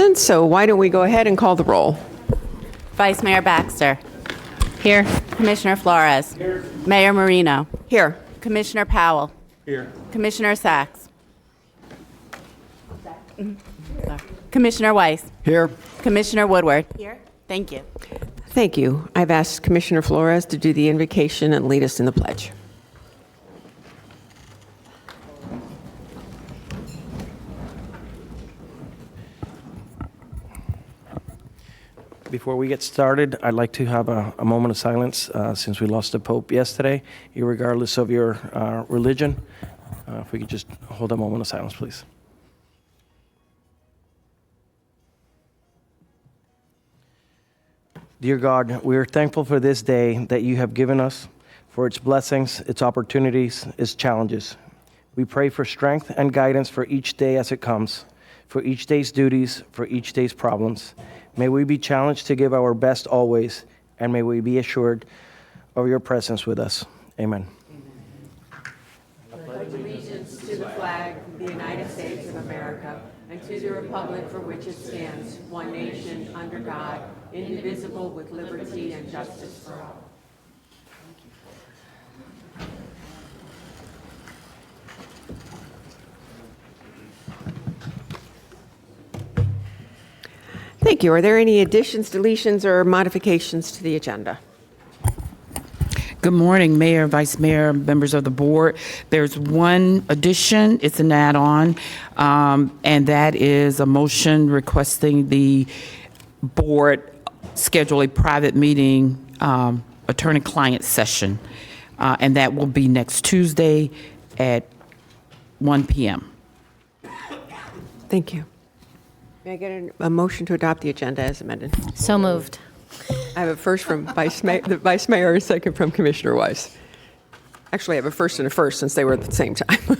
present, so why don't we go ahead and call the roll? Vice Mayor Baxter. Here. Commissioner Flores. Here. Mayor Marino. Here. Commissioner Powell. Here. Commissioner Sachs. Commissioner Weiss. Here. Commissioner Woodward. Here. Thank you. Thank you. I've asked Commissioner Flores to do the invocation and lead us in the pledge. Before we get started, I'd like to have a moment of silence since we lost the Pope yesterday, regardless of your religion. If we could just hold a moment of silence, please. Dear God, we are thankful for this day that you have given us, for its blessings, its opportunities, its challenges. We pray for strength and guidance for each day as it comes, for each day's duties, for each day's problems. May we be challenged to give our best always, and may we be assured of your presence with us. Amen. I pledge allegiance to the flag of the United States of America and to the republic for which it stands, one nation, under God, indivisible, with liberty and justice for all. Thank you. Are there any additions, deletions, or modifications to the agenda? Good morning, Mayor, Vice Mayor, members of the board. There's one addition. It's an add-on, and that is a motion requesting the board schedule a private meeting, attorney-client session, and that will be next Tuesday at 1 p.m. Thank you. May I get a motion to adopt the agenda as amended? So moved. I have a first from the Vice Mayor, and a second from Commissioner Weiss. Actually, I have a first and a first since they were at the same time.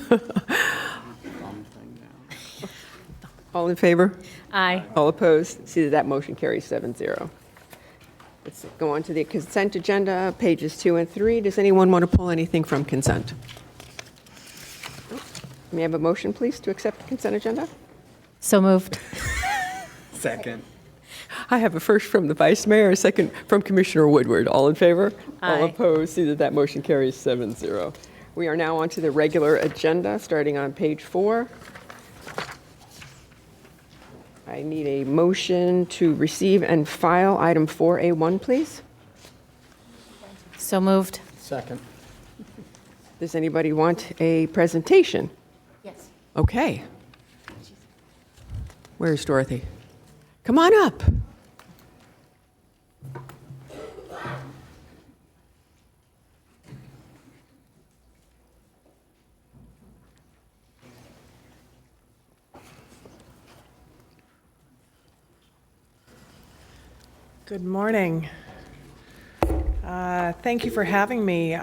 All in favor? Aye. All opposed? See that motion carries 7-0. Let's go on to the consent agenda, pages 2 and 3. Does anyone want to pull anything from consent? May I have a motion, please, to accept the consent agenda? So moved. Second. I have a first from the Vice Mayor, a second from Commissioner Woodward. All in favor? Aye. All opposed? See that motion carries 7-0. We are now on to the regular agenda, starting on page 4. I need a motion to receive and file item 4A1, please. So moved. Second. Does anybody want a presentation? Yes. Okay. Where's Dorothy? Come on up. Good morning. Thank you for having me.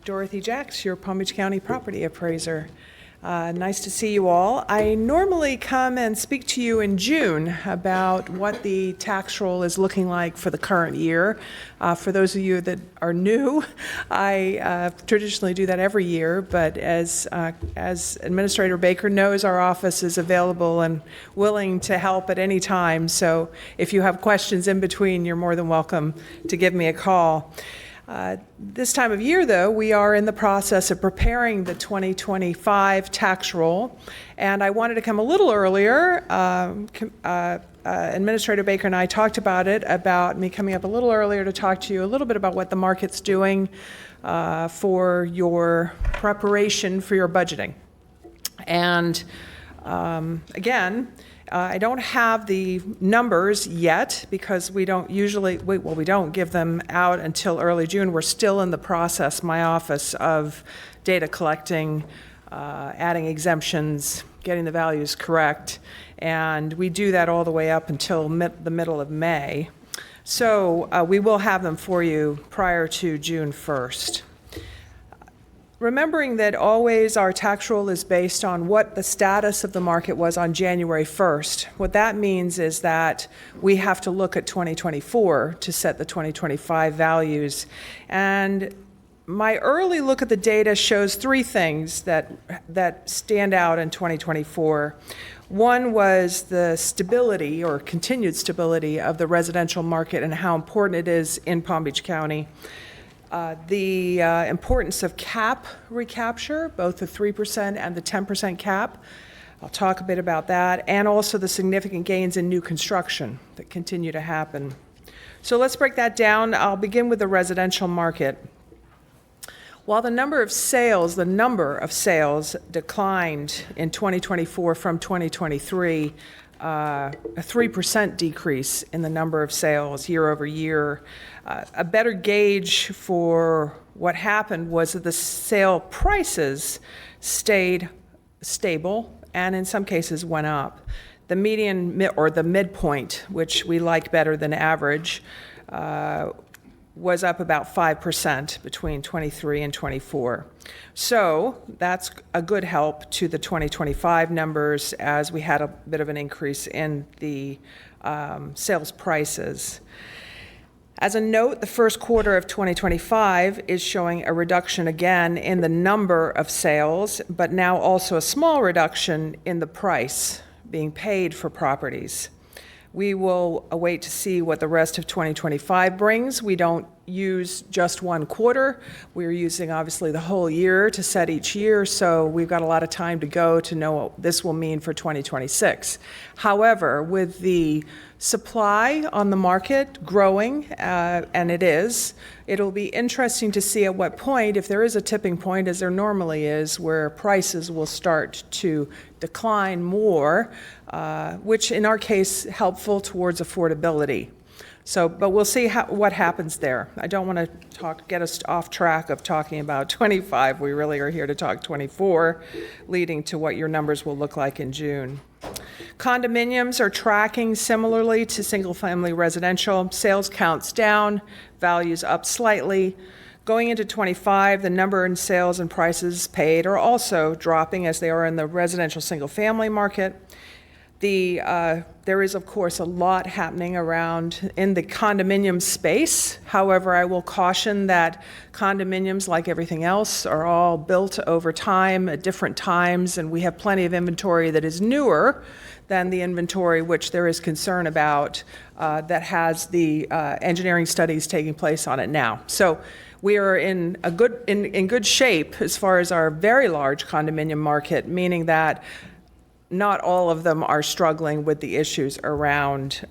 Dorothy Jacks, your Palm Beach County property appraiser. Nice to see you all. I normally come and speak to you in June about what the tax roll is looking like for the current year. For those of you that are new, I traditionally do that every year, but as Administrator Baker knows, our office is available and willing to help at any time. So if you have questions in between, you're more than welcome to give me a call. This time of year, though, we are in the process of preparing the 2025 tax roll, and I wanted to come a little earlier. Administrator Baker and I talked about me coming up a little earlier to talk to you a little bit about what the market's doing for your preparation for your budgeting. And again, I don't have the numbers yet because we don't give them out until early June. We're still in the process, my office, of data collecting, adding exemptions, getting the values correct, and we do that all the way up until the middle of May. So we will have them for you prior to June 1st. Remembering that always our tax roll is based on what the status of the market was on January 1st. What that means is that we have to look at 2024 to set the 2025 values. And my early look at the data shows three things that stand out in 2024. One was the stability or continued stability of the residential market and how important it is in Palm Beach County. The importance of cap recapture, both the 3% and the 10% cap. I'll talk a bit about that, and also the significant gains in new construction that continue to happen. So let's break that down. I'll begin with the residential market. While the number of sales declined in 2024 from 2023, a 3% decrease in the number of sales year over year. A better gauge for what happened was that the sale prices stayed stable and in some cases went up. The median or the midpoint, which we like better than average, was up about 5% between 23 and 24. So that's a good help to the 2025 numbers as we had a bit of an increase in the sales prices. As a note, the first quarter of 2025 is showing a reduction again in the number of sales, but now also a small reduction in the price being paid for properties. We will await to see what the rest of 2025 brings. We don't use just one quarter. We're using obviously the whole year to set each year, so we've got a lot of time to go to know what this will mean for 2026. However, with the supply on the market growing, and it'll be interesting to see at what point, if there is a tipping point, as there normally is, where prices will start to decline more, which in our case, helpful towards affordability. So, but we'll see what happens there. I don't want to get us off track of talking about 25. We really are here to talk 24, leading to what your numbers will look like in June. Condominiums are tracking similarly to single-family residential. Sales counts down, values up slightly. Going into 25, the number in sales and prices paid are also dropping as they are in the residential single-family market. There is, of course, a lot happening around in the condominium space. However, I will caution that condominiums, like everything else, are all built over time at different times, and we have plenty of inventory that is newer than the inventory which there is concern about that has the engineering studies taking place on it now. So we are in good shape as far as our very large condominium market, meaning that not all of them are struggling with the issues around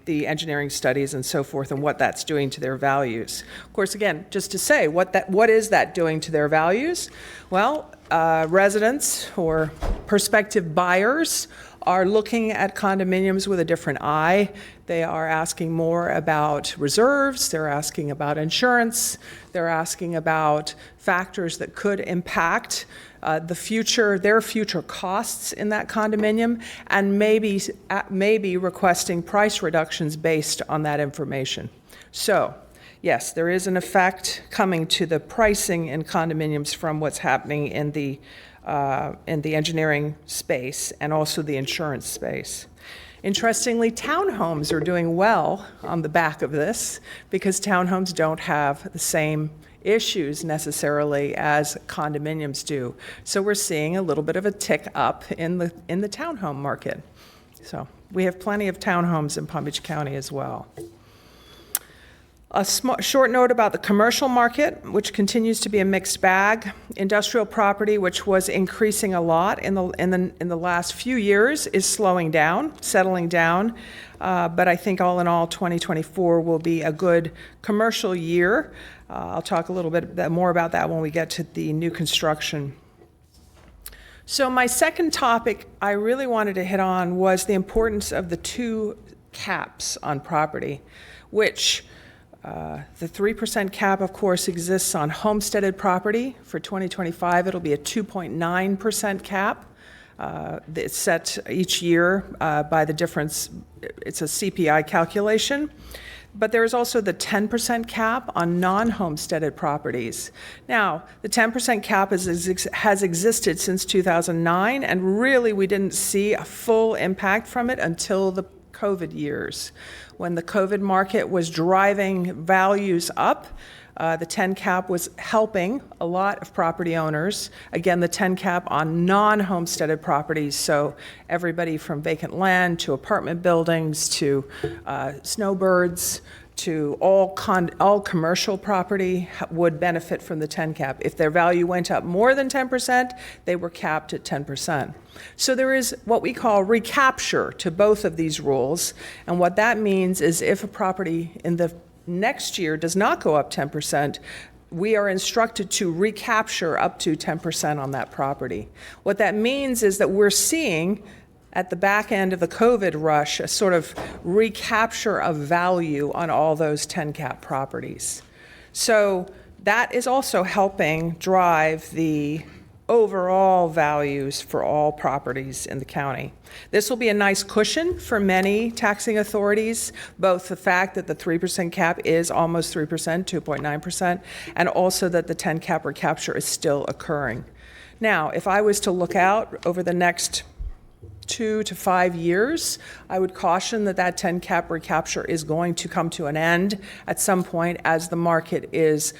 the engineering studies and so forth and what that's doing to their values. Of course, again, just to say, what is that doing to their values? Well, residents or prospective buyers are looking at condominiums with a different eye. They are asking more about reserves, they're asking about insurance, they're asking about factors that could impact their future costs in that condominium, and maybe requesting price reductions based on that information. So, yes, there is an effect coming to the pricing in condominiums from what's happening in the engineering space and also the insurance space. Interestingly, townhomes are doing well on the back of this because townhomes don't have the same issues necessarily as condominiums do. So we're seeing a little bit of a tick up in the townhome market. So we have plenty of townhomes in Palm Beach County as well. A short note about the commercial market, which continues to be a mixed bag. Industrial property, which was increasing a lot in the last few years, is slowing down, settling down. But I think all in all, 2024 will be a good commercial year. I'll talk a little bit more about that when we get to the new construction. So my second topic I really wanted to hit on was the importance of the two caps on property, which the 3% cap, of course, exists on homesteaded property. For 2025, it'll be a 2.9% cap. It's set each year by the difference. It's a CPI calculation. But there is also the 10% cap on non-homesteaded properties. Now, the 10% cap has existed since 2009, and really we didn't see a full impact from it until the COVID years. When the COVID market was driving values up, The 10 cap was helping a lot of property owners. Again, the 10 cap on non-homesteaded properties, so everybody from vacant land to apartment buildings to snowbirds to all commercial property would benefit from the 10 cap. If their value went up more than 10%, they were capped at 10%. So there is what we call recapture to both of these rules. And what that means is if a property in the next year does not go up 10%, we are instructed to recapture up to 10% on that property. What that means is that we're seeing at the back end of the COVID rush, a sort of recapture of value on all those 10 cap properties. So that is also helping drive the overall values for all properties in the county. This will be a nice cushion for many taxing authorities, both the fact that the 3% cap is almost 3%, 2.9%, and also that the 10 cap recapture is still occurring. Now, if I was to look out over the next 2 to 5 years, I would caution that that 10 cap recapture is going to come to an end at some point as the market is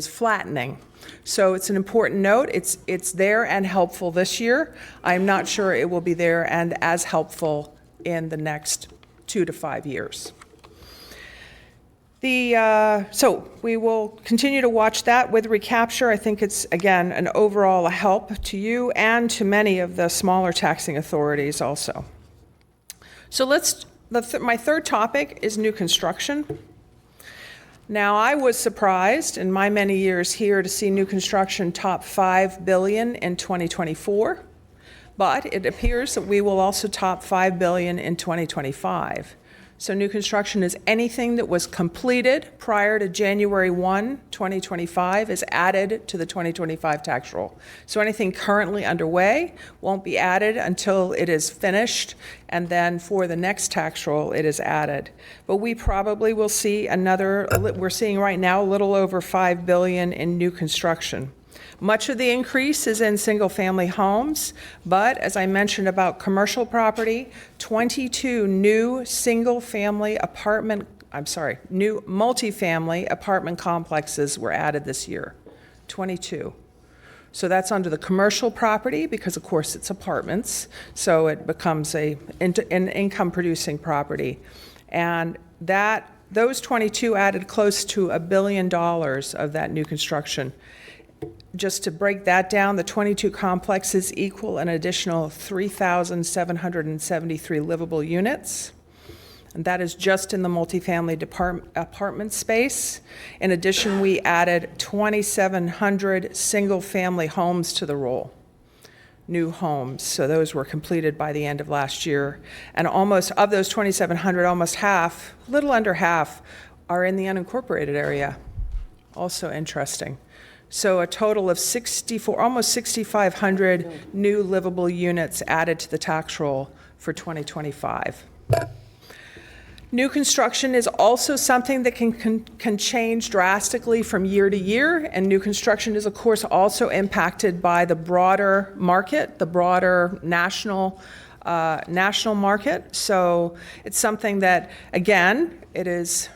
flattening. So it's an important note. It's there and helpful this year. I'm not sure it will be there and as helpful in the next 2 to 5 years. So we will continue to watch that with recapture. I think it's, again, an overall help to you and to many of the smaller taxing authorities also. So my third topic is new construction. Now, I was surprised in my many years here to see new construction top $5 billion in 2024, but it appears that we will also top $5 billion in 2025. So new construction is anything that was completed prior to January 1, 2025 is added to the 2025 tax roll. So anything currently underway won't be added until it is finished, and then for the next tax roll it is added. But we probably will see we're seeing right now a little over $5 billion in new construction. Much of the increase is in single-family homes, but as I mentioned about commercial property, 22 new multifamily apartment complexes were added this year. 22. So that's under the commercial property because, of course, it's apartments, so it becomes an income-producing property. And those 22 added close to $1 billion of that new construction. Just to break that down, the 22 complexes equal an additional 3,773 livable units. And that is just in the multifamily apartment space. In addition, we added 2,700 single-family homes to the roll, new homes. So those were completed by the end of last year. And almost of those 2,700, almost half, a little under half, are in the unincorporated area. Also interesting. So a total of almost 6,500 new livable units added to the tax roll for 2025. New construction is also something that can change drastically from year to year, and new construction is, of course, also impacted by the broader market, the broader national market. So it's something that, again, it is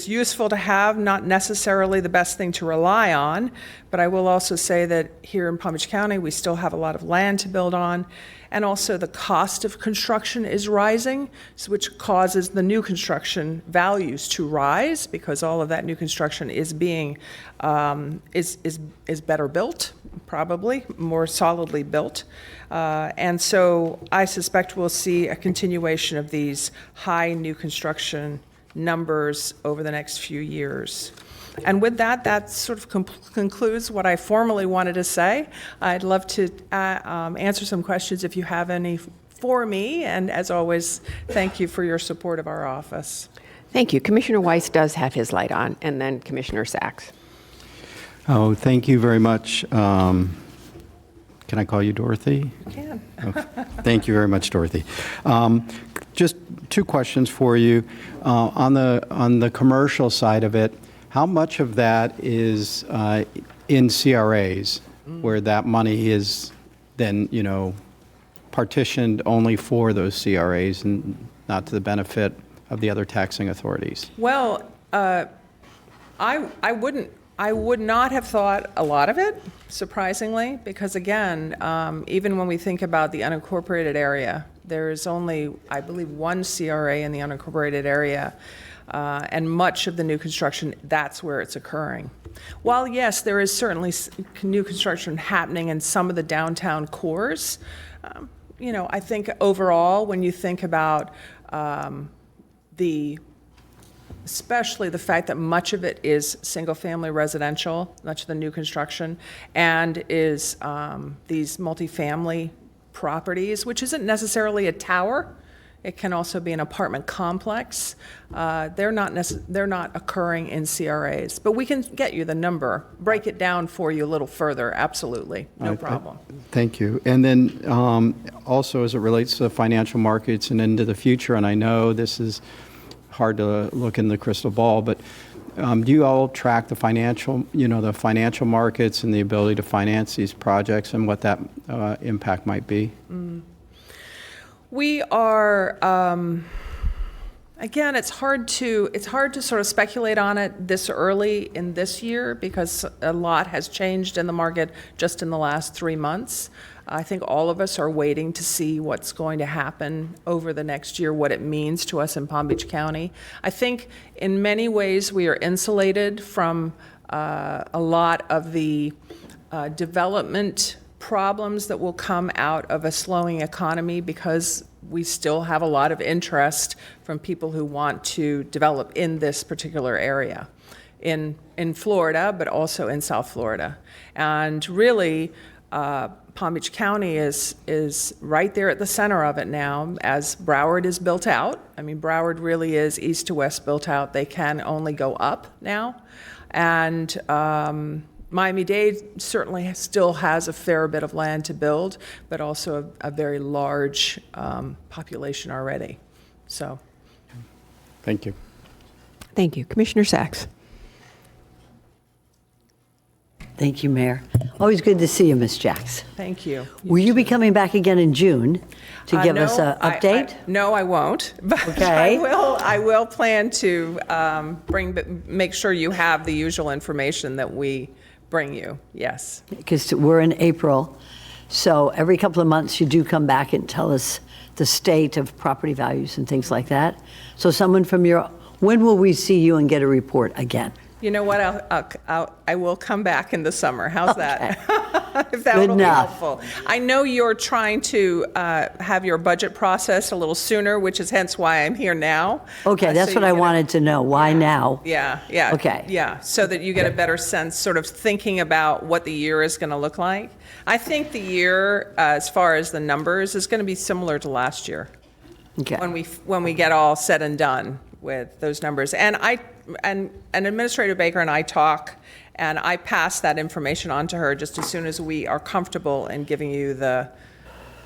useful to have, not necessarily the best thing to rely on, but I will also say that here in Palm Beach County, we still have a lot of land to build on, and also the cost of construction is rising, which causes the new construction values to rise because all of that new construction is being is better built, probably more solidly built, and so I suspect we'll see a continuation of these high new construction numbers over the next few years. And with that sort of concludes what I formally wanted to say. I'd love to answer some questions if you have any for me, and as always, thank you for your support of our office. Thank you. Commissioner Weiss does have his light on, and then Commissioner Sachs. Oh, thank you very much. Can I call you Dorothy? You can. Okay. Thank you very much, Dorothy. Just two questions for you. On the commercial side of it, how much of that is in CRAs, where that money is then, partitioned only for those CRAs and not to the benefit of the other taxing authorities? Well, I would not have thought a lot of it, surprisingly, because again, even when we think about the unincorporated area, there is only, I believe, one CRA in the unincorporated area, and much of the new construction, that's where it's occurring. While yes, there is certainly new construction happening in some of the downtown cores, I think overall, when you think about especially the fact that much of it is single-family residential, much of the new construction, and is these multifamily properties, which isn't necessarily a tower. It can also be an apartment complex. They're not occurring in CRAs, but we can get you the number, break it down for you a little further. Absolutely, no problem. Thank you. And then also as it relates to the financial markets and into the future, and I know this is hard to look in the crystal ball, but do you all track the financial markets and the ability to finance these projects and what that impact might be? We are, again, it's hard to sort of speculate on it this early in this year because a lot has changed in the market just in the last 3 months. I think all of us are waiting to see what's going to happen over the next year, what it means to us in Palm Beach County. I think in many ways we are insulated from a lot of the development problems that will come out of a slowing economy because we still have a lot of interest from people who want to develop in this particular area in Florida, but also in South Florida. And really, Palm Beach County is right there at the center of it now as Broward is built out. I mean, Broward really is east to west built out. They can only go up now. And Miami-Dade certainly still has a fair bit of land to build, but also a very large population already. So, Thank you. Thank you. Commissioner Sachs. Thank you, Mayor. Always good to see you, Ms. Jacks. thank you. Will you be coming back again in June to give us an update? No, I won't. But Okay. I will plan to make sure you have the usual information that we bring you. Yes. Because we're in April, so every couple of months you do come back and tell us the state of property values and things like that. So when will we see you and get a report again? You know what? I will come back in the summer. How's that? If that Good will be enough. helpful. I know you're trying to have your budget process a little sooner, which is hence why I'm here now. Okay, that's so what you I get wanted to know. Why now? Yeah. Okay. Yeah, so that you get a better sense, sort of thinking about what the year is going to look like. I think the year, as far as the numbers, is going to be similar to last year. Okay. When we get all said and done with those numbers. And Administrator Baker and I talk, and I pass that information on to her just as soon as we are comfortable in giving you a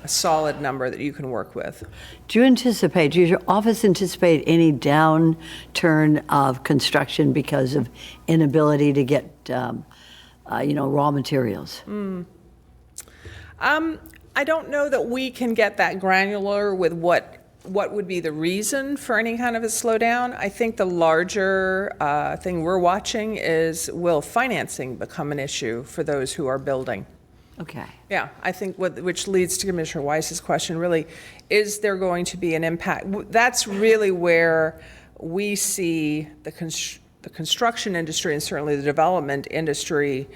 solid number that you can work with. Does your office anticipate any downturn of construction because of inability to get, raw materials? I don't know that we can get that granular with what would be the reason for any kind of a slowdown. I think the larger thing we're watching is, will financing become an issue for those who are building? Okay. Yeah, I think which leads to Commissioner Weiss's question, really, is there going to be an impact? That's really where we see the construction industry and certainly the development industry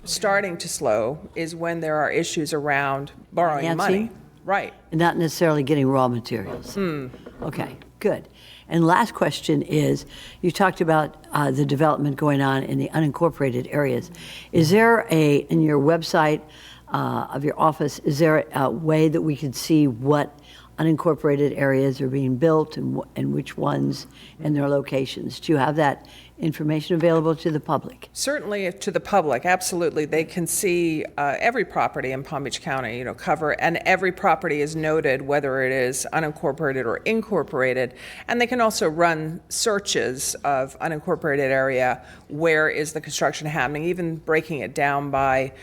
starting to slow, is when there are issues around borrowing Financing? money. Right. And not necessarily getting raw materials. Okay, good. And last question is, you talked about the development going on in the unincorporated areas. Is there in your website of your office, is there a way that we could see what unincorporated areas are being built and which ones and their locations? Do you have that information available to the public? Certainly to the public, absolutely. They can see every property in Palm Beach County, cover, and every property is noted, whether it is unincorporated or incorporated. And they can also run searches of unincorporated area, where is the construction happening, even breaking it down by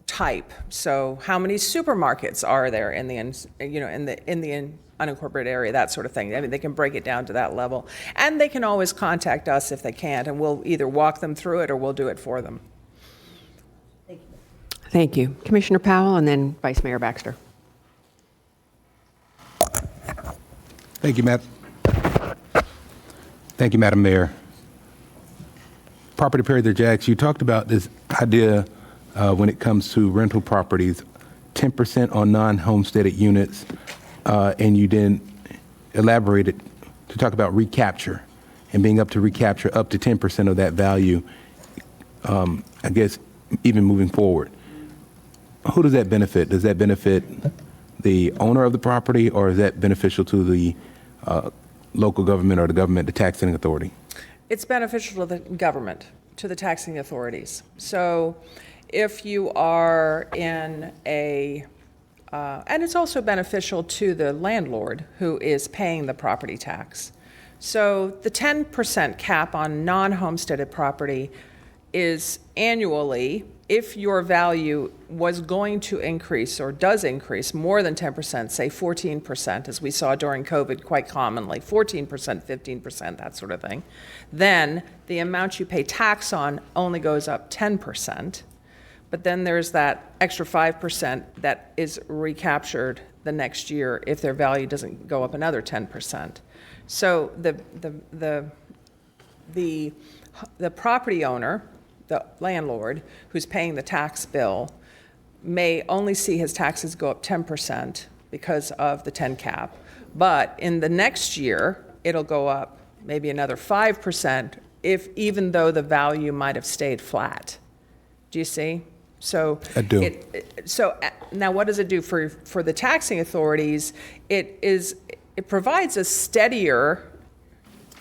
type. So how many supermarkets are there in the unincorporated area, that sort of thing. I mean, they can break it down to that level. And they can always contact us if they can't, and we'll either walk them through it or we'll do it for them. Thank you. Commissioner Powell and then Vice Mayor Baxter. Thank you, Madam Mayor. Property Appraiser Jacks, you talked about this idea when it comes to rental properties, 10% on non-homesteaded units, and you then elaborated to talk about recapture and being up to recapture up to 10% of that value, I guess, even moving forward. Who does that benefit? Does that benefit the owner of the property, or is that beneficial to the local government or the government, the taxing authority? It's beneficial to the government, to the taxing authorities. So if you are in a, and it's also beneficial to the landlord who is paying the property tax. So the 10% cap on non-homesteaded property is annually, if your value was going to increase or does increase more than 10%, say 14%, as we saw during COVID quite commonly, 14%, 15%, that sort of thing, then the amount you pay tax on only goes up 10%. But then there's that extra 5% that is recaptured the next year if their value doesn't go up another 10%. So the property owner, the landlord who's paying the tax bill, may only see his taxes go up 10% because of the 10 cap. But in the next year, it'll go up maybe another 5% even though the value might have stayed flat. Do you see? So I do. So now what does it do for the taxing authorities? It provides a steadier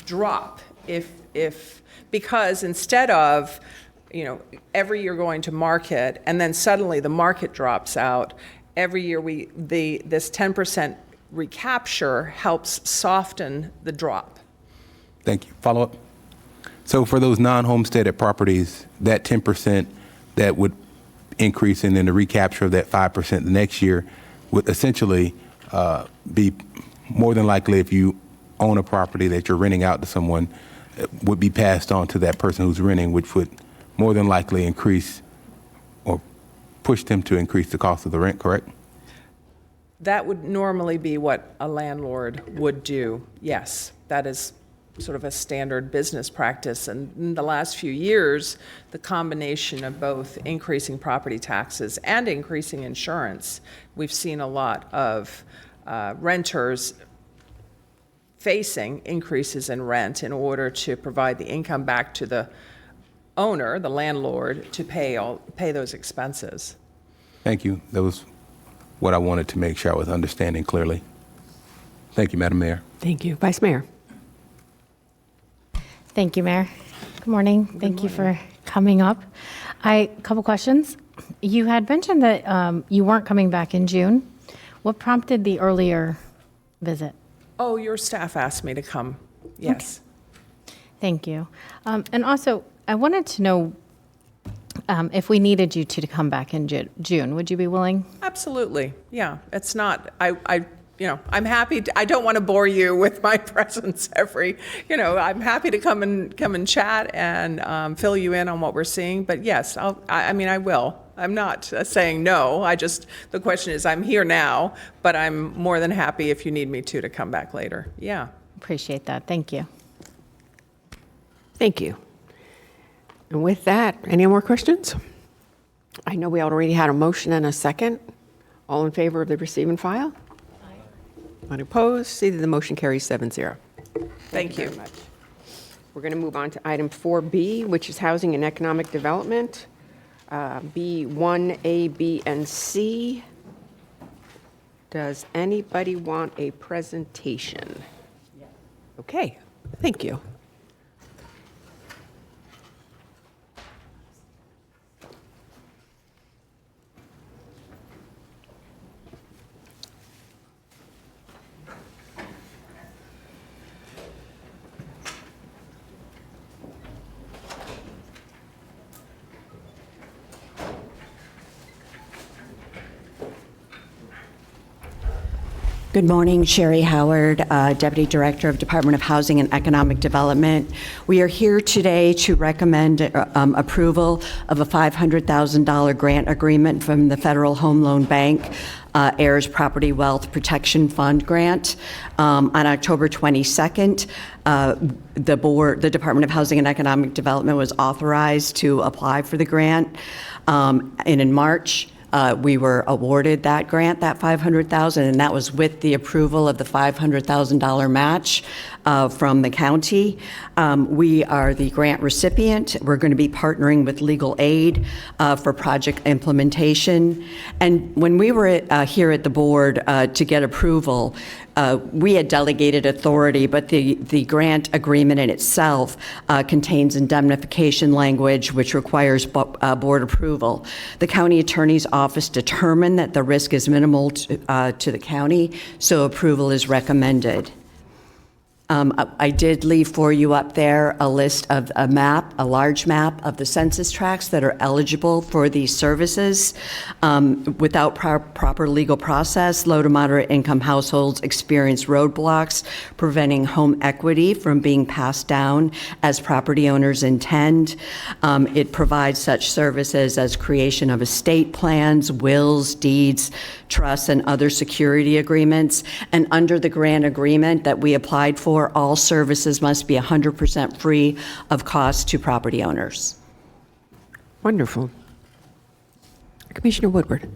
drop because instead of every year going to market and then suddenly the market drops out, every year this 10% recapture helps soften the drop. Thank you. Follow up. So for those non-homesteaded properties, that 10% that would increase and then the recapture of that 5% the next year would essentially be more than likely, if you own a property that you're renting out to someone, would be passed on to that person who's renting, which would more than likely increase or push them to increase the cost of the rent, correct? That would normally be what a landlord would do, yes. That is sort of a standard business practice. And in the last few years, the combination of both increasing property taxes and increasing insurance, we've seen a lot of renters facing increases in rent in order to provide the income back to the owner, the landlord, to pay those expenses. Thank you. That was what I wanted to make sure I was understanding clearly. Thank you, Madam Mayor. Thank you. Vice Mayor. Thank you, Mayor. Good morning. Thank you for coming up. A couple questions. You had mentioned that you weren't coming back in June. What prompted the earlier visit? Oh, your staff asked me to come, yes. Okay. Thank you. And also, I wanted to know if we needed you to come back in June, would you be willing? Absolutely, yeah. It's not, I'm happy, I don't want to bore you with my presence I'm happy to come and chat and fill you in on what we're seeing, but yes, I will. I'm not saying no, the question is, I'm here now, but I'm more than happy if you need me to come back later, yeah. Appreciate that, thank you. Thank you. And with that, any more questions? I know we already had a motion and a second. All in favor of the receive and file? Aye. Unopposed? See that the motion carries 7-0. Thank you. Very much. We're going to move on to item 4B, which is housing and economic development. B1, A, B, and C. Does anybody want a presentation? Okay, thank you. Good morning, Sherry Howard, Deputy Director of Department of Housing and Economic Development. We are here today to recommend approval of a $500,000 grant agreement from the Federal Home Loan Bank Heirs Property Wealth Protection Fund grant. On October 22nd, the Department of Housing and Economic Development was authorized to apply for the grant. And in March, we were awarded that grant, that $500,000, and that was with the approval of the $500,000 match from the county. We are the grant recipient. We're going to be partnering with legal aid for project implementation. And when we were here at the board to get approval, we had delegated authority, but the grant agreement in itself contains indemnification language, which requires board approval. The county attorney's office determined that the risk is minimal to the county, so approval is recommended. I did leave for you up there a list of a large map of the census tracts that are eligible for these services. Without proper legal process, low to moderate income households experience roadblocks preventing home equity from being passed down as property owners intend. It provides such services as creation of estate plans, wills, deeds, trusts, and other security agreements. And under the grant agreement that we applied for, all services must be 100% free of cost to property owners. Wonderful. Commissioner Woodward.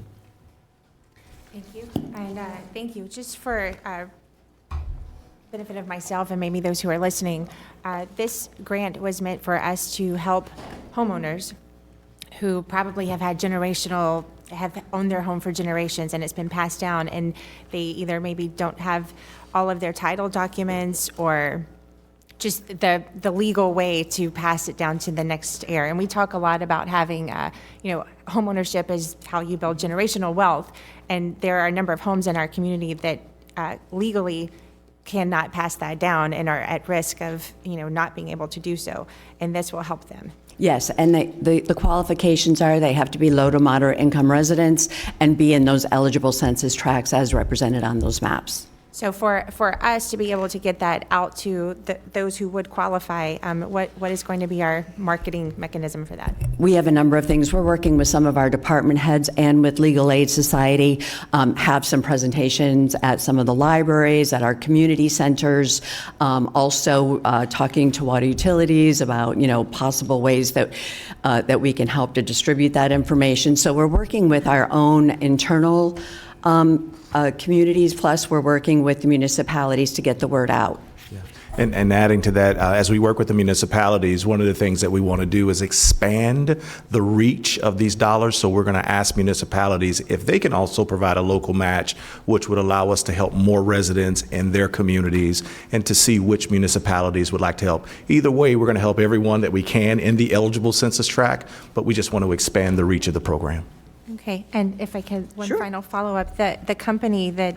Thank you. And thank you. Just for benefit of myself and maybe those who are listening, this grant was meant for us to help homeowners who probably have owned their home for generations and it's been passed down, and they either maybe don't have all of their title documents or just the legal way to pass it down to the next heir. And we talk a lot about having, home ownership is how you build generational wealth. And there are a number of homes in our community that legally cannot pass that down and are at risk of, not being able to do so. And this will help them. Yes, and the qualifications are they have to be low to moderate income residents and be in those eligible census tracts as represented on those maps. So for us to be able to get that out to those who would qualify, what is going to be our marketing mechanism for that? We have a number of things. We're working with some of our department heads and with Legal Aid Society, have some presentations at some of the libraries, at our community centers, also talking to water utilities about, possible ways that we can help to distribute that information. So we're working with our own internal communities, plus we're working with the municipalities to get the word out. Yeah. And adding to that, as we work with the municipalities, one of the things that we want to do is expand the reach of these dollars. So we're going to ask municipalities if they can also provide a local match, which would allow us to help more residents in their communities and to see which municipalities would like to help. Either way, we're going to help everyone that we can in the eligible census tract, but we just want to expand the reach of the program. Okay, and if I can, one final follow-up, the company that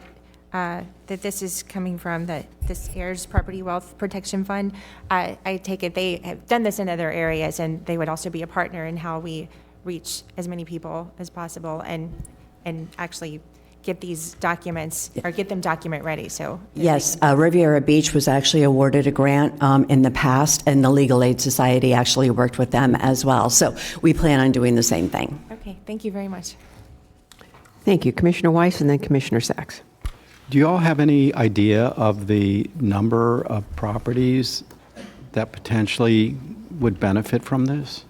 this is coming from, this Heirs Property Wealth Protection Fund, I take it they have done this in other areas, and they would also be a partner in how we reach as many people as possible and actually get these documents, or get them document ready, so. Yes, Riviera Beach was actually awarded a grant in the past, and the Legal Aid Society actually worked with them as well. So we plan on doing the same thing. Okay, thank you very much. Thank you. Commissioner Weiss and then Commissioner Sachs. Do you all have any idea of the number of properties that potentially would benefit from this?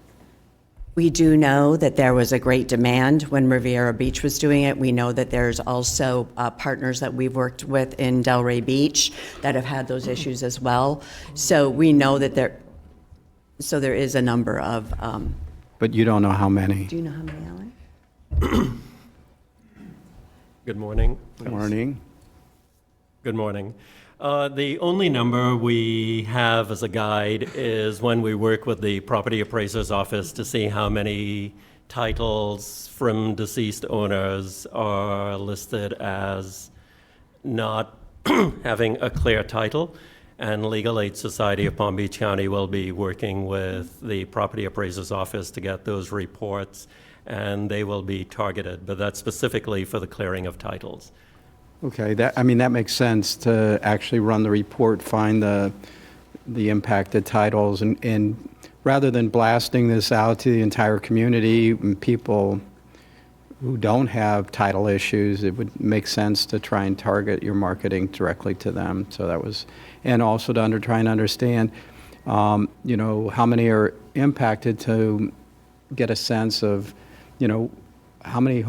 We do know that there was a great demand when Riviera Beach was doing it. We know that there's also partners that we've worked with in Delray Beach that have had those issues as well. So we know that there is a number of. But you don't know how many? Do you know how many, Alan? Good morning. Good morning. Good morning. The only number we have as a guide is when we work with the property appraiser's office to see how many titles from deceased owners are listed as not having a clear title. And Legal Aid Society of Palm Beach County will be working with the property appraiser's office to get those reports, and they will be targeted, but that's specifically for the clearing of titles. Okay, that makes sense to actually run the report, find the impacted titles, and rather than blasting this out to the entire community, and people who don't have title issues, it would make sense to try and target your marketing directly to them. So that was, and also to try and understand, how many are impacted, to get a sense of, how many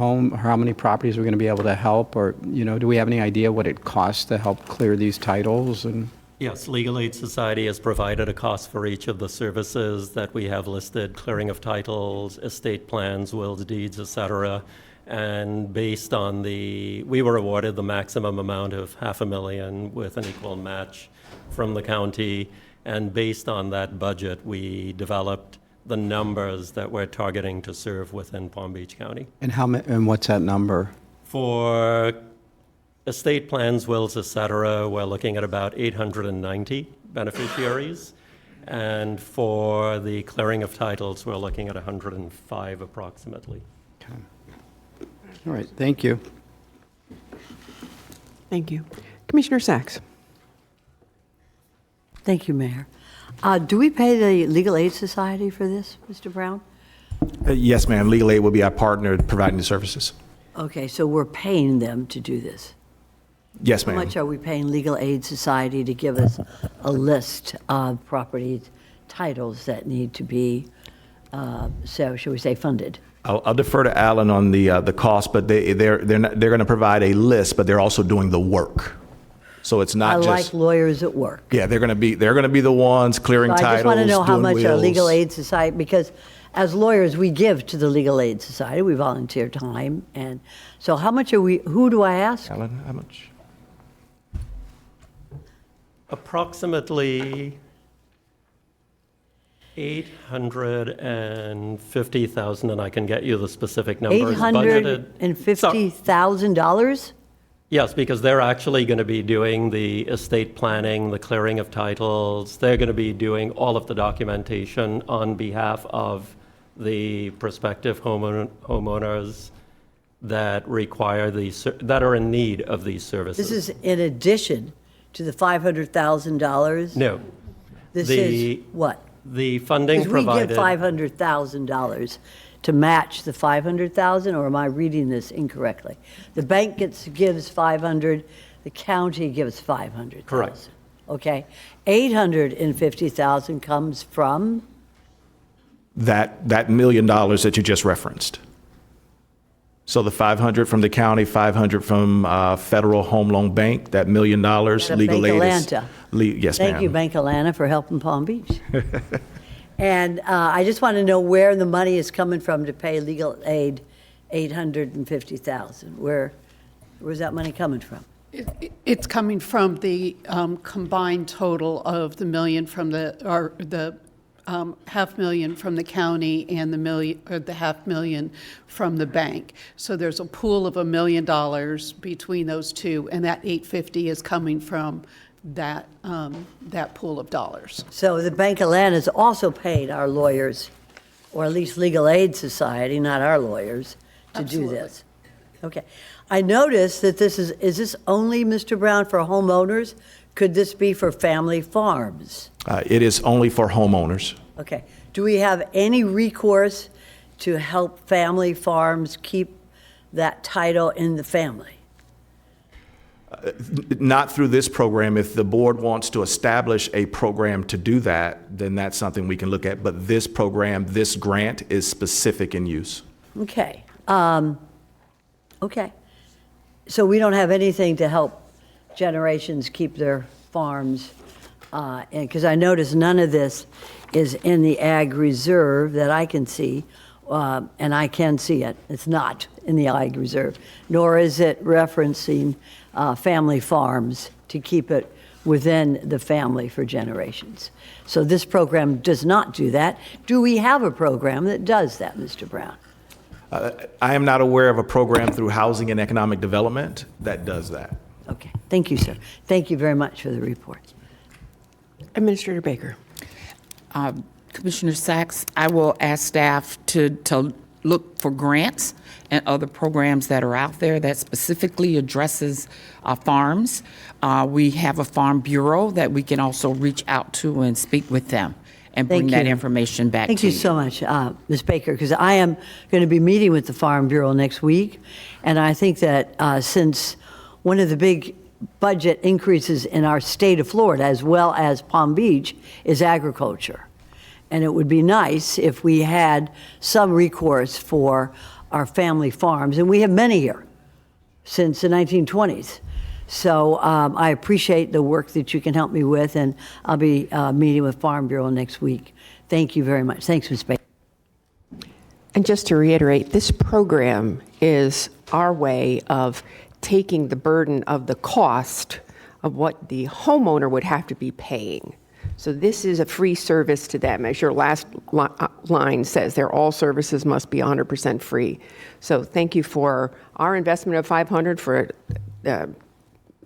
properties we're going to be able to help, or, do we have any idea what it costs to help clear these titles? And Yes, Legal Aid Society has provided a cost for each of the services that we have listed: clearing of titles, estate plans, wills, deeds, etc. And based on we were awarded the maximum amount of $500,000 with an equal match from the county. And based on that budget, we developed the numbers that we're targeting to serve within Palm Beach County. and what's that number? For estate plans, wills, et cetera, we're looking at about 890 beneficiaries. And for the clearing of titles, we're looking at 105 approximately. Okay. All right, thank you. Thank you. Commissioner Sacks. Thank you, Mayor. Do we pay the Legal Aid Society for this, Mr. Brown? Yes, ma'am. Legal Aid will be our partner providing the services. Okay, so we're paying them to do this. Yes, How ma'am. much are we paying Legal Aid Society to give us a list of property titles that need to be, so shall we say, funded? I'll defer to Alan on the cost, but they're going to provide a list, but they're also doing the work. So it's not I just like lawyers at work. yeah. They're going to be the ones clearing So I titles. just want to know how doing much our wills. Legal Aid Society, because as lawyers, we give to the Legal Aid Society, we volunteer time, and so how much are we, who do I ask? Alan, how much? Approximately $850,000, and I can get you the specific numbers. Budgeted. $850,000? Yes, because they're actually going to be doing the estate planning, the clearing of titles. They're going to be doing all of the documentation on behalf of the prospective homeowners that require that are in need of these services. This is in addition to the $500,000? No. This is what? The funding provided. Because we give $500,000 to match the $500,000, or am I reading this incorrectly? The bank gives 500, the county gives 500,000. Correct. Okay. 850,000 comes from? That $1 million that you just referenced. So the 500 from the county, 500 from Federal Home Loan Bank, that $1 million legal aid is. Bank Atlanta. Yes, ma'am. Thank you, Bank Atlanta, for helping Palm Beach. And I just want to know where the money is coming from to pay legal aid, $850,000. Where's that money coming from? It's coming from the combined total of the million from the $500,000 from the county and the $500,000 from the bank. So there's a pool of $1 million between those two, and that $850 is coming from that pool of dollars. So the Bank Atlanta has also paid our lawyers, or at least Legal Aid Society, not our lawyers, to do this. Okay. I noticed that is this only, Mr. Brown, for homeowners? Could this be for family farms? It is only for homeowners. Okay. Do we have any recourse to help family farms keep that title in the family? Not through this program. If the board wants to establish a program to do that, then that's something we can look at. But this program, this grant is specific in use. Okay. Okay. So we don't have anything to help generations keep their farms, because I notice none of this is in the ag reserve that I can see, and I can see it. It's not in the ag reserve, nor is it referencing family farms to keep it within the family for generations. So this program does not do that. Do we have a program that does that, Mr. Brown? I am not aware of a program through Housing and Economic Development that does that. Okay. Thank you, sir. Thank you very much for the report. Administrator Baker. Commissioner Sacks, I will ask staff to look for grants and other programs that are out there that specifically addresses farms. We have a farm bureau that we can also reach out to and speak with them and bring Thank that you. information back Thank to you so much, Ms. Baker, because I am going to be meeting with the Farm Bureau next week, and I think that since one of the big budget increases in our state of Florida, as well as Palm Beach, is agriculture. And it would be nice if we had some recourse for our family farms, and we have many here since the 1920s. So I appreciate the work that you can help me with, and I'll be meeting with Farm Bureau next week. Thank you very much. Thanks, Ms. Baker. And just to reiterate, this program is our way of taking the burden of the cost of what the homeowner would have to be paying. So this is a free service to them. As your last line says, all services must be 100% free. So thank you for our investment of $500 for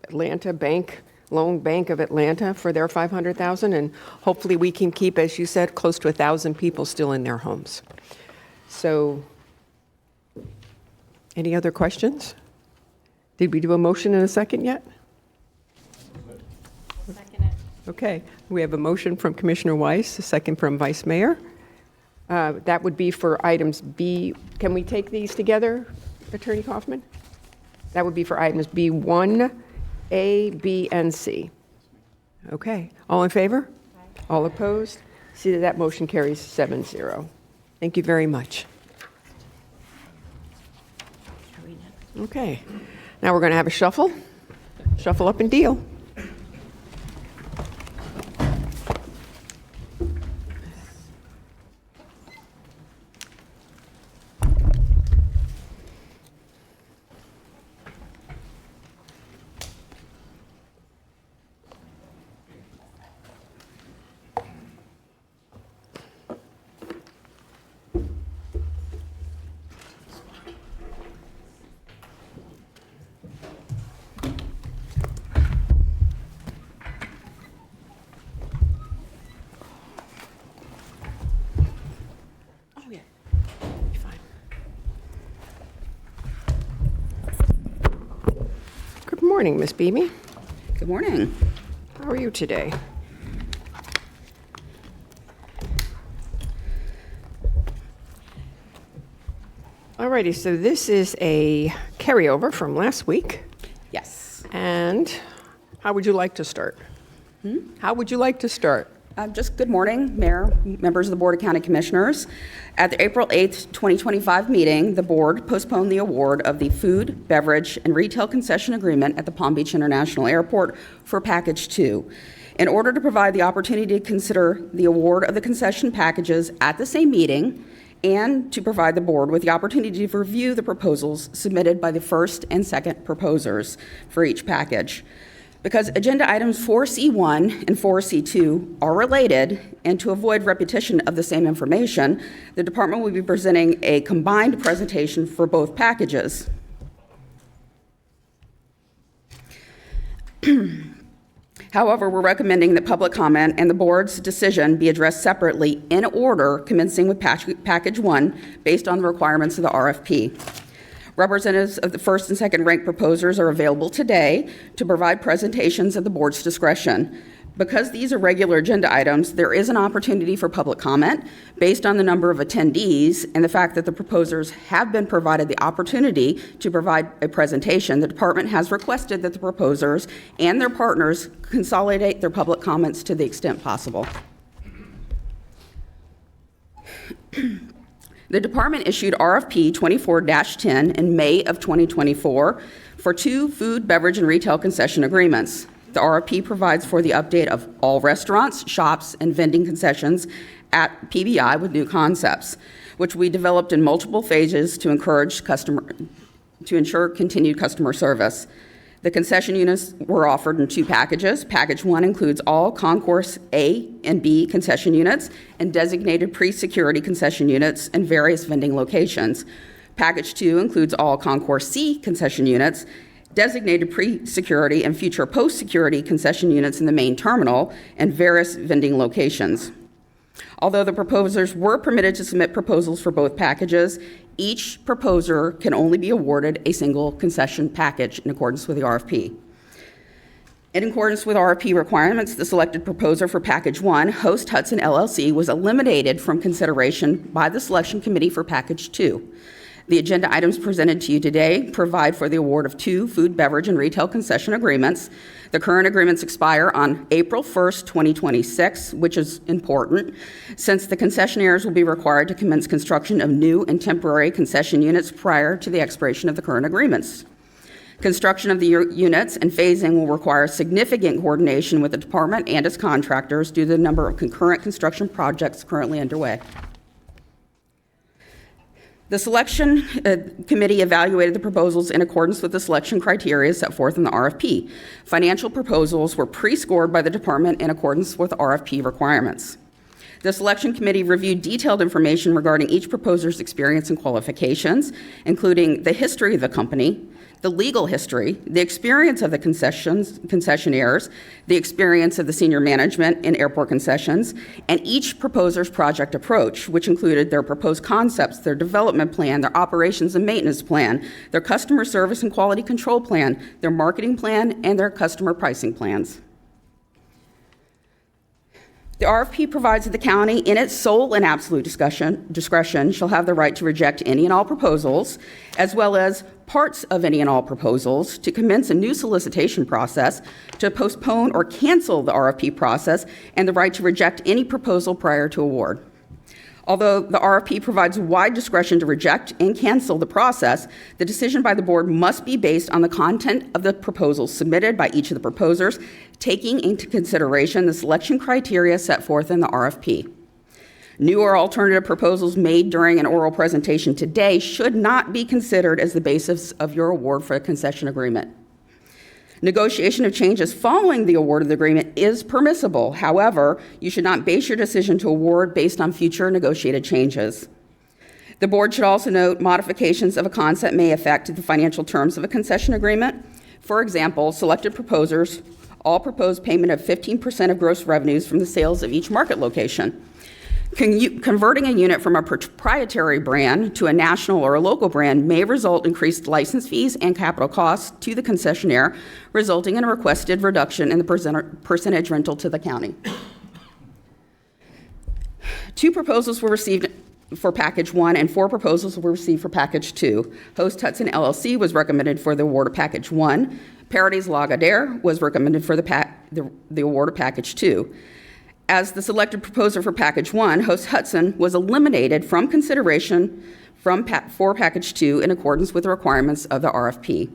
Atlanta Bank, Loan Bank of Atlanta for their $500,000, and hopefully we can keep, as you said, close to 1,000 people still in their homes. So, any other questions? Did we do a motion in a second yet? Okay, we have a motion from Commissioner Weiss, a second from Vice Mayor. That would be for items B. Can we take these together, Attorney Kaufman? That would be for items B1, A, B, and C. Okay, all in favor? Aye. All opposed? See that motion carries 7-0. Thank you very much. Okay, now we're going to have a shuffle up and deal. Good morning, Ms. Beebe. Good morning. How are you today? Alrighty, so this is a carryover from last week. Yes. And how would you like to start? How would you like to start? Just good morning, Mayor, members of the Board of County Commissioners. At the April 8th, 2025 meeting, the board postponed the award of the food, beverage, and retail concession agreement at the Palm Beach International Airport for Package 2. In order to provide the opportunity to consider the award of the concession packages at the same meeting, and to provide the board with the opportunity to review the proposals submitted by the first and second proposers for each package. Because agenda items 4C1 and 4C2 are related, and to avoid repetition of the same information, the department will be presenting a combined presentation for both packages. However, we're recommending that public comment and the board's decision be addressed separately in order, commencing with package 1 based on the requirements of the RFP. Representatives of the first and second ranked proposers are available today to provide presentations at the board's discretion. Because these are regular agenda items, there is an opportunity for public comment based on the number of attendees and the fact that the proposers have been provided the opportunity to provide a presentation. The department has requested that the proposers and their partners consolidate their public comments to the extent possible. The department issued RFP 24-10 in May of 2024 for 2 food, beverage, and retail concession agreements. The RFP provides for the update of all restaurants, shops, and vending concessions at PBI with new concepts, which we developed in multiple phases to ensure continued customer service. The concession units were offered in 2 packages. Package 1 includes all Concourse A and B concession units and designated pre-security concession units and various vending locations. Package 2 includes all Concourse C concession units, designated pre-security and future post-security concession units in the main terminal, and various vending locations. Although the proposers were permitted to submit proposals for both packages, Each proposer can only be awarded a single concession package in accordance with the RFP. In accordance with RFP requirements, the selected proposer for Package 1, Host Hudson LLC, was eliminated from consideration by the Selection Committee for Package 2. The agenda items presented to you today provide for the award of 2 food, beverage, and retail concession agreements. The current agreements expire on April 1st, 2026, which is important, since the concessionaires will be required to commence construction of new and temporary concession units prior to the expiration of the current agreements. Construction of the units and phasing will require significant coordination with the department and its contractors due to the number of concurrent construction projects currently underway. The selection committee evaluated the proposals in accordance with the selection criteria set forth in the RFP. Financial proposals were pre-scored by the department in accordance with RFP requirements. The selection committee reviewed detailed information regarding each proposer's experience and qualifications, including the history of the company, the legal history, the experience of the concessionaires, the experience of the senior management in airport concessions, and each proposer's project approach, which included their proposed concepts, their development plan, their operations and maintenance plan, their customer service and quality control plan, their marketing plan, and their customer pricing plans. The RFP provides that the county, in its sole and absolute discretion, shall have the right to reject any and all proposals, as well as parts of any and all proposals, to commence a new solicitation process, to postpone or cancel the RFP process, and the right to reject any proposal prior to award. Although the RFP provides wide discretion to reject and cancel the process, the decision by the board must be based on the content of the proposals submitted by each of the proposers, taking into consideration the selection criteria set forth in the RFP. New or alternative proposals made during an oral presentation today should not be considered as the basis of your award for a concession agreement. Negotiation of changes following the award of the agreement is permissible. However, you should not base your decision to award based on future negotiated changes. The board should also note modifications of a concept may affect the financial terms of a concession agreement. For example, selected proposers all propose payment of 15% of gross revenues from the sales of each market location. Converting a unit from a proprietary brand to a national or a local brand may result in increased license fees and capital costs to the concessionaire, resulting in a requested reduction in the percentage rental to the county. 2 proposals were received for Package 1 and 4 proposals were received for Package 2. Host Hudson LLC was recommended for the award of Package 1. Paradis Lagardère was recommended for the award of Package 2. As the selected proposer for Package 1, Host Hudson was eliminated from consideration for Package 2 in accordance with the requirements of the RFP.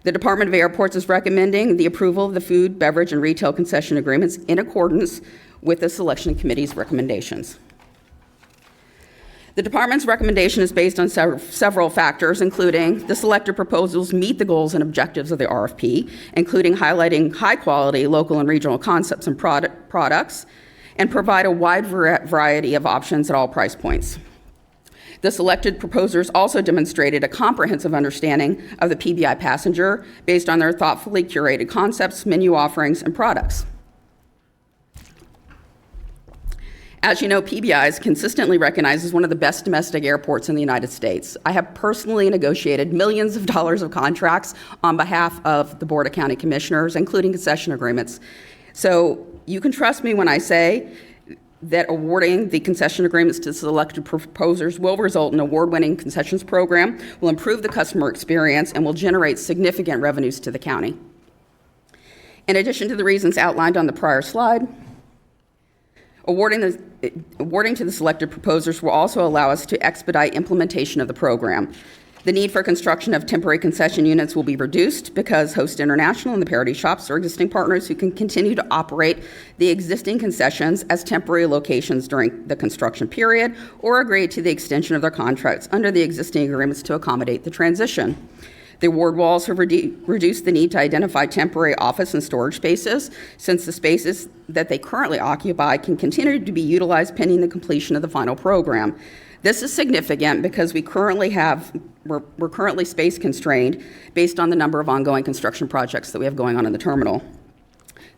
The Department of Airports is recommending the approval of the food, beverage, and retail concession agreements in accordance with the selection committee's recommendations. The department's recommendation is based on several factors, including the selected proposals meet the goals and objectives of the RFP, including highlighting high-quality local and regional concepts and products, and provide a wide variety of options at all price points. The selected proposers also demonstrated a comprehensive understanding of the PBI passenger based on their thoughtfully curated concepts, menu offerings, and products. As you know, PBI is consistently recognized as one of the best domestic airports in the United States. I have personally negotiated millions of dollars of contracts on behalf of the Board of County Commissioners, including concession agreements. So you can trust me when I say that awarding the concession agreements to selected proposers will result in an award-winning concessions program, will improve the customer experience, and will generate significant revenues to the county. In addition to the reasons outlined on the prior slide, awarding to the selected proposers will also allow us to expedite implementation of the program. The need for construction of temporary concession units will be reduced because Host International and the Parity Shops are existing partners who can continue to operate the existing concessions as temporary locations during the construction period or agree to the extension of their contracts under the existing agreements to accommodate the transition. The award will also reduce the need to identify temporary office and storage spaces, since the spaces that they currently occupy can continue to be utilized pending the completion of the final program. This is significant because we're currently space constrained based on the number of ongoing construction projects that we have going on in the terminal.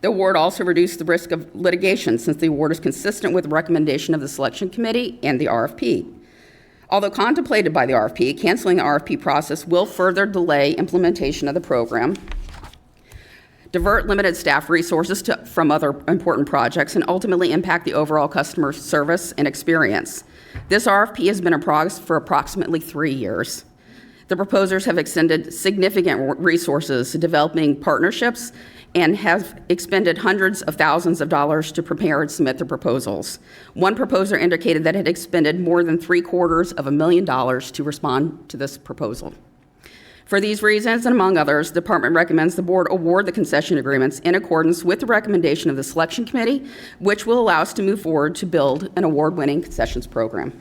The award also reduced the risk of litigation, since the award is consistent with the recommendation of the selection committee and the RFP. Although contemplated by the RFP, canceling the RFP process will further delay implementation of the program, divert limited staff resources from other important projects, and ultimately impact the overall customer service and experience. This RFP has been in progress for approximately 3 years. The proposers have extended significant resources to developing partnerships and have expended hundreds of thousands of dollars to prepare and submit their proposals. One proposer indicated that it had expended more than $750,000 to respond to this proposal. For these reasons, and among others, the department recommends the board award the concession agreements in accordance with the recommendation of the selection committee, which will allow us to move forward to build an award-winning concessions program.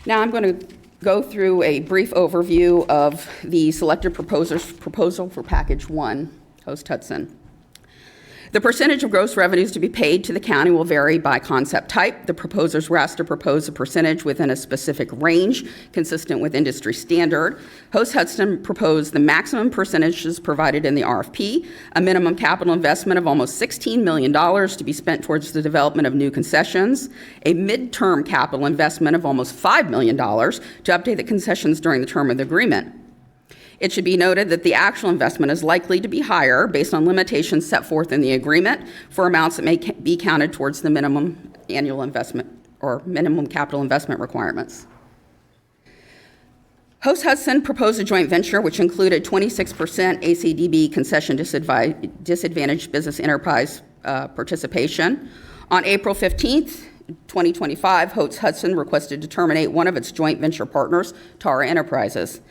Now I'm going to go through a brief overview of the selected proposer's proposal for package 1, Host Hudson. The percentage of gross revenues to be paid to the county will vary by concept type. The proposers were asked to propose a percentage within a specific range consistent with industry standard. Host Hudson proposed the maximum percentages provided in the RFP, a minimum capital investment of almost $16 million to be spent towards the development of new concessions, a midterm capital investment of almost $5 million to update the concessions during the term of the agreement. It should be noted that the actual investment is likely to be higher based on limitations set forth in the agreement for amounts that may be counted towards the minimum annual investment or minimum capital investment requirements. Host Hudson proposed a joint venture which included 26% ACDB concession disadvantaged business enterprise participation. On April 15th, 2025, Host Hudson requested to terminate one of its joint venture partners, Tara Enterprises.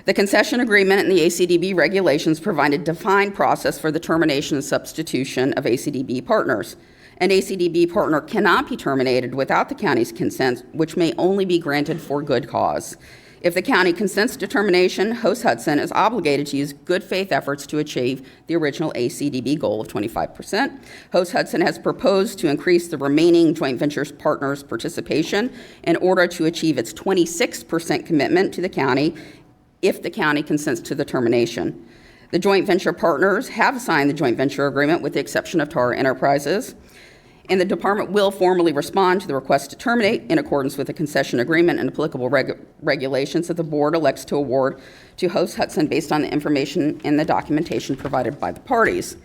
The concession agreement and the ACDB regulations provide a defined process for the termination and substitution of ACDB partners. An ACDB partner cannot be terminated without the county's consent, which may only be granted for good cause. If the county consents to termination, Host Hudson is obligated to use good faith efforts to achieve the original ACDB goal of 25%. Host Hudson has proposed to increase the remaining joint venture partners' participation in order to achieve its 26% commitment to the county if the county consents to the termination. The joint venture partners have signed the joint venture agreement with the exception of Tara Enterprises, and the department will formally respond to the request to terminate in accordance with the concession agreement and applicable regulations that the board elects to award to Host Hudson based on the information and the documentation provided by the parties.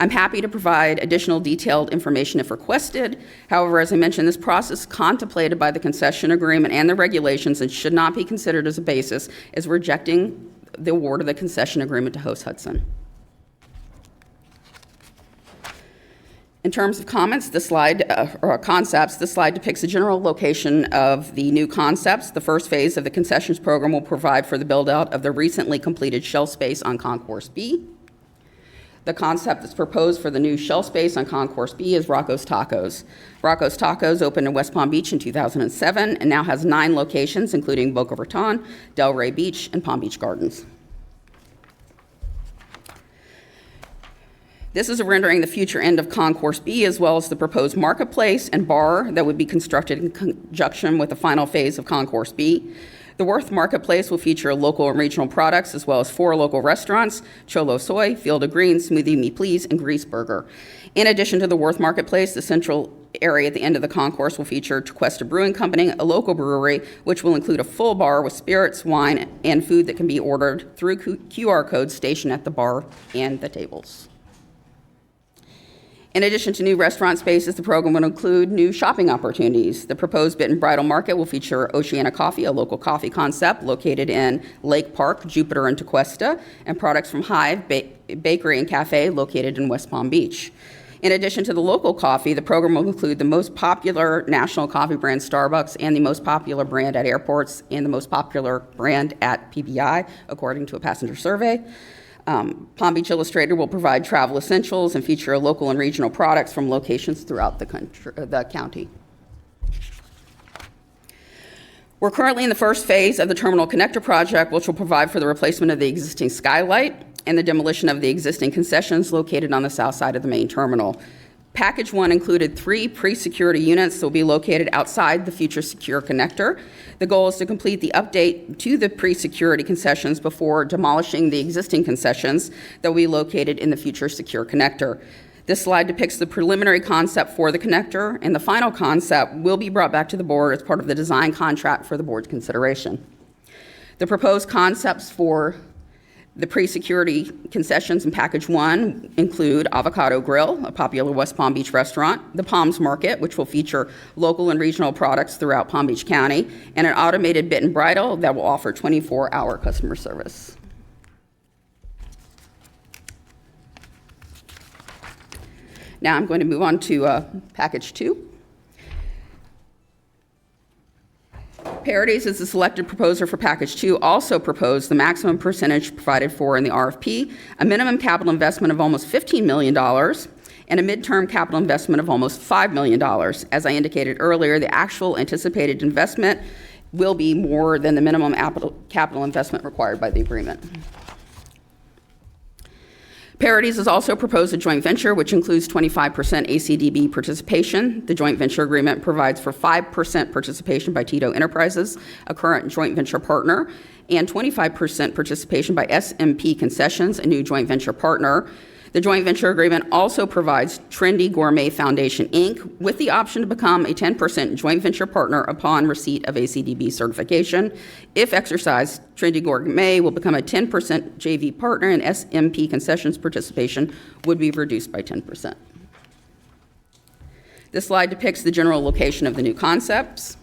I'm happy to provide additional detailed information if requested. However, as I mentioned, this process is contemplated by the concession agreement and the regulations and should not be considered as a basis as rejecting the award of the concession agreement to Host Hudson. In terms of comments, concepts, this slide depicts the general location of the new concepts. The first phase of the concessions program will provide for the build-out of the recently completed shelf space on Concourse B. The concept that's proposed for the new shelf space on Concourse B is Rocco's Tacos. Rocco's Tacos opened in West Palm Beach in 2007 and now has 9 locations, including Boca Raton, Delray Beach, and Palm Beach Gardens. This is a rendering the future end of Concourse B, as well as the proposed marketplace and bar that would be constructed in conjunction with the final phase of Concourse B. The Worth Marketplace will feature local and regional products, as well as 4 local restaurants, Cholo Soy, Field of Green, Smoothie Me Please, and Grease Burger. In addition to the Worth Marketplace, the central area at the end of the concourse will feature Tequesta Brewing Company, a local brewery, which will include a full bar with spirits, wine, and food that can be ordered through QR codes stationed at the bar and the tables. In addition to new restaurant spaces, the program will include new shopping opportunities. The proposed Bit and Bridal Market will feature Oceana Coffee, a local coffee concept located in Lake Park, Jupiter, and Tequesta, and products from Hive Bakery and Cafe located in West Palm Beach. In addition to the local coffee, the program will include the most popular national coffee brand, Starbucks, and the most popular brand at airports, and the most popular brand at PBI, according to a passenger survey. Palm Beach Illustrated will provide travel essentials and feature local and regional products from locations throughout the county. We're currently in the first phase of the Terminal Connector project, which will provide for the replacement of the existing skylight and the demolition of the existing concessions located on the south side of the main terminal. Package 1 included 3 pre-security units that will be located outside the future secure connector. The goal is to complete the update to the pre-security concessions before demolishing the existing concessions that will be located in the future secure connector. This slide depicts the preliminary concept for the connector, and the final concept will be brought back to the board as part of the design contract for the board's consideration. The proposed concepts for the pre-security concessions in Package 1 include Avocado Grill, a popular West Palm Beach restaurant, the Palms Market, which will feature local and regional products throughout Palm Beach County, and an automated bit and bridle that will offer 24-hour customer service. Now I'm going to move on to Package 2. Parodies as the selected proposer for Package 2 also proposed the maximum percentage provided for in the RFP, a minimum capital investment of almost $15 million, and a midterm capital investment of almost $5 million. As I indicated earlier, the actual anticipated investment will be more than the minimum capital investment required by the agreement. Parodies has also proposed a joint venture, which includes 25% ACDB participation. The joint venture agreement provides for 5% participation by Tito Enterprises, a current joint venture partner, and 25% participation by SMP Concessions, a new joint venture partner. The joint venture agreement also provides Trendy Gourmet Foundation, Inc., with the option to become a 10% joint venture partner upon receipt of ACDB certification. If exercised, Trendy Gourmet will become a 10% JV partner, and SMP Concessions participation would be reduced by 10%. This slide depicts the general location of the new concepts.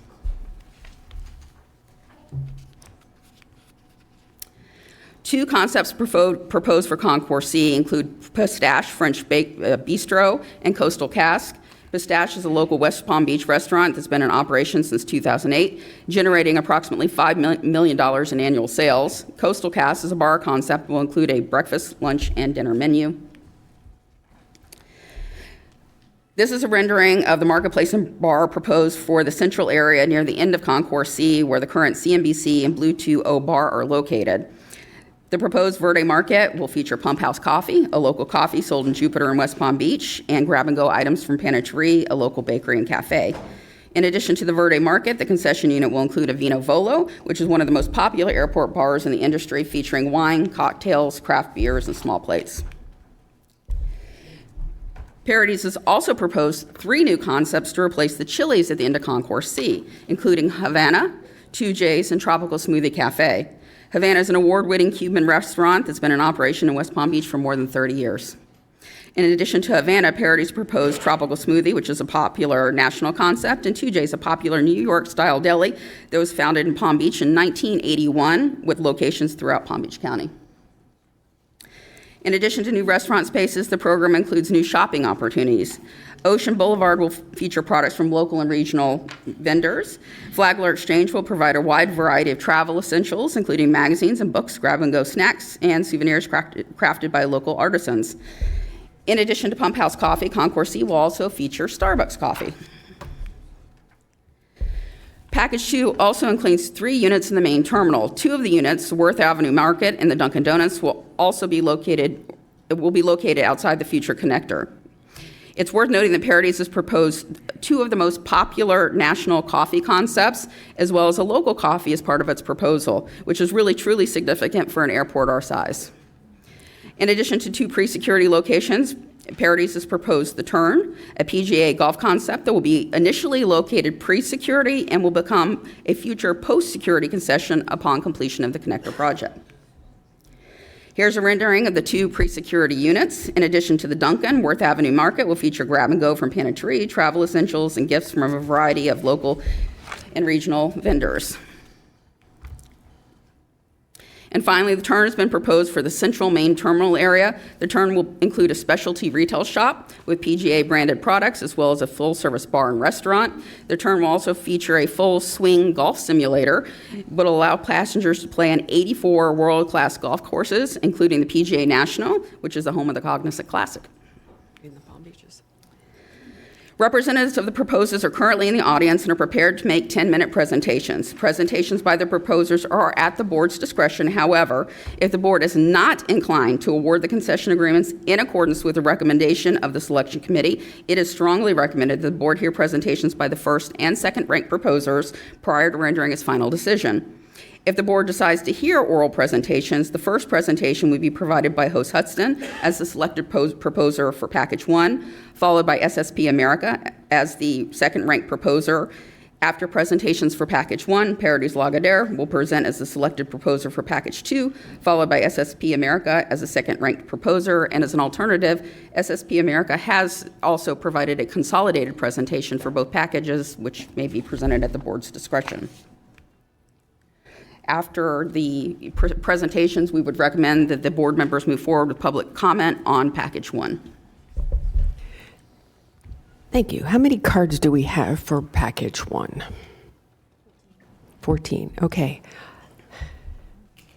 Two concepts proposed for Concourse C include Pistache French Bistro and Coastal Cask. Pistache is a local West Palm Beach restaurant that's been in operation since 2008, generating approximately $5 million in annual sales. Coastal Cask is a bar concept that will include a breakfast, lunch, and dinner menu. This is a rendering of the marketplace and bar proposed for the central area near the end of Concourse C, where the current CNBC and Blue 2O bar are located. The proposed Verde Market will feature Pump House Coffee, a local coffee sold in Jupiter and West Palm Beach, and grab-and-go items from Panachery, a local bakery and cafe. In addition to the Verde Market, the concession unit will include a Vino Volo, which is one of the most popular airport bars in the industry, featuring wine, cocktails, craft beers, and small plates. Parodies has also proposed 3 new concepts to replace the Chili's at the end of Concourse C, including Havana, 2J's, and Tropical Smoothie Cafe. Havana is an award-winning Cuban restaurant that's been in operation in West Palm Beach for more than 30 years. In addition to Havana, Parodies proposed Tropical Smoothie, which is a popular national concept, and 2J's, a popular New York-style deli that was founded in Palm Beach in 1981 with locations throughout Palm Beach County. In addition to new restaurant spaces, the program includes new shopping opportunities. Ocean Boulevard will feature products from local and regional vendors. Flagler Exchange will provide a wide variety of travel essentials, including magazines and books, grab-and-go snacks, and souvenirs crafted by local artisans. In addition to Pump House Coffee, Concourse C will also feature Starbucks coffee. Package 2 also includes 3 units in the main terminal. 2 of the units, Worth Avenue Market and the Dunkin' Donuts, will be located outside the future connector. It's worth noting that Parodies has proposed 2 of the most popular national coffee concepts, as well as a local coffee as part of its proposal, which is really truly significant for an airport our size. In addition to 2 pre-security locations, Parodies has proposed The Turn, a PGA golf concept that will be initially located pre-security and will become a future post-security concession upon completion of the connector project. Here's a rendering of the 2 pre-security units. In addition to the Dunkin', Worth Avenue Market will feature grab-and-go from Panachery, travel essentials, and gifts from a variety of local and regional vendors. And finally, the Turn has been proposed for the central main terminal area. The Turn will include a specialty retail shop with PGA branded products, as well as a full-service bar and restaurant. The Turn will also feature a full swing golf simulator, but will allow passengers to play on 84 world-class golf courses, including the PGA National, which is the home of the Cognizant Classic. In the Palm Beaches. Representatives of the proposers are currently in the audience and are prepared to make 10-minute presentations. Presentations by the proposers are at the board's discretion. However, if the board is not inclined to award the concession agreements in accordance with the recommendation of the selection committee, it is strongly recommended that the board hear presentations by the first and second ranked proposers prior to rendering its final decision. If the board decides to hear oral presentations, the first presentation would be provided by host Hudson as the selected proposer for package 1, followed by SSP America as the second-ranked proposer. After presentations for package 1, Parodies Lagardère will present as the selected proposer for package 2, followed by SSP America as the second-ranked proposer. And as an alternative, SSP America has also provided a consolidated presentation for both packages, which may be presented at the board's discretion. After the presentations, we would recommend that the board members move forward with public comment on package 1. Thank you. How many cards do we have for package 1? 14. Okay.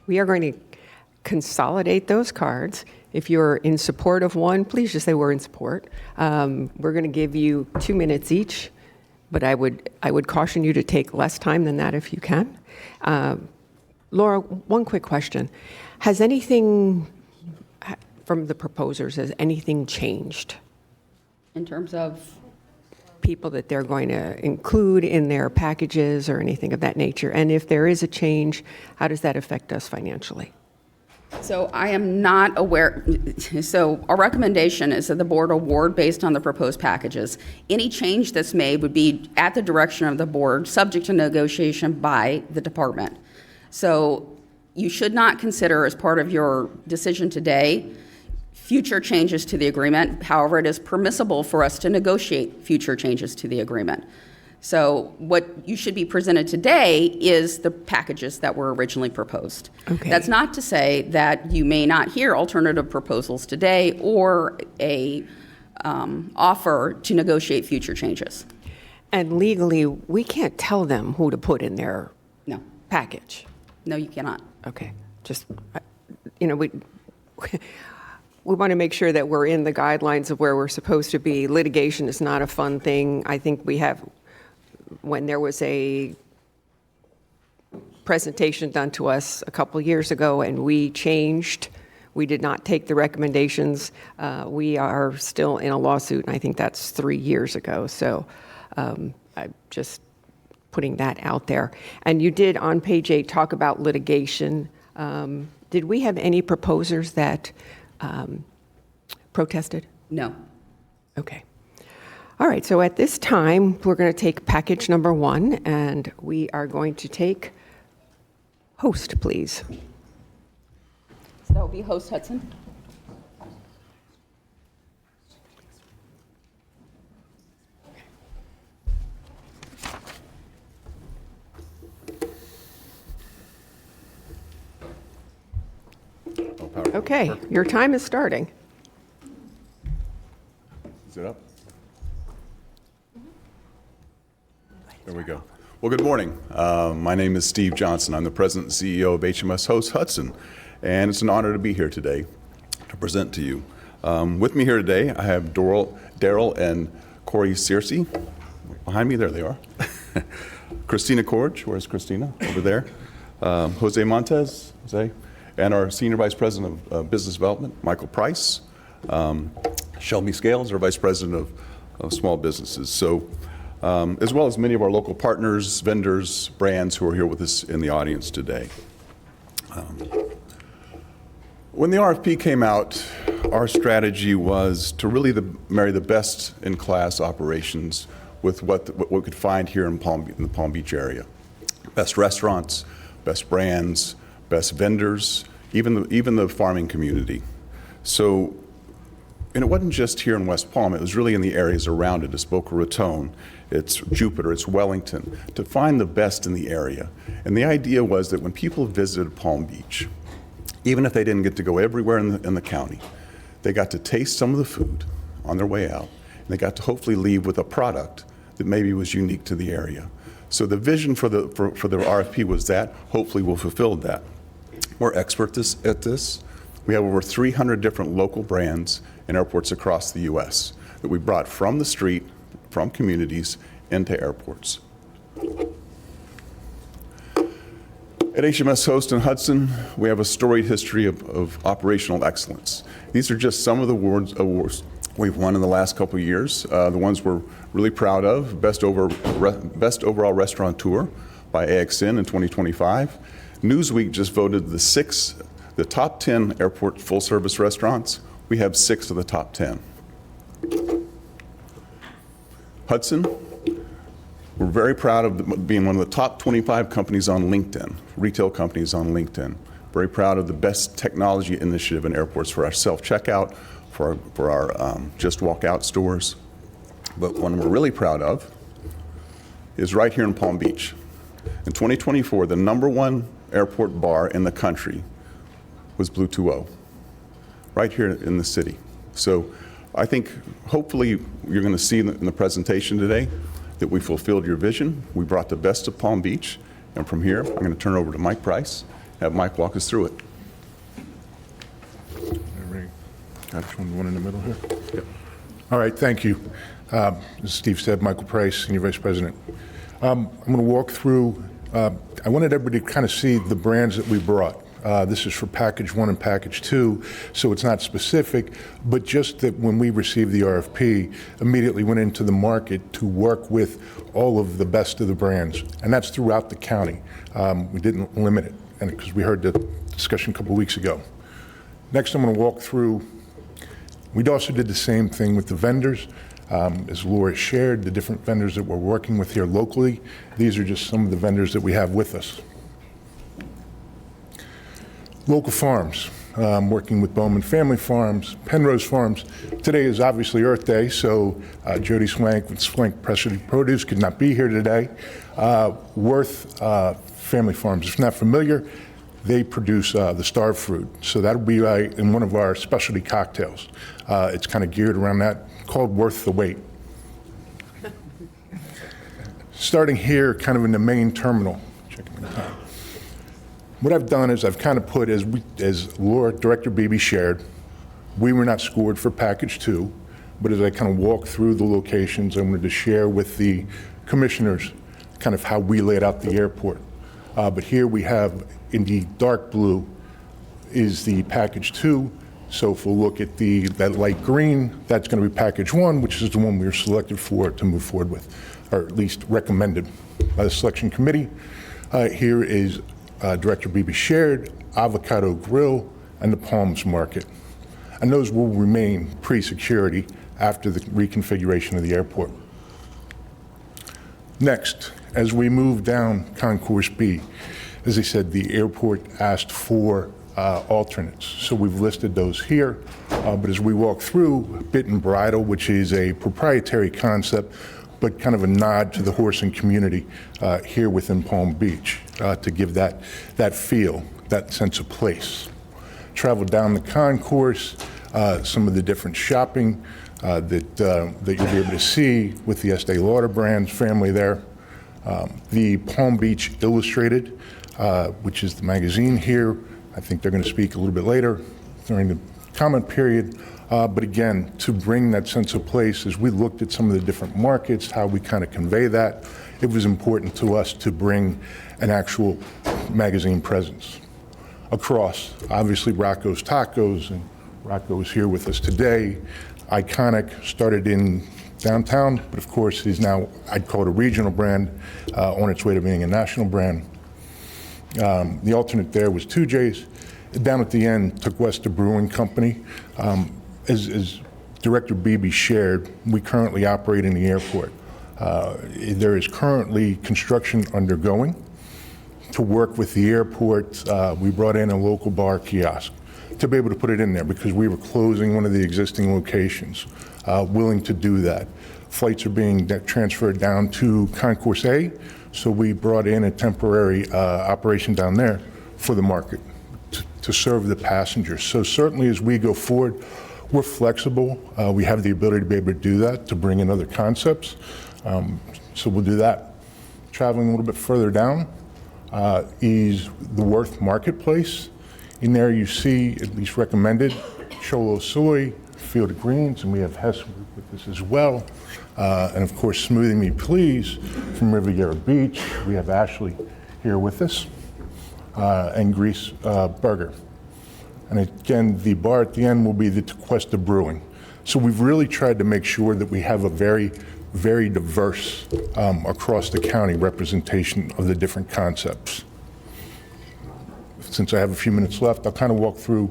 We are going to consolidate those cards. If you're in support of one, please just say we're in support. We're going to give you 2 minutes each, but I would caution you to take less time than that if you can. Laura, one quick question. Has anything from the proposers, has anything changed? In terms of? People that they're going to include in their packages or anything of that nature? And if there is a change, how does that affect us financially? So I am not aware. So our recommendation is that the board award based on the proposed packages. Any change that's made would be at the direction of the board, subject to negotiation by the department. So you should not consider as part of your decision today future changes to the agreement. However, it is permissible for us to negotiate future changes to the agreement. So what you should be presented today is the packages that were originally proposed. Okay. That's not to say that you may not hear alternative proposals today or a offer to negotiate future changes. And legally, we can't tell them who to put in their package. No, you cannot. Okay. Just, we want to make sure that we're in the guidelines of where we're supposed to be. Litigation is not a fun thing. I think we have, when there was a presentation done to us a couple years ago and we changed, we did not take the recommendations. We are still in a lawsuit, and I think that's 3 years ago. So I'm just putting that out there. And you did on page 8 talk about litigation. Did we have any proposers that protested? No. Okay. All right, so at this time, we're going to take package number 1, and we are going to take host, please. So that will be host Hudson. Okay, your time is starting. Is it up? There we go. Well, good morning. My name is Steve Johnson. I'm the president and CEO of HMS Host Hudson, and it's an honor to be here today to present to you. With me here today, I have Daryl and Corey Searcy. Behind me, there they are. Christina Corge, where's Christina? Over there. Jose Montez, Jose. And our Senior Vice President of Business Development, Michael Price. Shelby Scales, our Vice President of Small Businesses. So, as well as many of our local partners, vendors, brands who are here with us in the audience today. When the RFP came out, our strategy was to really marry the best-in-class operations with what we could find here in the Palm Beach area. Best restaurants, best brands, best vendors, even the farming community. So, and it wasn't just here in West Palm, it was really in the areas around it. It's Boca Raton, it's Jupiter, it's Wellington, to find the best in the area. And the idea was that when people visited Palm Beach, even if they didn't get to go everywhere in the county, they got to taste some of the food on their way out, and they got to hopefully leave with a product that maybe was unique to the area. So the vision for the RFP was that. Hopefully we'll fulfill that. We're experts at this. We have over 300 different local brands in airports across the U.S. that we brought from the street, from communities, into airports. At HMS Host and Hudson, we have a storied history of operational excellence. These are just some of the awards we've won in the last couple of years. The ones we're really proud of: Best Overall Restaurateur by AXN in 2025, Newsweek just voted the top 10 airport full-service restaurants. We have 6 of the top 10. Hudson, we're very proud of being one of the top 25 companies on LinkedIn, retail companies on LinkedIn. Very proud of the best technology initiative in airports for our self-checkout, for our just walk out stores. But one we're really proud of is right here in Palm Beach. In 2024, the #1 airport bar in the country was Blue 2O, right here in the city. So I think hopefully you're going to see in the presentation today that we fulfilled your vision. We brought the best of Palm Beach. And from here, I'm going to turn it over to Mike Price, have Mike walk us through it. Got one in the middle here? Yep. All right, thank you. As Steve said, Michael Price, Senior Vice President. I'm going to walk through, I wanted everybody to kind of see the brands that we brought. This is for package 1 and package 2, so it's not specific, but just that when we received the RFP, immediately went into the market to work with all of the best of the brands, and that's throughout the county. We didn't limit it, and because we heard the discussion a couple weeks ago. Next, I'm going to walk through, we also did the same thing with the vendors. As Laura shared, the different vendors that we're working with here locally, these are just some of the vendors that we have with us. Local farms, working with Bowman Family Farms, Penrose Farms. Today is obviously Earth Day, so Jody Swank with Swank Pressure Produce could not be here today. Worth Family Farms, if not familiar, they produce the star fruit. So that'll be in one of our specialty cocktails. It's kind of geared around that, called Worth the Wait. Starting here, kind of in the main terminal. Checking the time. What I've done is I've kind of put, as Laura, Director Beebe shared, we were not scored for package 2, but as I kind of walk through the locations, I wanted to share with the commissioners kind of how we laid out the airport. But here we have, in the dark blue, is the package 2. So if we'll look at that light green, that's going to be package 1, which is the one we were selected for to move forward with, or at least recommended by the selection committee. Here is Director Beebe shared, Avocado Grill, and the Palms Market. And those will remain pre-security after the reconfiguration of the airport. Next, as we move down Concourse B, as I said, the airport asked for alternates. So we've listed those here. But as we walk through, Bit and Bridle, which is a proprietary concept, but kind of a nod to the horsing community here within Palm Beach to give that feel, that sense of place. Travel down the concourse, some of the different shopping that you'll be able to see with the Estee Lauder Brands family there. The Palm Beach Illustrated, which is the magazine here. I think they're going to speak a little bit later during the comment period. But again, to bring that sense of place, as we looked at some of the different markets, how we kind of convey that, it was important to us to bring an actual magazine presence across. Obviously, Rocco's Tacos, and Rocco is here with us today. Iconic, started in downtown, but of course is now, I'd call it a regional brand, on its way to being a national brand. The alternate there was 2J's. Down at the end, took Wester Brewing Company. As Director Beebe shared, we currently operate in the airport. There is currently construction undergoing. To work with the airport, we brought in a local bar kiosk to be able to put it in there because we were closing one of the existing locations, willing to do that. Flights are being transferred down to Concourse A, so we brought in a temporary operation down there for the market to serve the passengers. So certainly as we go forward, we're flexible. We have the ability to be able to do that, to bring in other concepts. So we'll do that. Traveling a little bit further down is the Worth Marketplace. In there you see, at least recommended, Cholo Soy, Field of Greens, and we have Hess with this as well. And of course, Smoothing Me Please from Riviera Beach. We have Ashley here with us, and Grease Burger. And again, the bar at the end will be the Tequesta Brewing. So we've really tried to make sure that we have a very, very diverse across the county representation of the different concepts. since I have a few minutes left, I'll kind of walk through,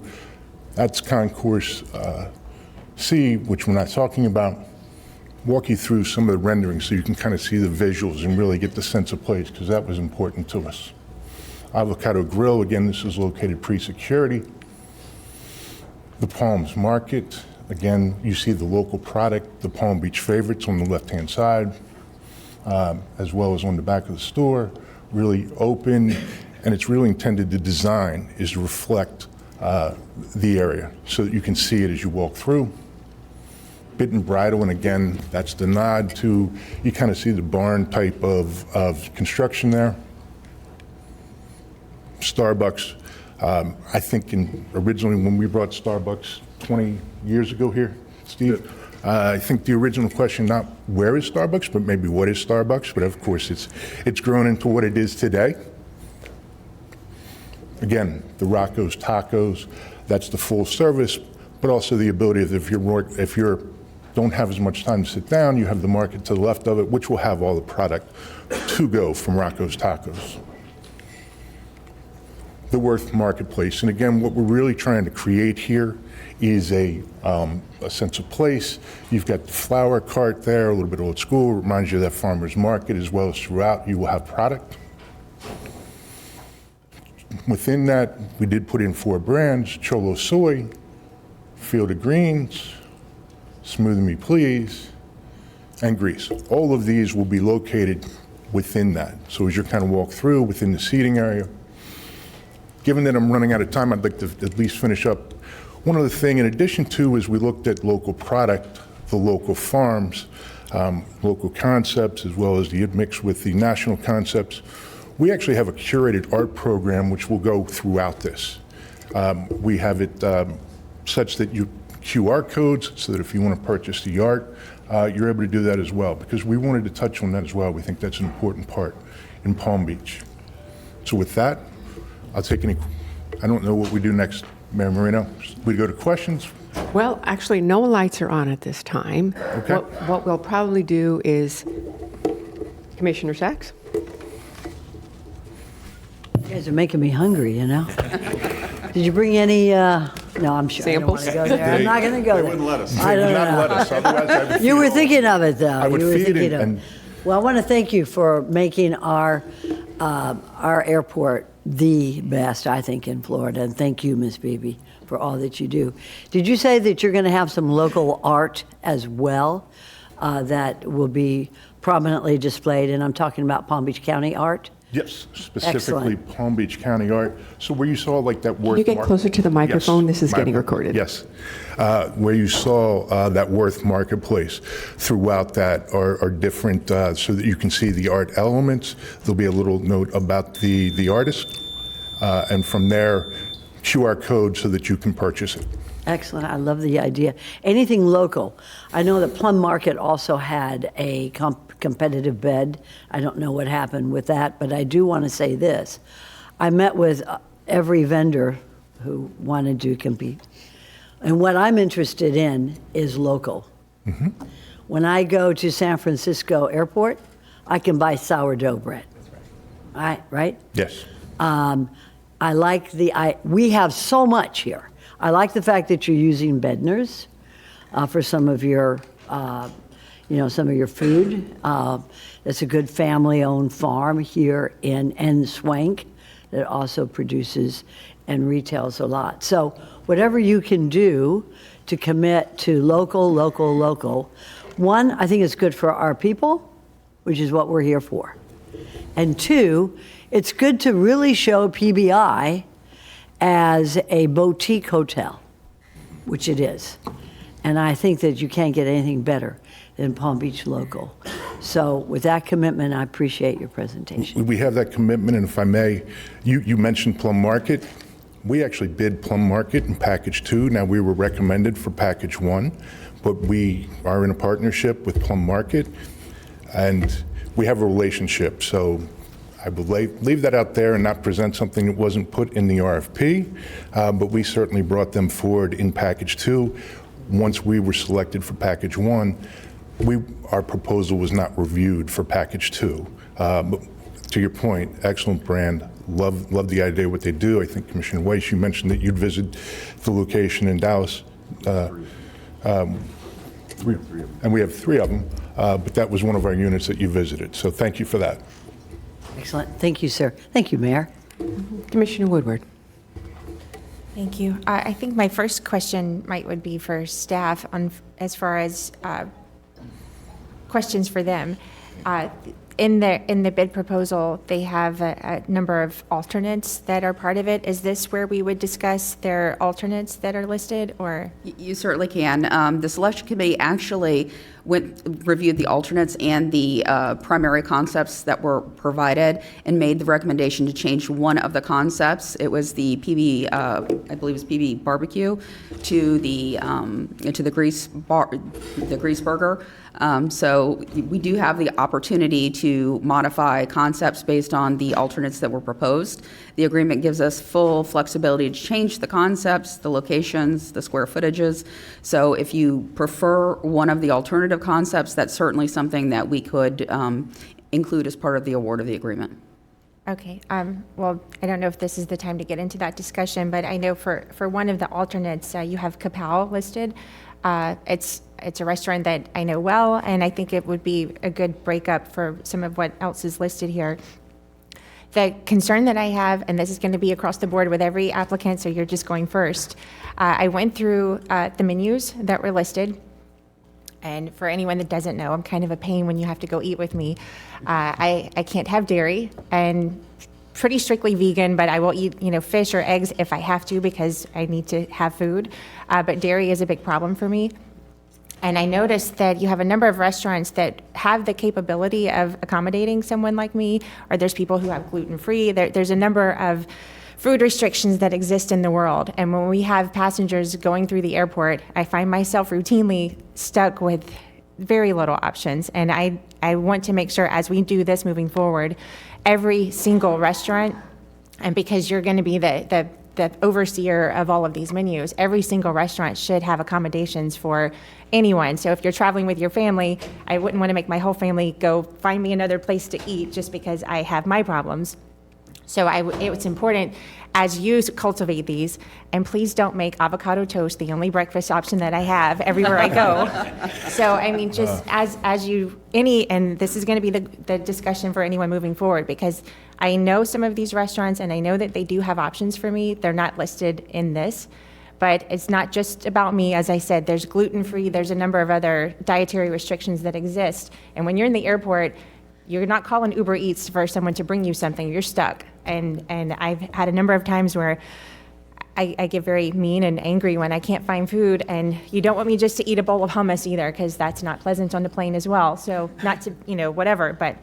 that's Concourse C, which we're not talking about, walk you through some of the renderings so you can kind of see the visuals and really get the sense of place, because that was important to us. Avocado Grill, again, this is located pre-security. The Palms Market, again, you see the local product, the Palm Beach favorites on the left-hand side, as well as on the back of the store, really open, and it's really intended, the design is to reflect the area so that you can see it as you walk through. Bit and Bridal, and again, that's the nod to, you kind of see the barn type of construction there. Starbucks, I think originally when we brought Starbucks 20 years ago here, Steve, I think the original question, not where is Starbucks, but maybe what is Starbucks, but of course it's grown into what it is today. Again, the Rocco's Tacos, that's the full service, but also the ability of if you don't have as much time to sit down, you have the market to the left of it, which will have all the product to go from Rocco's Tacos. The Worth Marketplace, and again, what we're really trying to create here is a sense of place. You've got the flower cart there, a little bit old school, reminds you of that farmer's market, as well as throughout you will have product. Within that, we did put in 4 brands, Cholo Soy, Field of Greens, Smooth Me Please, and Grease. All of these will be located within that. So as you kind of walk through within the seating area, given that I'm running out of time, I'd like to at least finish up. One other thing, in addition to, is we looked at local product, the local farms, local concepts, as well as the mix with the national concepts. We actually have a curated art program which will go throughout this. We have it such that you QR codes, so that if you want to purchase the art, you're able to do that as well, because we wanted to touch on that as well. We think that's an important part in Palm Beach. So with that, I'll take any, I don't know what we do next, Mayor Marino. We go to questions? Well, actually, no lights are on at this time. Okay. What we'll probably do is, Commissioner Sachs? You guys are making me hungry, you know? Did you bring any, no, I'm sure Samples? I don't want to go there. I'm not going to go there. They wouldn't let us. I They don't would not know. let us, otherwise I would You feed were all- thinking of it, though. I would You were feed thinking it of and- Well, I want to thank you for making our airport the best, I think, in Florida. And thank you, Ms. Beebe, for all that you do. Did you say that you're going to have some local art as well that will be prominently displayed? And I'm talking about Palm Beach County art? Yes, specifically Excellent. Palm Beach County art. So where you saw like that Worth. you get closer to the microphone? This is getting recorded. Yes. Where you saw that Worth Marketplace, throughout that are different, so that you can see the art elements. There'll be a little note about the artist, and from there, QR code so that you can purchase it. Excellent. I love the idea. Anything local. I know that Plum Market also had a competitive bed. I don't know what happened with that, but I do want to say this. I met with every vendor who wanted to compete. And what I'm interested in is local. Mm-hmm. When I go to San Francisco Airport, I can buy sourdough bread. Right? Yes. I like we have so much here. I like the fact that you're using Bednar's for some of your, some of your food. It's a good family-owned farm here in Swank that also produces and retails a lot. So whatever you can do to commit to local, one, I think it's good for our people, which is what we're here for. And two, it's good to really show PBI as a boutique hotel, which it is. And I think that you can't get anything better than Palm Beach local. So with that commitment, I appreciate your presentation. We have that commitment, and if I may, you mentioned Plum Market. We actually bid Plum Market in Package 2. Now, we were recommended for Package 1, but we are in a partnership with Plum Market, and we have a relationship. So I would leave that out there and not present something that wasn't put in the RFP, but we certainly brought them forward in Package 2. Once we were selected for Package 1, our proposal was not reviewed for Package 2. But to your point, excellent brand, love the idea of what they do. I think Commissioner Weiss, you mentioned that you'd visit the location in Dallas. And we have 3 of them, but that was one of our units that you visited. So thank you for that. Excellent. Thank you, sir. Thank you, Mayor. Commissioner Woodward. Thank you. I think my first question would be for staff on as far as questions for them. In the bid proposal, they have a number of alternates that are part of it. Is this where we would discuss their alternates that are listed, or? You certainly can. The selection committee actually reviewed the alternates and the primary concepts that were provided and made the recommendation to change one of the concepts. It was the PB, I believe it was PB barbecue, to the grease burger. So we do have the opportunity to modify concepts based on the alternates that were proposed. The agreement gives us full flexibility to change the concepts, the locations, the square footages. So if you prefer one of the alternative concepts, that's certainly something that we could include as part of the award of the agreement. Okay. Well, I don't know if this is the time to get into that discussion, but I know for one of the alternates, you have Kapow listed. It's a restaurant that I know well, and I think it would be a good breakup for some of what else is listed here. The concern that I have, and this is going to be across the board with every applicant, so you're just going first. I went through the menus that were listed, and for anyone that doesn't know, I'm kind of a pain when you have to go eat with me. I can't have dairy, and pretty strictly vegan, but I will eat, fish or eggs if I have to because I need to have food. But dairy is a big problem for me. And I noticed that you have a number of restaurants that have the capability of accommodating someone like me, or there's people who have gluten-free. There's a number of food restrictions that exist in the world. And when we have passengers going through the airport, I find myself routinely stuck with very little options. And I want to make sure as we do this moving forward, every single restaurant, and because you're going to be the overseer of all of these menus, every single restaurant should have accommodations for anyone. So if you're traveling with your family, I wouldn't want to make my whole family go find me another place to eat just because I have my problems. So it's important as you cultivate these, and please don't make avocado toast the only breakfast option that I have everywhere I go. So, I mean, just as you, and this is going to be the discussion for anyone moving forward, because I know some of these restaurants, and I know that they do have options for me. They're not listed in this, but it's not just about me. As I said, there's gluten-free, there's a number of other dietary restrictions that exist. And when you're in the airport, you're not calling Uber Eats for someone to bring you something, you're stuck. And I've had a number of times where I get very mean and angry when I can't find food, and you don't want me just to eat a bowl of hummus either, because that's not pleasant on the plane as well. So not to, whatever, but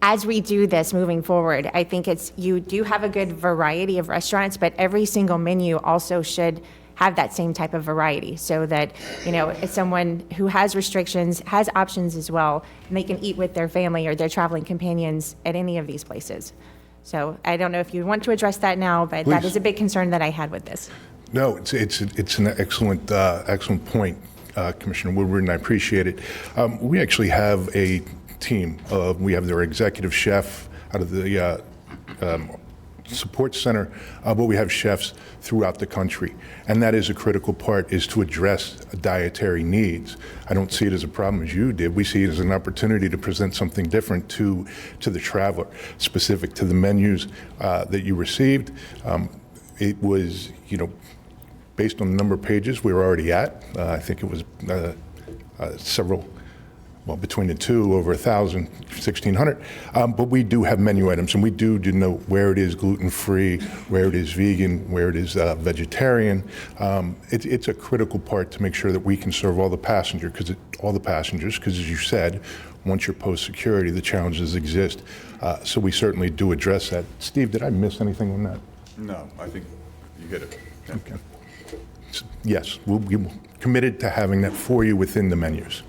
as we do this moving forward, I think you do have a good variety of restaurants, but every single menu also should have that same type of variety, so that, if someone who has restrictions has options as well, and they can eat with their family or their traveling companions at any of these places. So I don't know if you want to address that now, but that is a big concern that I had with this. No, it's an excellent point, Commissioner Woodward, and I appreciate it. We actually have a team. We have their executive chef out of the support center, but we have chefs throughout the country, and that is a critical part, is to address dietary needs. I don't see it as a problem as you did. We see it as an opportunity to present something different to the traveler, specific to the menus that you received. It was, based on the number of pages we were already at. I think it was several. Well, between the two, over 1,000, 1,600. But we do have menu items, and we do know where it is gluten-free, where it is vegan, where it is vegetarian. It's a critical part to make sure that we can serve all the passengers, because as you said, once you're post-security, the challenges exist. So we certainly do address that. Steve, did I miss anything on that? No, I think you hit it. Okay. Yes, we'll be committed to having that for you within the menus.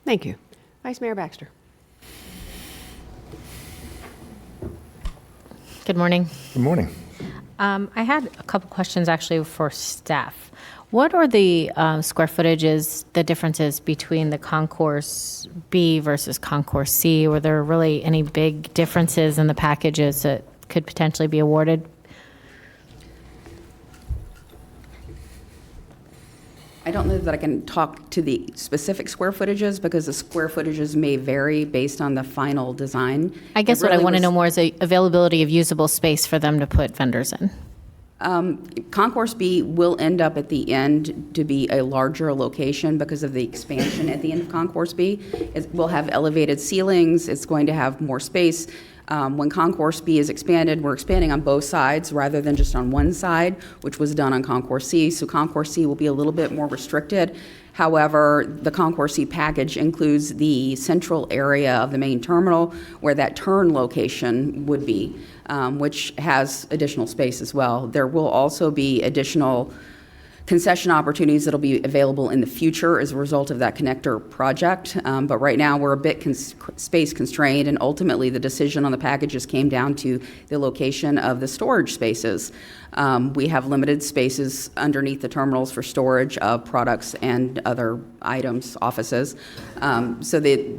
Thank you. Vice Mayor Baxter. Good morning. Good morning. I had a couple questions actually for staff. What are the square footages, the differences between the Concourse B versus Concourse C? Were there really any big differences in the packages that could potentially be awarded? I don't know that I can talk to the specific square footages because the square footages may vary based on the final design. I guess what I want to know more is the availability of usable space for them to put vendors in. Concourse B will end up at the end to be a larger location because of the expansion at the end of Concourse B. It will have elevated ceilings, it's going to have more space. When Concourse B is expanded, we're expanding on both sides rather than just on one side, which was done on Concourse C. So Concourse C will be a little bit more restricted. However, the Concourse C package includes the central area of the main terminal where that turn location would be, which has additional space as well. There will also be additional concession opportunities that'll be available in the future as a result of that connector project. But right now, we're a bit space constrained, and ultimately, the decision on the packages came down to the location of the storage spaces. We have limited spaces underneath the terminals for storage of products and other items, offices. So the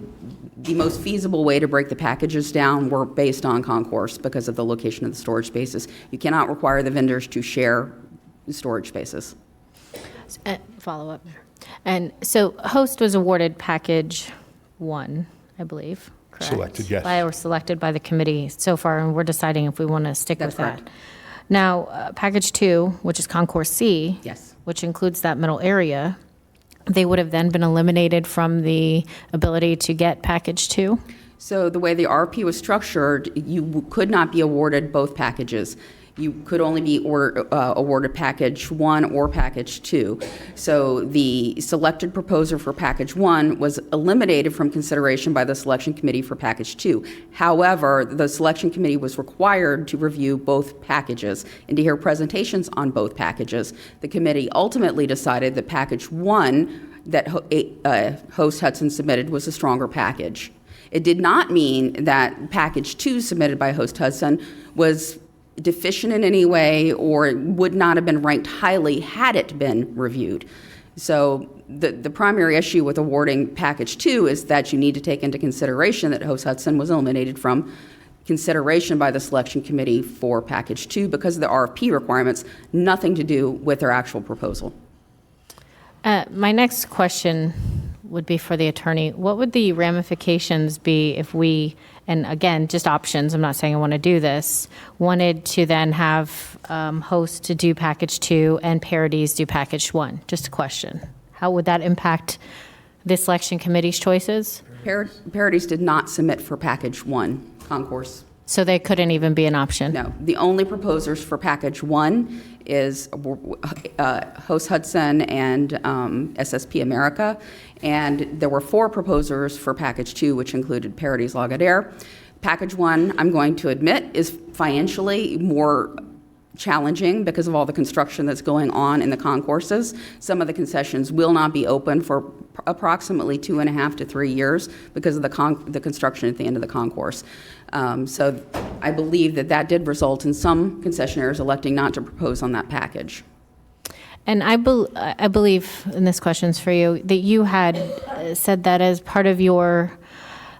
most feasible way to break the packages down were based on concourse because of the location of the storage spaces. You cannot require the vendors to share storage spaces. Follow up. And so Host was awarded package 1, I believe, correct? Selected, yes. Or selected by the committee so far, and we're deciding if we want to stick with that. Now, package 2, which is Concourse C, yes, which includes that middle area, they would have then been eliminated from the ability to get package 2? So the way the RP was structured, you could not be awarded both packages. You could only be awarded package 1 or package 2. So the selected proposer for package 1 was eliminated from consideration by the selection committee for package 2. However, the selection committee was required to review both packages and to hear presentations on both packages. The committee ultimately decided that package 1 that Host Hudson submitted was a stronger package. It did not mean that package 2 submitted by Host Hudson was deficient in any way or would not have been ranked highly had it been reviewed. So the primary issue with awarding package 2 is that you need to take into consideration that Host Hudson was eliminated from consideration by the selection committee for package 2 because of the RFP requirements, nothing to do with their actual proposal. My next question would be for the attorney. What would the ramifications be if we, and again, just options, I'm not saying I want to do this, wanted to then have Host to do package 2 and Parodies do package 1? Just a question. How would that impact the selection committee's choices? Parodies did not submit for package 1 concourse. So they couldn't even be an option? No. The only proposers for package 1 is Host Hudson and SSP America. And there were 4 proposers for package 2, which included Parodies Lagardère. Package 1, I'm going to admit, is financially more challenging because of all the construction that's going on in the concourses. Some of the concessions will not be open for approximately 2.5 to 3 years because of the construction at the end of the concourse. So I believe that did result in some concessionaires electing not to propose on that package. And I believe, and this question's for you, that you had said that as part of your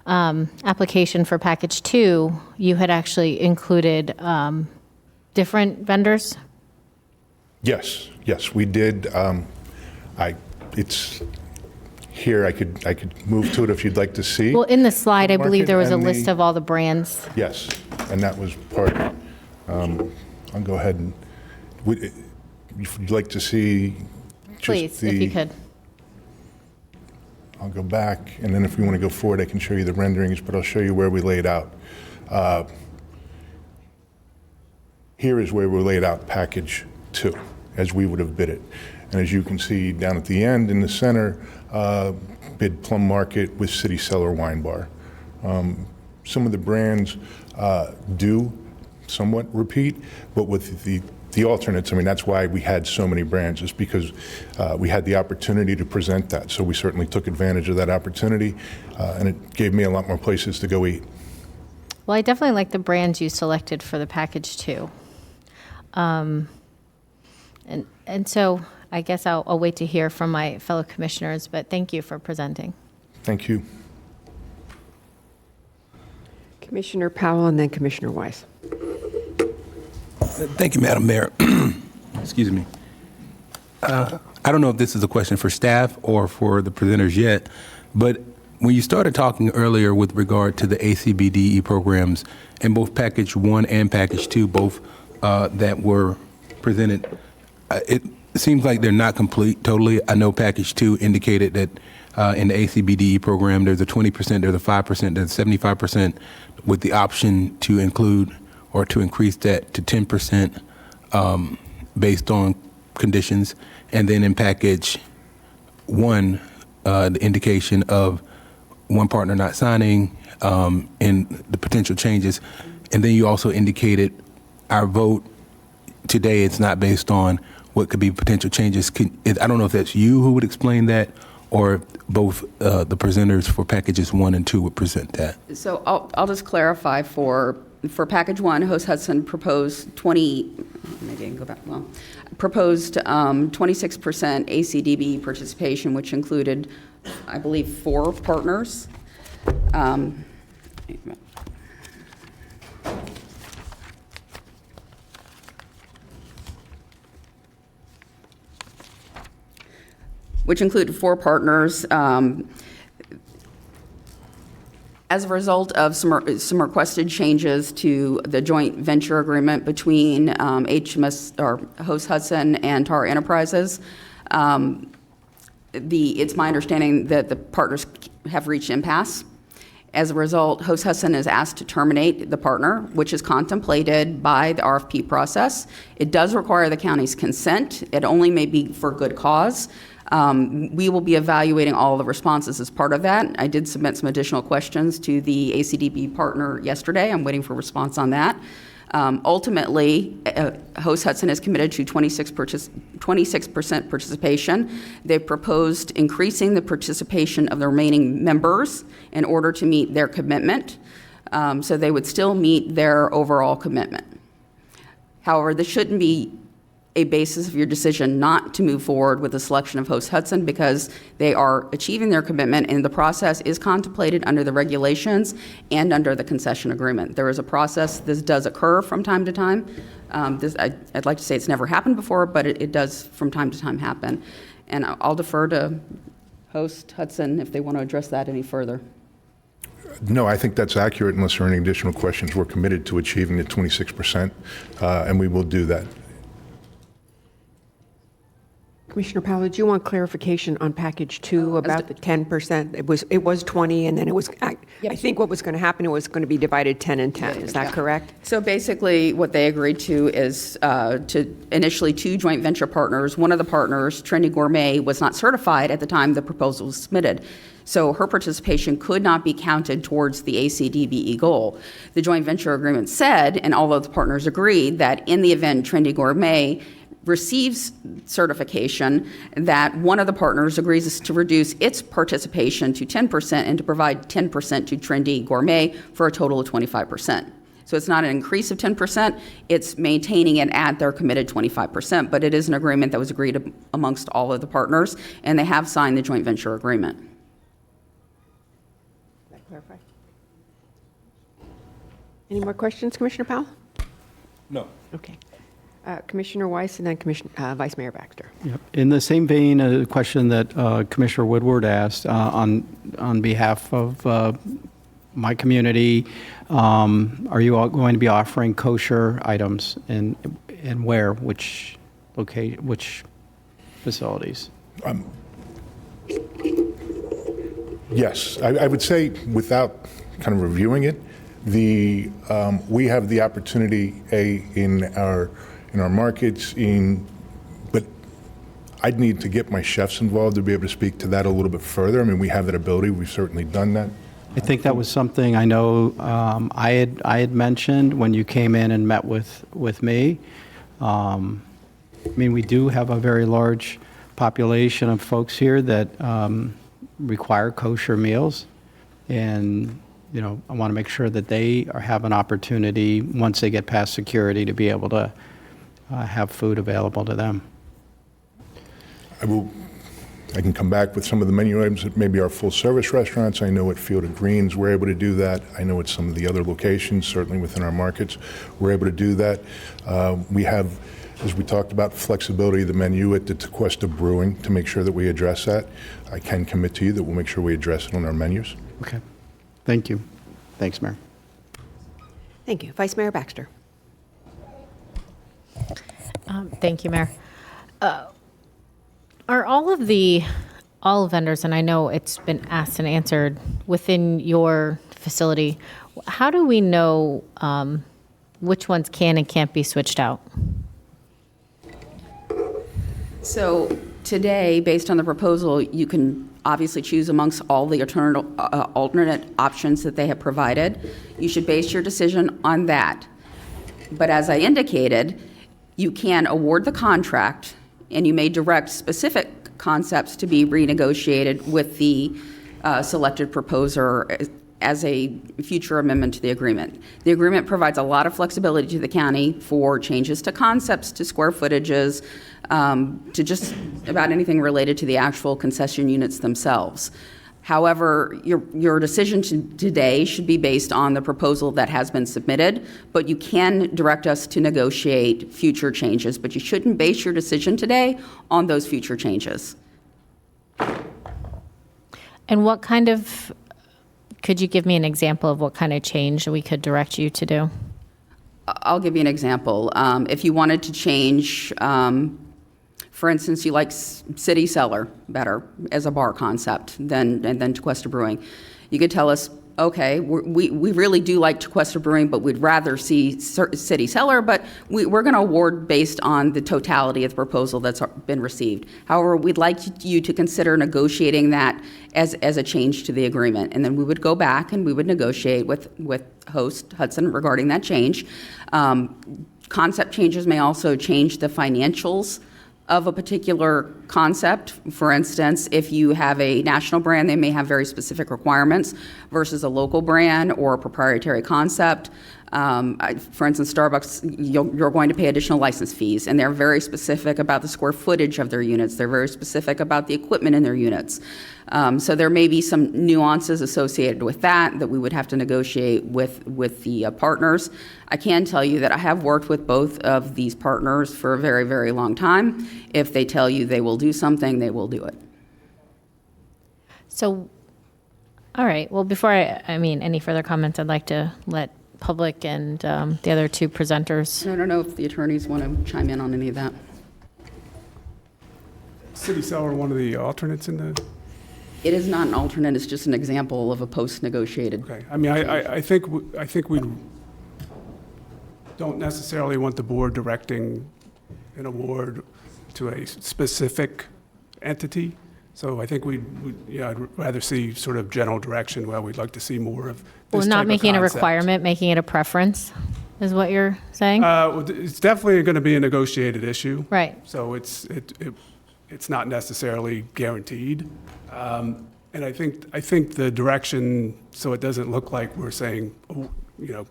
application for package 2, you had actually included different vendors? Yes, we did. It's here. I could move to it if you'd like to see. Well, in the slide, I believe there was a Market and list of all the brands. Yes, and that was part. I'll go ahead and. If you'd like to see. Please, if you could. I'll go back, and then if you want to go forward, I can show you the renderings, but I'll show you where we laid out. Here is where we laid out package 2, as we would have bid it. And as you can see down at the end in the center, bid Plum Market with City Cellar Wine Bar. Some of the brands do somewhat repeat, but with the alternates, I mean, that's why we had so many brands, is because we had the opportunity to present that. So we certainly took advantage of that opportunity, and it gave me a lot more places to go eat. Well, I definitely like the brands you selected for the package 2. And so I guess I'll wait to hear from my fellow commissioners, but thank you for presenting. Thank you. Commissioner Powell and then Commissioner Weiss. Thank you, Madam Mayor. Excuse me. I don't know if this is a question for staff or for the presenters yet, but when you started talking earlier with regard to the ACBDE programs in both Package 1 and Package 2, both that were presented, it seems like they're not complete totally. I know Package 2 indicated that in the ACBDE program, there's a 20%, there's a 5%, there's 75%, with the option to include or to increase that to 10% based on conditions. And then in Package 1, the indication of one partner not signing and the potential changes. And then you also indicated our vote today, it's not based on what could be potential changes. I don't know if that's you who would explain that, or both the presenters for Packages 1 and 2 would present that. So I'll just clarify for Package 1, Host Hudson proposed proposed 26% ACDB participation, which included, I believe, 4 partners. Which included 4 partners. As a result of some requested changes to the joint venture agreement between HMS or Host Hudson and Tar Enterprises, it's my understanding that the partners have reached impasse. As a result, Host Hudson is asked to terminate the partner, which is contemplated by the RFP process. It does require the county's consent. It only may be for good cause. We will be evaluating all the responses as part of that. I did submit some additional questions to the ACDB partner yesterday. I'm waiting for a response on that. Ultimately, Host Hudson is committed to 26% participation. They've proposed increasing the participation of the remaining members in order to meet their commitment. So they would still meet their overall commitment. However, this shouldn't be a basis of your decision not to move forward with the selection of Host Hudson, because they are achieving their commitment, and the process is contemplated under the regulations and under the concession agreement. There is a process. This does occur from time to time. I'd like to say it's never happened before, but it does from time to time happen. And I'll defer to Host Hudson if they want to address that any further. No, I think that's accurate. Unless there are any additional questions, we're committed to achieving the 26%, and we will do that. Commissioner Powell, did you want clarification on Package 2 about the 10%? It was 20, and then it was, I think what was going to happen, it was going to be divided 10 and 10. Is that correct? So basically, what they agreed to is to initially 2 joint venture partners. One of the partners, Trendy Gourmet, was not certified at the time the proposal was submitted. So her participation could not be counted towards the ACDBE goal. The joint venture agreement said, and all of the partners agreed, that in the event Trendy Gourmet receives certification, that one of the partners agrees to reduce its participation to 10% and to provide 10% to Trendy Gourmet for a total of 25%. So it's not an increase of 10%, it's maintaining it at their committed 25%, but it is an agreement that was agreed amongst all of the partners, and they have signed the joint venture agreement. Does that clarify? Any more questions, Commissioner Powell? No. Okay. Commissioner Weiss, and then Vice Mayor Baxter. Yep. In the same vein, a question that Commissioner Woodward asked on behalf of my community, are you all going to be offering kosher items, and where, which facilities? Yes, I would say, without kind of reviewing it, we have the opportunity in our markets, but I'd need to get my chefs involved to be able to speak to that a little bit further. I mean, we have that ability. We've certainly done that. I think that was something I know I had mentioned when you came in and met with me. I mean, we do have a very large population of folks here that require kosher meals, and I want to make sure that they have an opportunity once they get past security to be able to have food available to them. I will I can come back with some of the menu items that maybe our full-service restaurants. I know at Field of Greens we're able to do that. I know at some of the other locations, certainly within our markets, we're able to do that. We have, as we talked about, flexibility of the menu at the Tequesta Brewing to make sure that we address that. I can commit to you that we'll make sure we address it on our menus. Okay. Thank you. Thanks, Mayor. Thank you. Vice Mayor Baxter. Thank you, Mayor. Are all vendors, and I know it's been asked and answered, within your facility, how do we know which ones can and can't be switched out? So today, based on the proposal, you can obviously choose amongst all the alternate options that they have provided. You should base your decision on that. But as I indicated, you can award the contract, and you may direct specific concepts to be renegotiated with the selected proposer as a future amendment to the agreement. The agreement provides a lot of flexibility to the county for changes to concepts, to square footages, to just about anything related to the actual concession units themselves. However, your decision today should be based on the proposal that has been submitted, but you can direct us to negotiate future changes, but you shouldn't base your decision today on those future changes. And could you give me an example of what kind of change we could direct you to do? I'll give you an example. If you wanted to change, for instance, you like City Cellar better as a bar concept than Tequesta Brewing, you could tell us, okay, we really do like Tequesta Brewing, but we'd rather see City Cellar, but we're going to award based on the totality of the proposal that's been received. However, we'd like you to consider negotiating that as a change to the agreement. And then we would go back and we would negotiate with host Hudson regarding that change. Concept changes may also change the financials of a particular concept. For instance, if you have a national brand, they may have very specific requirements versus a local brand or a proprietary concept. For instance, Starbucks, you're going to pay additional license fees, and they're very specific about the square footage of their units. They're very specific about the equipment in their units. So there may be some nuances associated with that we would have to negotiate with the partners. I can tell you that I have worked with both of these partners for a very, very long time. If they tell you they will do something, they will do it. So, all right. Well, before any further comments, I'd like to let public and the other two presenters. I don't know if the attorneys want to chime in on any of that. City Cellar, one of the alternates in the... It is not an alternate, it's just an example of a post-negotiated. Okay. I mean, I think we don't necessarily want the board directing an award to a specific entity. So I think I'd rather see sort of general direction where we'd like to see more of this Well, not type of making it a concept. requirement, making it a preference, is what you're saying? Well, it's definitely going to be a negotiated issue. Right. So it's not necessarily guaranteed. And I think the direction, so it doesn't look like we're saying,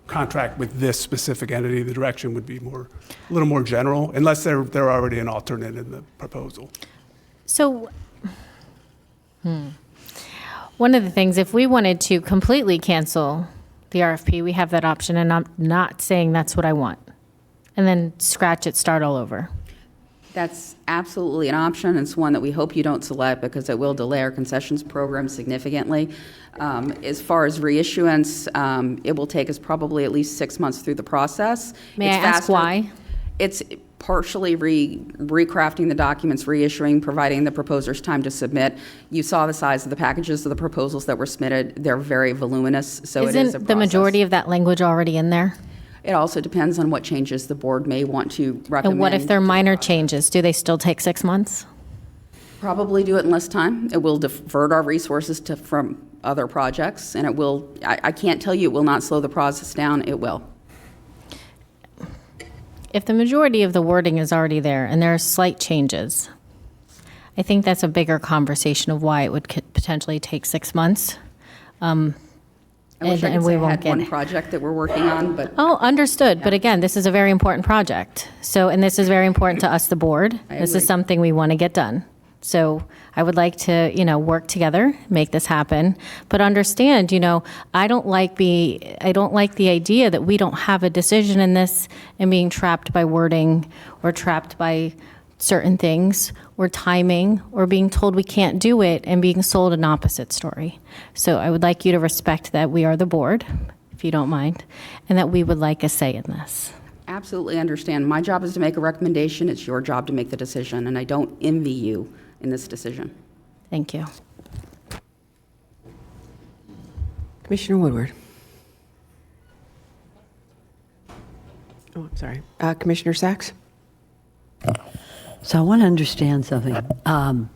contract with this specific entity, the direction would be a little more general, unless they're already an alternate in the proposal. So, one of the things, if we wanted to completely cancel the RFP, we have that option, and I'm not saying that's what I want. And then scratch it, start all over. That's absolutely an option. It's one that we hope you don't select because it will delay our concessions program significantly. As far as reissuance, it will take us probably at least 6 months through the process. May I ask why? It's partially recrafting the documents, reissuing, providing the proposers time to submit. You saw the size of the packages of the proposals that were submitted. They're very voluminous, so it is a process. Isn't the majority of that language already in there? It also depends on what changes the board may want to recommend. And what if they're minor changes? Do they still take 6 months? Probably do it in less time. It will divert our resources from other projects, and it will, I can't tell you it will not slow the process down. It will. If the majority of the wording is already there and there are slight changes, I think that's a bigger conversation of why it would potentially take 6 months. I wish I could say I had one project that we're working on, but. Oh, understood. But again, this is a very important project. And this is very important to us, the board. This is something we want to get done. So I would like to, work together, make this happen. But understand, I don't like the idea that we don't have a decision in this and being trapped by wording or trapped by certain things or timing or being told we can't do it and being sold an opposite story. So I would like you to respect that we are the board, if you don't mind, and that we would like a say in this. Absolutely understand. My job is to make a recommendation. It's your job to make the decision, and I don't envy you in this decision. Thank you. Commissioner Woodward. Oh, I'm sorry. Commissioner Sachs? So I want to understand something, and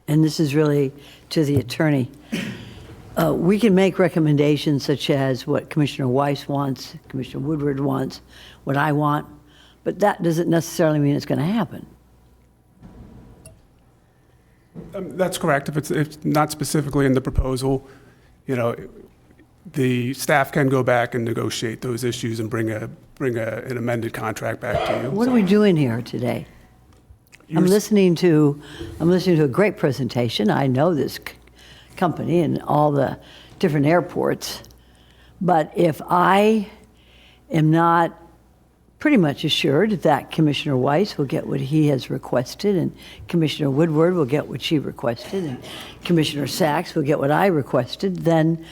this is really to the attorney. We can make recommendations such as what Commissioner Weiss wants, Commissioner Woodward wants, what I want, but that doesn't necessarily mean it's going to happen. That's correct. If it's not specifically in the proposal, the staff can go back and negotiate those issues and bring an amended contract back to you. What are we doing here today? I'm listening to a great presentation. I know this company and all the different airports, but if I am not pretty much assured that Commissioner Weiss will get what he has requested and Commissioner Woodward will get what she requested and Commissioner Sachs will get what I requested, then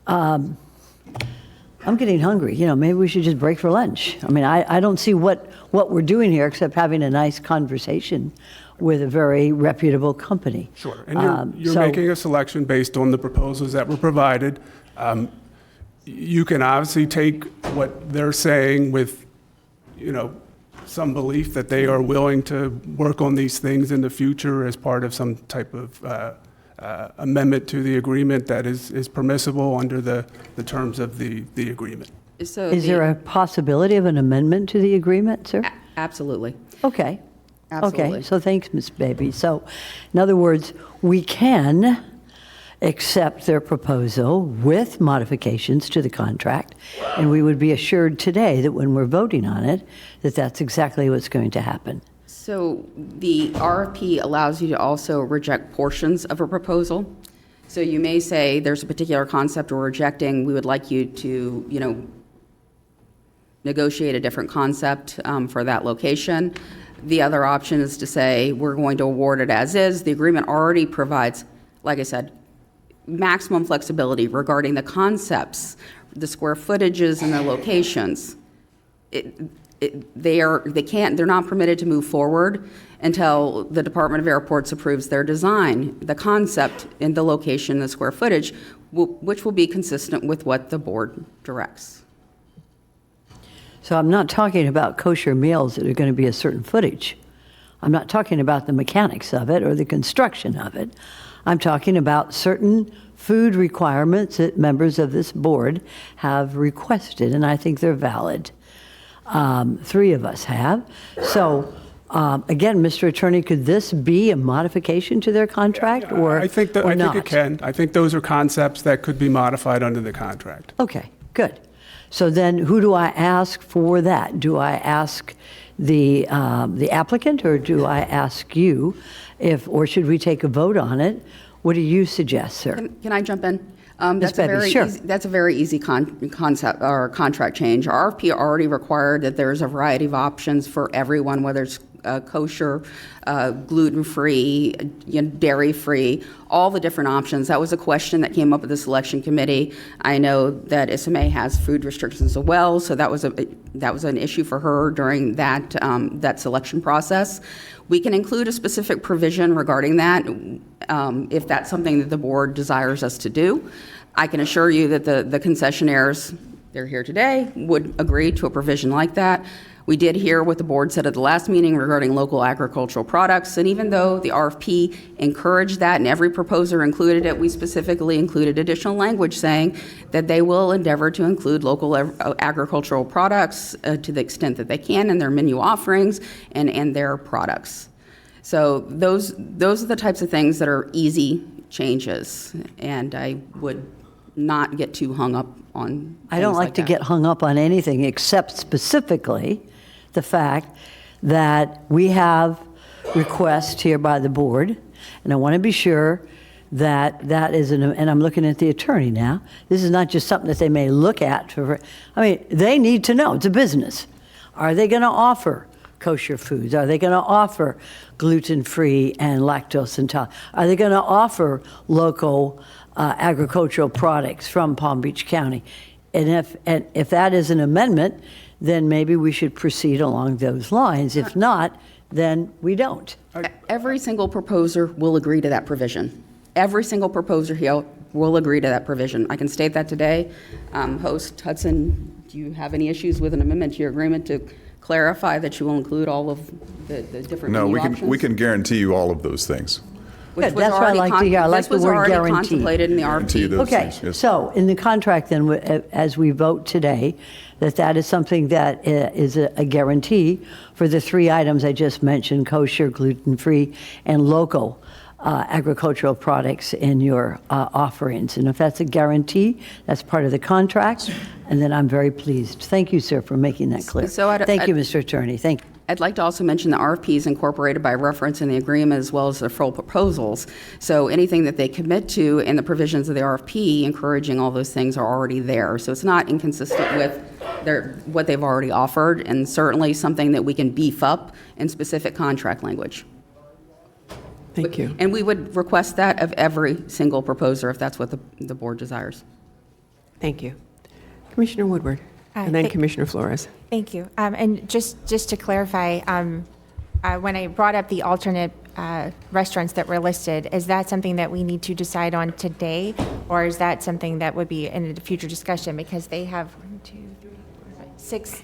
I'm getting hungry. Maybe we should just break for lunch. I mean, I don't see what we're doing here except having a nice conversation with a very reputable company. Sure. And you're making a selection based on the proposals that were provided. You can obviously take what they're saying with, some belief that they are willing to work on these things in the future as part of some type of amendment to the agreement that is permissible under the terms of the agreement. So is there a possibility of an amendment to the agreement, sir? Absolutely. Okay. Absolutely. Okay, so thanks, Ms. Baby. So, in other words, we can accept their proposal with modifications to the contract, and we would be assured today that when we're voting on it, that that's exactly what's going to happen. So the RFP allows you to also reject portions of a proposal. So you may say there's a particular concept we're rejecting. We would like you to, negotiate a different concept for that location. The other option is to say we're going to award it as is. The agreement already provides, like I said, maximum flexibility regarding the concepts, the square footages, and the locations. They're not permitted to move forward until the Department of Airports approves their design, the concept, and the location, the square footage, which will be consistent with what the board directs. So I'm not talking about kosher meals that are going to be a certain footage. I'm not talking about the mechanics of it or the construction of it. I'm talking about certain food requirements that members of this board have requested, and I think they're valid. 3 of us have. So, again, Mr. Attorney, could this be a modification to their contract or I think it can. I think those are concepts that could be modified under the contract. Okay, good. So then who do I ask for that? Do I ask the applicant or do I ask you or should we take a vote on it? What do you suggest, sir? Can I jump in? That's a very easy concept or contract change. Our RFP already required that there's a variety of options for everyone, whether it's kosher, gluten-free, dairy-free, all the different options. That was a question that came up at the selection committee. I know that SMA has food restrictions as well, so that was an issue for her during that selection process. We can include a specific provision regarding that if that's something that the board desires us to do. I can assure you that the concessionaires, they're here today, would agree to a provision like that. We did hear what the board said at the last meeting regarding local agricultural products, and even though the RFP encouraged that and every proposer included it, we specifically included additional language saying that they will endeavor to include local agricultural products to the extent that they can in their menu offerings and their products. So those are the types of things that are easy changes, and I would not get too hung up on I don't like to get hung up on anything except specifically the fact that we have requests here by the board And I want to be sure that that is, and I'm looking at the attorney now, this is not just something that they may look at. I mean, they need to know, it's a business. Are they going to offer kosher foods? Are they going to offer gluten-free and lactose intolerant? Are they going to offer local agricultural products from Palm Beach County? And if that is an amendment, then maybe we should proceed along those lines. If not, then we don't. Every single proposer will agree to that provision. Every single proposer here will agree to that provision. I can state that today. Host Hudson, do you have any issues with an amendment to your agreement to clarify that you will include all of the different No, menu options? we can guarantee you all of those things. Good, that's what I like to hear. I like the word guarantee. Contemplated in the Guarantee RFP. those Okay, things, yes. so in the contract then, as we vote today, that is something that is a guarantee for the three items I just mentioned, kosher, gluten-free, and local agricultural products in your offerings. And if that's a guarantee, that's part of the contract, and then I'm very pleased. Thank you, sir, for making that clear. Thank you, Mr. Attorney. Thank you. I'd like to also mention the RFP is incorporated by reference in the agreement as well as the full proposals. So anything that they commit to in the provisions of the RFP, encouraging all those things are already there. So it's not inconsistent with what they've already offered, and certainly something that we can beef up in specific contract language. Thank you. And we would request that of every single proposer if that's what the board desires. Thank you. Commissioner Woodward, and then Commissioner Flores. Thank you. And just to clarify, when I brought up the alternate restaurants that were listed, is that something that we need to decide on today, or is that something that would be in a future discussion? Because they have 1, 2, 3, 4, 5,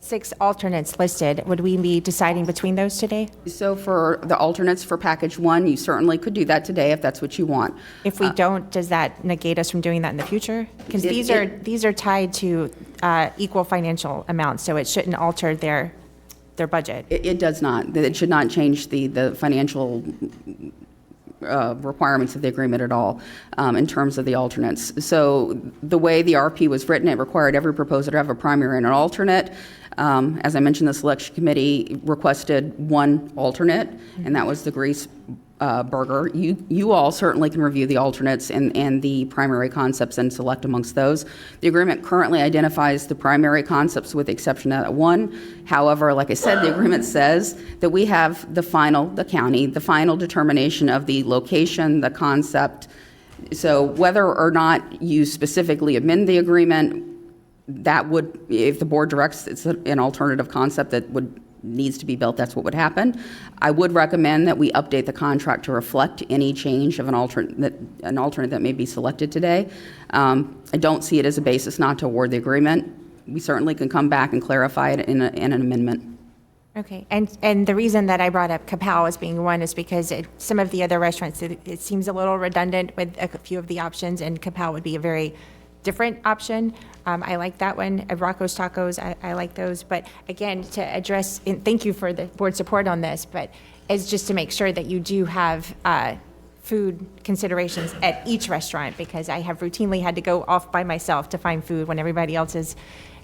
6 alternates listed. Would we be deciding between those today? So for the alternates for package one, you certainly could do that today if that's what you want. If we don't, does that negate us from doing that in the future? Because It- these are tied to equal financial amounts, so it shouldn't alter their budget. It does not. It should not change the financial requirements of the agreement at all in terms of the alternates. So the way the RP was written, it required every proposer to have a primary and an alternate. As I mentioned, the selection committee requested one alternate, and that was the Grease Burger. You all certainly can review the alternates and the primary concepts and select amongst those. The agreement currently identifies the primary concepts with the exception of that one. However, like I said, the agreement says that we have the final determination of the location, the concept. So whether or not you specifically amend the agreement, that would, if the board directs it's an alternative concept that needs to be built, that's what would happen. I would recommend that we update the contract to reflect any change of an alternate that may be selected today. I don't see it as a basis not to award the agreement. We certainly can come back and clarify it in an amendment. Okay, and the reason that I brought up Kapow as being one is because some of the other restaurants, it seems a little redundant with a few of the options, and Kapow would be a very different option. I like that one. Rocco's Tacos, I like those. But again, to address, and thank you for the board support on this, but it's just to make sure that you do have food considerations at each restaurant, because I have routinely had to go off by myself to find food when everybody else is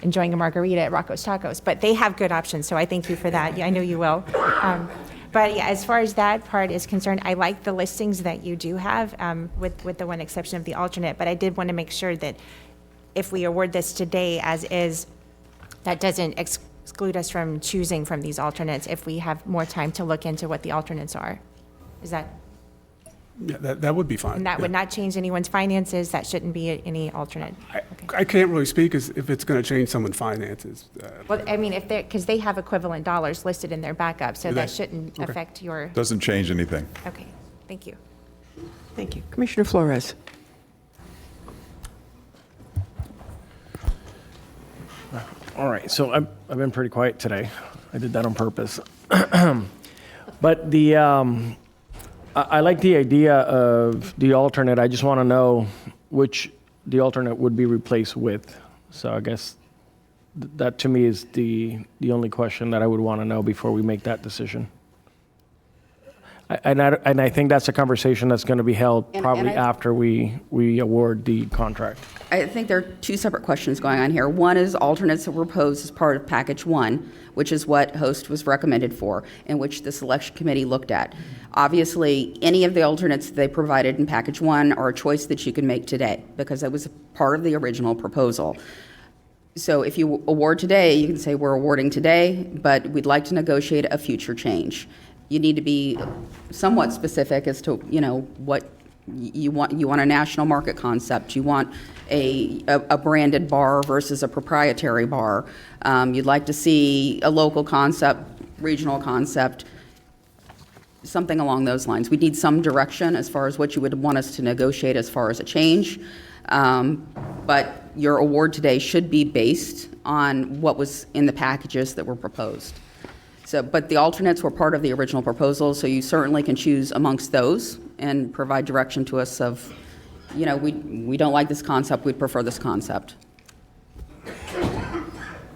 enjoying a margarita at Rocco's Tacos. But they have good options, so I thank you for that. Yeah, I know you will. But yeah, as far as that part is concerned, I like the listings that you do have, with the one exception of the alternate. But I did want to make sure that if we award this today as is, that doesn't exclude us from choosing from these alternates if we have more time to look into what the alternates are. Is that? Yeah, that would be fine. And that would not change anyone's finances? That shouldn't be any alternate? I can't really speak as if it's going to change someone's finances. Well, I mean, because they have equivalent dollars listed in their backup, so that shouldn't affect your. Doesn't change anything. Okay, thank you. Thank you. Commissioner Flores. All right, so I've been pretty quiet today. I did that on purpose. But I like the idea of the alternate. I just want to know which the alternate would be replaced with. So I guess that to me is the only question that I would want to know before we make that decision. And I think that's a conversation that's going to be held And probably I- after we award the contract. I think there are two separate questions going on here. One is alternates that were proposed as part of package one, which is what Host was recommended for, and which the selection committee looked at. Obviously, any of the alternates they provided in package one are a choice that you can make today, because that was part of the original proposal. So if you award today, you can say we're awarding today, but we'd like to negotiate a future change. You need to be somewhat specific as to, what you want. You want a national market concept. You want a branded bar versus a proprietary bar. You'd like to see a local concept, regional concept, something along those lines. We need some direction as far as what you would want us to negotiate as far as a change. But your award today should be based on what was in the packages that were proposed. So, but the alternates were part of the original proposal, so you certainly can choose amongst those and provide direction to us of, we don't like this concept, we'd prefer this concept.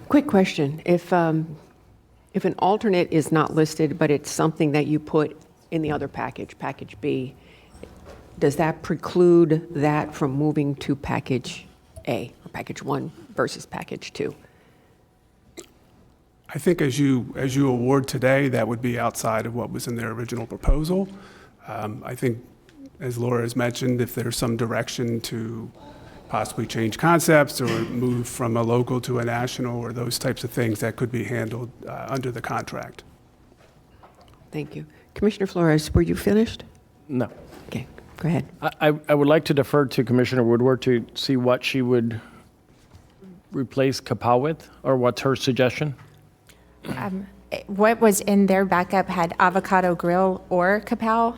Quick question. If an alternate is not listed, but it's something that you put in the other package, package B, does that preclude that from moving to package A, or package 1 versus package 2? I think as you award today, that would be outside of what was in their original proposal. I think, as Laura has mentioned, if there's some direction to possibly change concepts or move from a local to a national or those types of things, that could be handled under the contract. Thank you. Commissioner Flores, were you finished? No. Okay, go ahead. I would like to defer to Commissioner Woodward to see what she would replace Kapow with, or what's her suggestion? What was in their backup had avocado grill or kapow,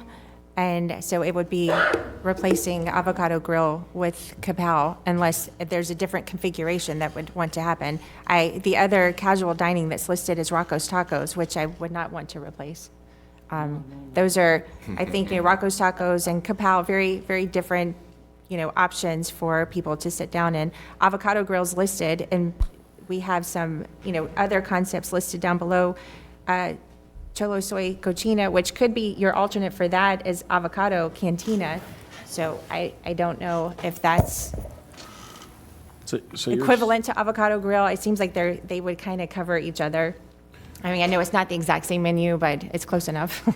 and so it would be replacing avocado grill with kapow unless there's a different configuration that would want to happen. The other casual dining that's listed is Rocco's Tacos, which I would not want to replace. Those are, I think, Rocco's Tacos and kapow, very, very different, options for people to sit down in. Avocado grill's listed, and we have some, other concepts listed down below. Cholo Soy Cochina, which could be your alternate for that, is Avocado Cantina. So I don't know if that's So you're- equivalent to Avocado Grill. It seems like they would kind of cover each other. I mean, I know it's not the exact same menu, but it's close enough.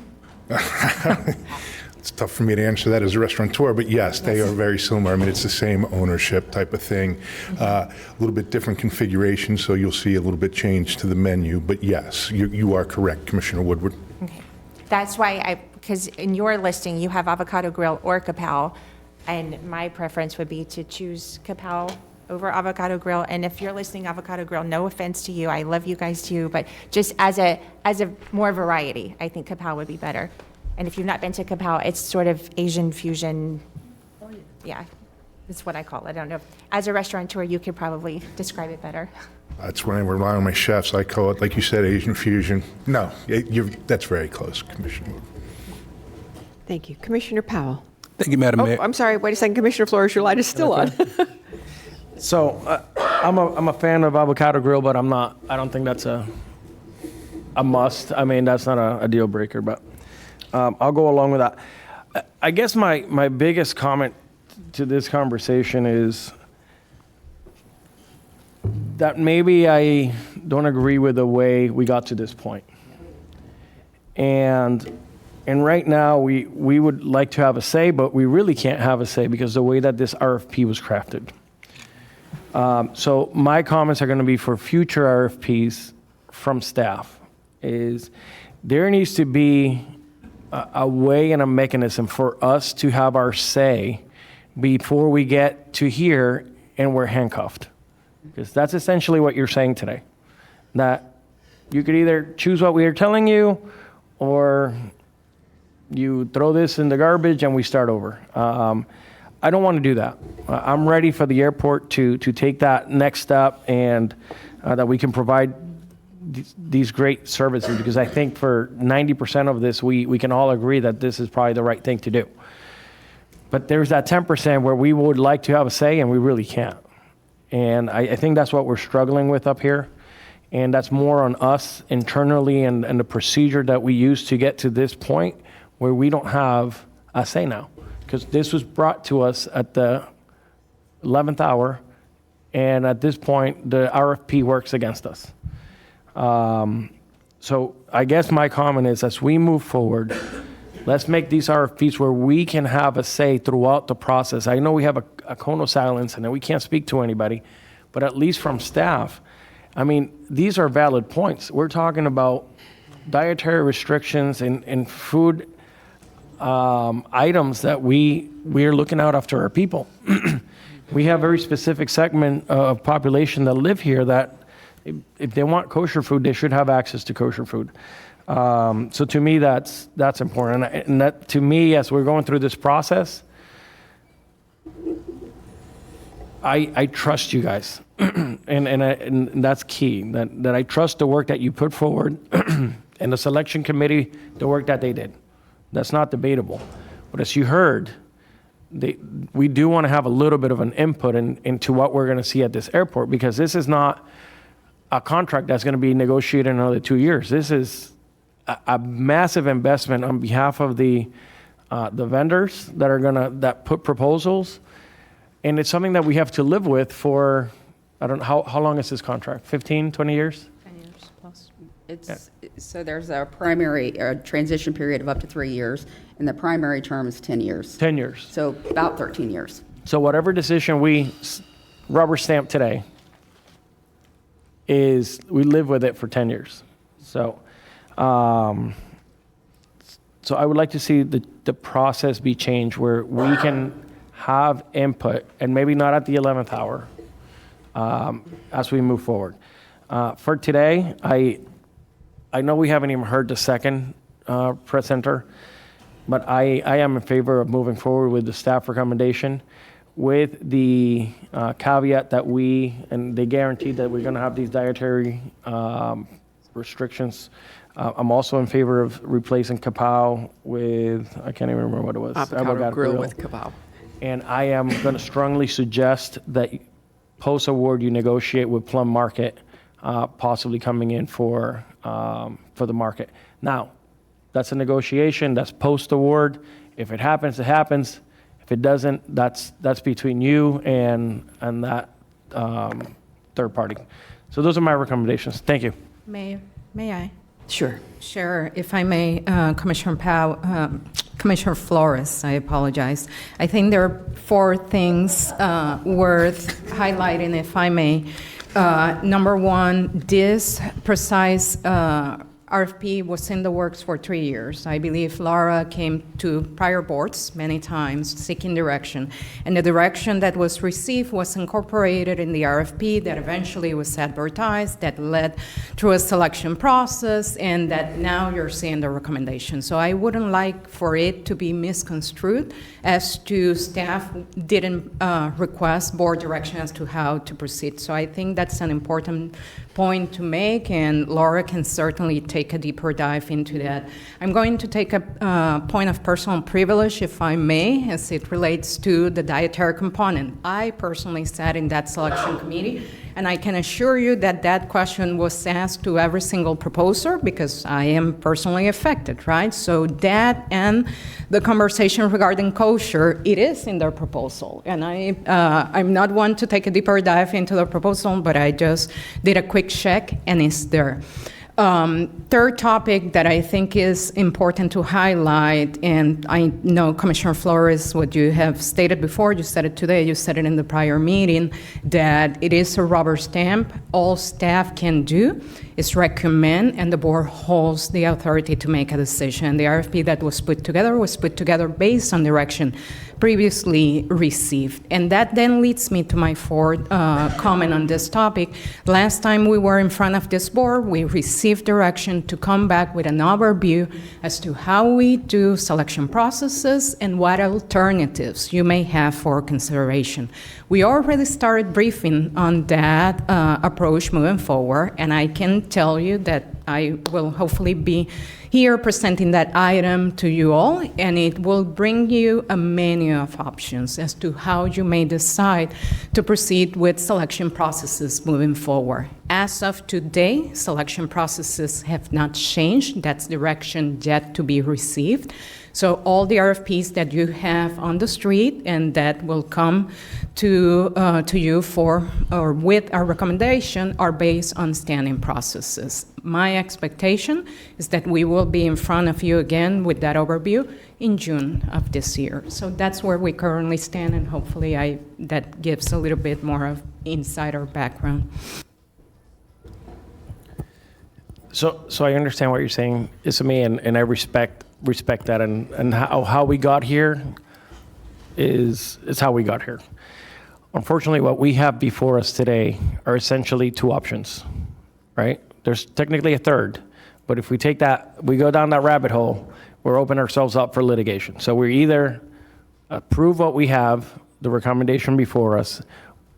It's tough for me to answer that as a restaurateur, but yes, they are very similar. I mean, it's the same ownership type of thing. A little bit different configuration, so you'll see a little bit change to the menu. But yes, you are correct, Commissioner Woodward. Okay. That's why because in your listing, you have Avocado Grill or Kapow, and my preference would be to choose Kapow over Avocado Grill. And if you're listing Avocado Grill, no offense to you, I love you guys too, but just as a more variety, I think Kapow would be better. And if you've not been to Kapow, it's sort of Asian fusion. Yeah, that's what I call it. I don't know. As a restaurateur, you could probably describe it better. That's when I rely on my chefs. I call it, like you said, Asian fusion. No, that's very close, Commissioner Woodward. Thank you. Commissioner Powell. Thank you, Madam Mayor. I'm sorry. Wait a second. Commissioner Flores, your light is still on. So I'm a fan of Avocado Grill, but I don't think that's a must. I mean, that's not a deal breaker, but I'll go along with that. I guess my biggest comment to this conversation is that maybe I don't agree with the way we got to this point. And right now, we would like to have a say, but we really can't have a say because the way that this RFP was crafted. So my comments are going to be for future RFPs from staff. Is there needs to be a way and a mechanism for us to have our say before we get to here and we're handcuffed. Because that's essentially what you're saying today. That you could either choose what we are telling you or you throw this in the garbage and we start over. I don't want to do that. I'm ready for the airport to take that next step and that we can provide these great services, because I think for 90% of this, we can all agree that this is probably the right thing to do. But there's that 10% where we would like to have a say and we really can't. And I think that's what we're struggling with up here. And that's more on us internally and the procedure that we use to get to this point where we don't have a say now, because this was brought to us at the 11th hour, and at this point, the RFP works against us. So I guess my comment is, as we move forward, let's make these RFPs where we can have a say throughout the process. I know we have a cone of silence and that we can't speak to anybody, but at least from staff, I mean, these are valid points. We're talking about dietary restrictions and food items that we're looking out after our people. We have a very specific segment of population that live here that if they want kosher food, they should have access to kosher food. So to me, that's important. And that, to me, as we're going through this process, I trust you guys. and that's key, that I trust the work that you put forward and the selection committee, the work that they did. That's not debatable. But as you heard, we do want to have a little bit of an input into what we're going to see at this airport, because this is not a contract that's going to be negotiated in another 2 years. This is a massive investment on behalf of the vendors that put proposals, and it's something that we have to live with for, I don't know, how long is this contract? 15, 20 years? 10 years plus. So there's a primary transition period of up to 3 years, and the primary term is 10 years. 10 years. So about 13 years. So whatever decision we rubber stamp today is, we live with it for 10 years. So, so I would like to see the process be changed where we can have input, and maybe not at the 11th hour, as we move forward. For today, I know we haven't even heard the second presenter, but I am in favor of moving forward with the staff recommendation, with the caveat that they guaranteed that we're going to have these dietary restrictions. I'm also in favor of replacing kapow with, I can't even remember what it was. Avocado grill with kapow. And I am going to strongly suggest that post-award you negotiate with Plum Market, possibly coming in for the market. Now, that's a negotiation, that's post-award. If it happens, it happens. If it doesn't, that's between you and that third party. So those are my recommendations. Thank you. Mayor, may I? Sure. Sure, if I may, Commissioner Flores, I apologize. I think there are 4 things worth highlighting, if I may. Number 1, this precise RFP was in the works for 3 years. I believe Laura came to prior boards many times seeking direction, and the direction that was received was incorporated in the RFP that eventually was advertised, that led through a selection process, and that now you're seeing the recommendation. So I wouldn't like for it to be misconstrued as to staff didn't request board direction as to how to proceed. So I think that's an important point to make, and Laura can certainly take a deeper dive into that. I'm going to take a point of personal privilege, if I may, as it relates to the dietary component. I personally sat in that selection committee, and I can assure you that that question was asked to every single proposer, because I am personally affected, right? So that and the conversation regarding kosher, it is in their proposal. And I'm not one to take a deeper dive into the proposal, but I just did a quick check, and it's there. Third topic that I think is important to highlight, and I know, Commissioner Flores, what you have stated before, you said it today, you said it in the prior meeting, that it is a rubber stamp. All staff can do is recommend, and the board holds the authority to make a decision. The RFP that was put together based on direction previously received. And that then leads me to my fourth comment on this topic. Last time we were in front of this board, we received direction to come back with an overview as to how we do selection processes and what alternatives you may have for consideration. We already started briefing on that approach moving forward, and I can tell you that I will hopefully be here presenting that item to you all, and it will bring you a menu of options as to how you may decide to proceed with selection processes moving forward. As of today, selection processes have not changed. That's direction yet to be received. So all the RFPs that you have on the street and that will come to you for or with our recommendation are based on standing processes. My expectation is that we will be in front of you again with that overview in June of this year. So that's where we currently stand, and hopefully that gives a little bit more of insider background. So I understand what you're saying, Isami, and I respect that, and how we got here is how we got here. Unfortunately, what we have before us today are essentially two options, right? There's technically a third, but if we go down that rabbit hole, we're opening ourselves up for litigation. So we either approve what we have, the recommendation before us,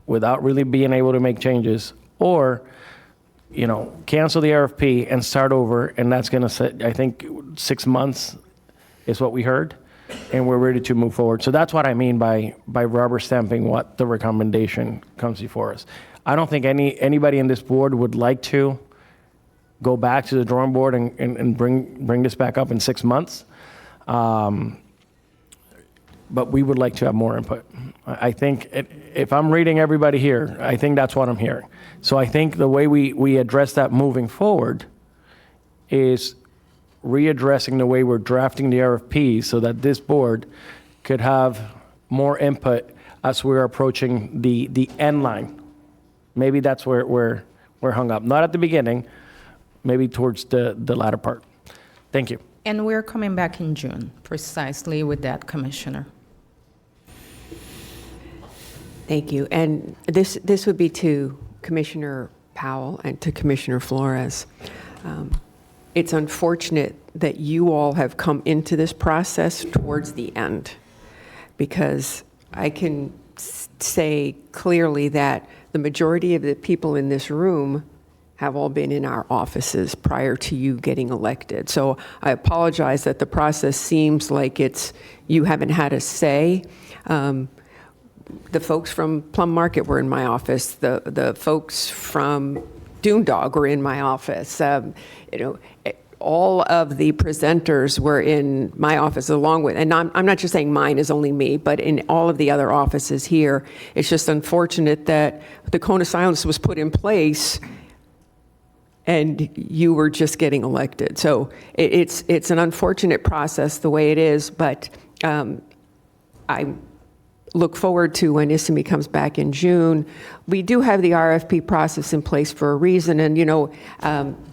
without really being able to make changes, or cancel the RFP and start over, and that's going to set, I think, 6 months is what we heard, and we're ready to move forward. So that's what I mean by rubber stamping what the recommendation comes before us. I don't think anybody in this board would like to go back to the drawing board and bring this back up in 6 months, but we would like to have more input. I think if I'm reading everybody here, I think that's what I'm hearing. So I think the way we address that moving forward is readdressing the way we're drafting the RFPs so that this board could have more input as we're approaching the end line. Maybe that's where we're hung up. Not at the beginning, maybe towards the latter part. Thank you. And we're coming back in June, precisely with that, Commissioner. Thank you. And this would be to Commissioner Powell and to Commissioner Flores. It's unfortunate that you all have come into this process towards the end, because I can say clearly that the majority of the people in this room have all been in our offices prior to you getting elected. So I apologize that the process seems like you haven't had a say. The folks from Plum Market were in my office. The folks from Doondog were in my office. All of the presenters were in my office along with, and I'm not just saying mine is only me, but in all of the other offices here. It's just unfortunate that the cone of silence was put in place and you were just getting elected. So it's an unfortunate process the way it is, but I look forward to when Isami comes back in June. We do have the RFP process in place for a reason, and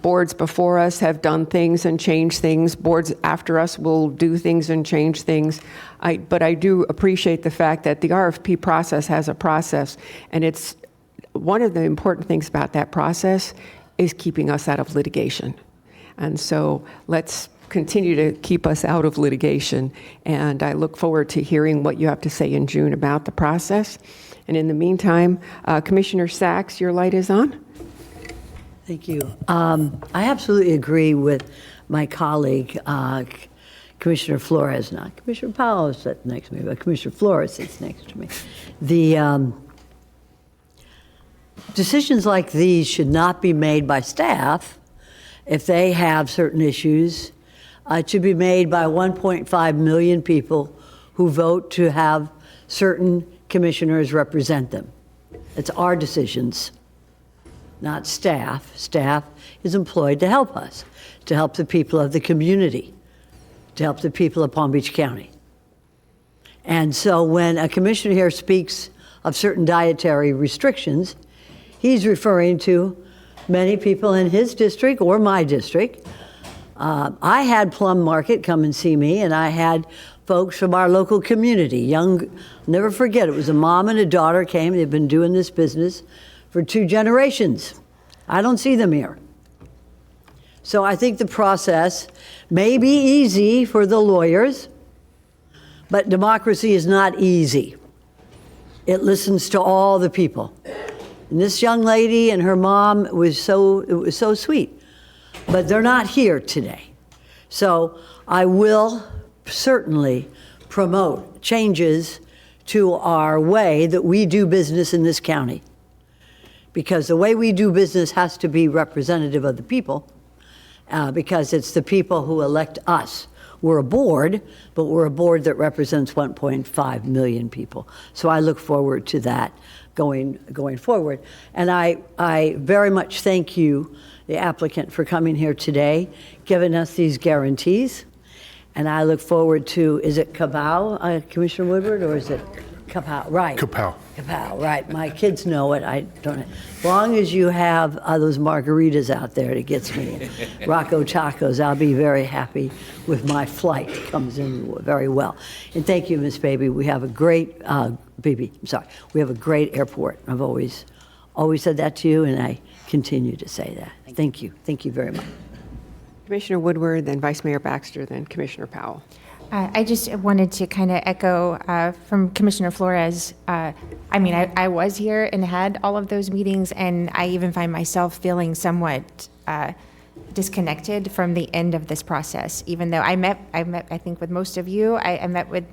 boards before us have done things and changed things. Boards after us will do things and change things. But I do appreciate the fact that the RFP process has a process, and it's one of the important things about that process is keeping us out of litigation. And so let's continue to keep us out of litigation. And I look forward to hearing what you have to say in June about the process. And in the meantime, Commissioner Sachs, your light is on. Thank you. I absolutely agree with my colleague, Commissioner Flores, not Commissioner Powell sits next to me, but Commissioner Flores sits next to me. The decisions like these should not be made by staff if they have certain issues. It should be made by 1.5 million people who vote to have certain commissioners represent them. It's our decisions, not staff. Staff is employed to help us, to help the people of the community, to help the people of Palm Beach County. And so when a commissioner here speaks of certain dietary restrictions, he's referring to many people in his district or my district. I had Plum Market come and see me, and I had folks from our local community, young, never forget, it was a mom and a daughter came. They've been doing this business for 2 generations. I don't see them here. So I think the process may be easy for the lawyers, but democracy is not easy. It listens to all the people. And this young lady and her mom was so sweet. But they're not here today. So I will certainly promote changes to our way that we do business in this county. Because the way we do business has to be representative of the people, because it's the people who elect us. we're a board, but we're a board that represents 1.5 million people. So I look forward to that going forward. And I very much thank you, the applicant, for coming here today, giving us these guarantees. And I look forward to, is it Kapow, Commissioner Woodward, or is it Kapow? Right. Kapow. Kapow, right. My kids know it. I don't. As long as you have those margaritas out there, it gets me. Rocco Tacos, I'll be very happy with my flight. It comes in very well. And thank you, Miss Baby. We have a great, Bibi, I'm sorry. We have a great airport. I've always said that to you, and I continue to say that. Thank you. Thank you very much. Commissioner Woodward, then Vice Mayor Baxter, then Commissioner Powell. I just wanted to kind of echo from Commissioner Flores. I mean, I was here and had all of those meetings, and I even find myself feeling somewhat disconnected from the end of this process. Even though I met, I think, with most of you, I met with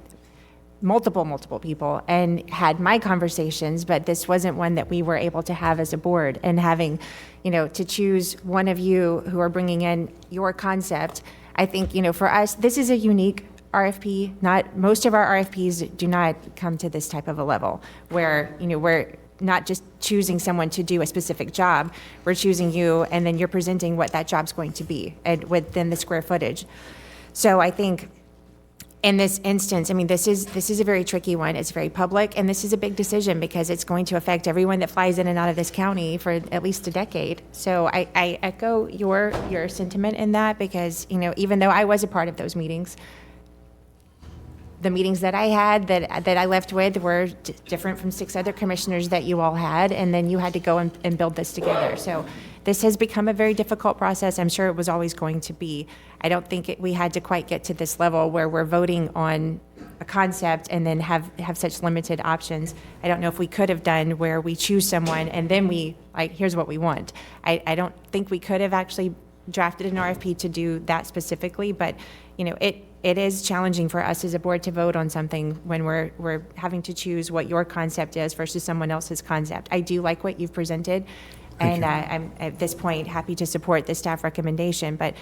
multiple people and had my conversations, but this wasn't one that we were able to have as a board. And having, to choose one of you who are bringing in your concept, I think, for us, this is a unique RFP. Not most of our RFPs do not come to this type of a level where, we're not just choosing someone to do a specific job. We're choosing you, and then you're presenting what that job's going to be and within the square footage. So I think in this instance, I mean, this is a very tricky one. It's very public, and this is a big decision because it's going to affect everyone that flies in and out of this county for at least a decade. So I echo your sentiment in that because, even though I was a part of those meetings, the meetings that I had that I left with were different from 6 other commissioners that you all had, and then you had to go and build this together. So this has become a very difficult process. I'm sure it was always going to be. I don't think we had to quite get to this level where we're voting on a concept and then have such limited options. I don't know if we could have done where we choose someone and then here's what we want. I don't think we could have actually drafted an RFP to do that specifically, but it is challenging for us as a board to vote on something when we're having to choose what your concept is versus someone else's concept. I do like what you've presented, and I'm at this point happy to support the staff recommendation, but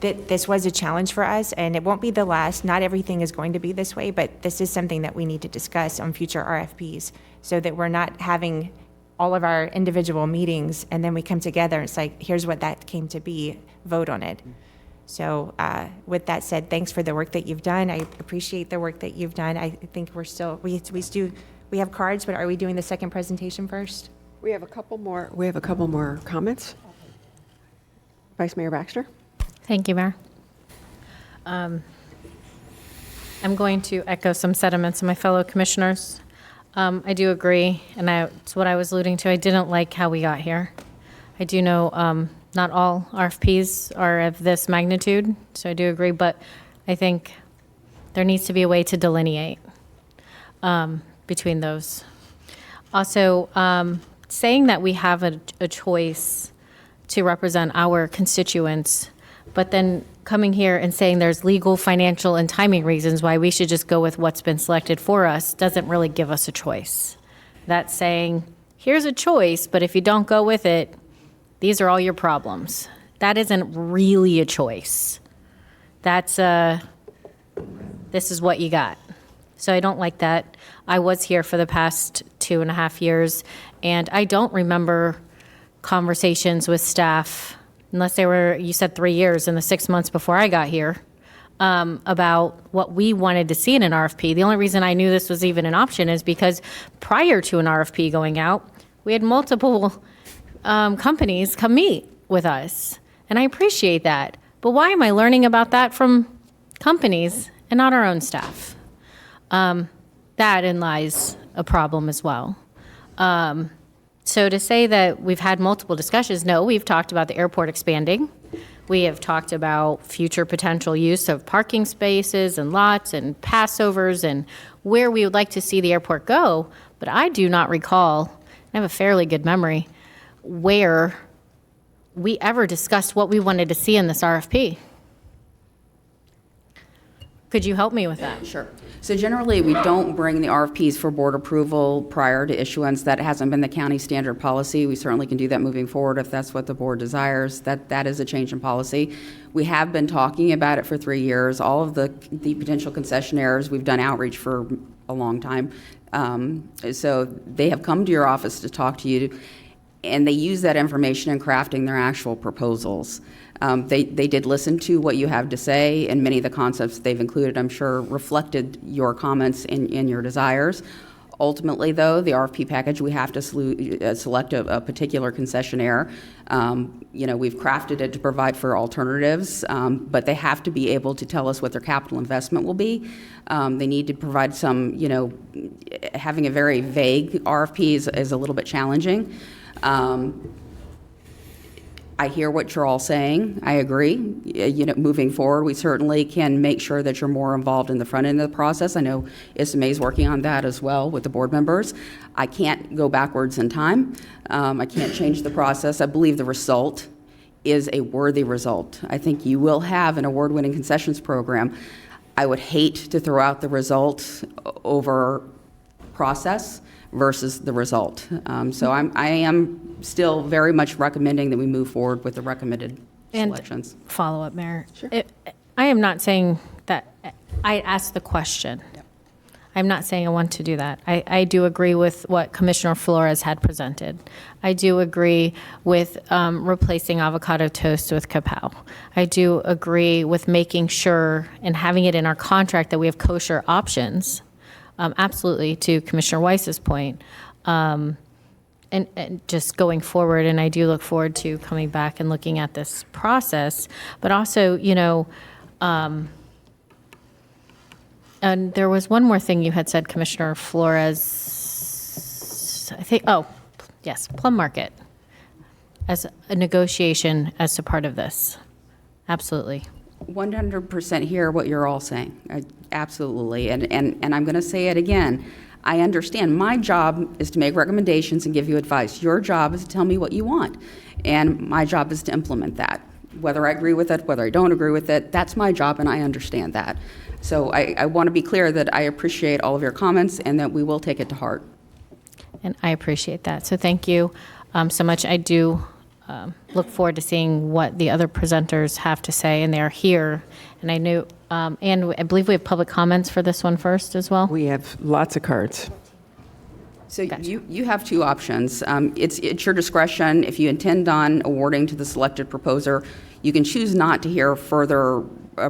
this was a challenge for us, and it won't be the last. Not everything is going to be this way, but this is something that we need to discuss on future RFPs so that we're not having all of our individual meetings and then we come together. It's like, here's what that came to be, vote on it. So with that said, thanks for the work that you've done. I appreciate the work that you've done. I think we're still, we have cards, but are we doing the second presentation first? We have a couple more comments. Vice Mayor Baxter. Thank you, Mayor. I'm going to echo some sentiments of my fellow commissioners. I do agree, and it's what I was alluding to. I didn't like how we got here. I do know not all RFPs are of this magnitude, so I do agree, but I think there needs to be a way to delineate between those. Also, saying that we have a choice to represent our constituents, but then coming here and saying there's legal, financial, and timing reasons why we should just go with what's been selected for us doesn't really give us a choice. That's saying, here's a choice, but if you don't go with it, these are all your problems. That isn't really a choice. That's this is what you got. So I don't like that. I was here for the past 2.5 years, and I don't remember conversations with staff, unless they were, you said 3 years in the 6 months before I got here, about what we wanted to see in an RFP. The only reason I knew this was even an option is because prior to an RFP going out, we had multiple companies come meet with us. And I appreciate that. But why am I learning about that from companies and not our own staff? That lies a problem as well. So to say that we've had multiple discussions, no, we've talked about the airport expanding. We have talked about future potential use of parking spaces and lots and passovers and where we would like to see the airport go. But I do not recall, I have a fairly good memory, where we ever discussed what we wanted to see in this RFP. Could you help me with that? Sure. So generally, we don't bring the RFPs for board approval prior to issuance. That hasn't been the county standard policy. We certainly can do that moving forward if that's what the board desires. That is a change in policy. We have been talking about it for 3 years. All of the potential concessionaires, we've done outreach for a long time. So they have come to your office to talk to you, and they use that information in crafting their actual proposals. They did listen to what you have to say, and many of the concepts they've included, I'm sure, reflected your comments and your desires. Ultimately, though, the RFP package, we have to select a particular concessionaire. We've crafted it to provide for alternatives, but they have to be able to tell us what their capital investment will be. They need to provide some, having a very vague RFP is a little bit challenging. I hear what you're all saying. I agree. Moving forward, we certainly can make sure that you're more involved in the front end of the process. I know SMA is working on that as well with the board members. I can't go backwards in time. I can't change the process. I believe the result is a worthy result. I think you will have an award-winning concessions program. I would hate to throw out the result over process versus the result. So I am still very much recommending that we move forward with the recommended selections. And follow up, Mayor. Sure. I am not saying that, I asked the question. Yep. I'm not saying I want to do that. I do agree with what Commissioner Flores had presented. I do agree with replacing avocado toast with kapow. I do agree with making sure and having it in our contract that we have kosher options. Absolutely, to Commissioner Weiss's point. And just going forward, and I do look forward to coming back and looking at this process, but also, and there was one more thing you had said, Commissioner Flores, I think, yes, Plum Market as a negotiation as a part of this. Absolutely. 100% hear what you're all saying. Absolutely. And I'm going to say it again. I understand my job is to make recommendations and give you advice. Your job is to tell me what you want. And my job is to implement that. Whether I agree with it, whether I don't agree with it, that's my job, and I understand that. So I want to be clear that I appreciate all of your comments and that we will take it to heart. And I appreciate that. So thank you so much. I do look forward to seeing what the other presenters have to say, and they're here. And I knew, and I believe we have public comments for this one first as well. We have lots of cards. So you have two options. It's your discretion. If you intend on awarding to the selected proposer, you can choose not to hear further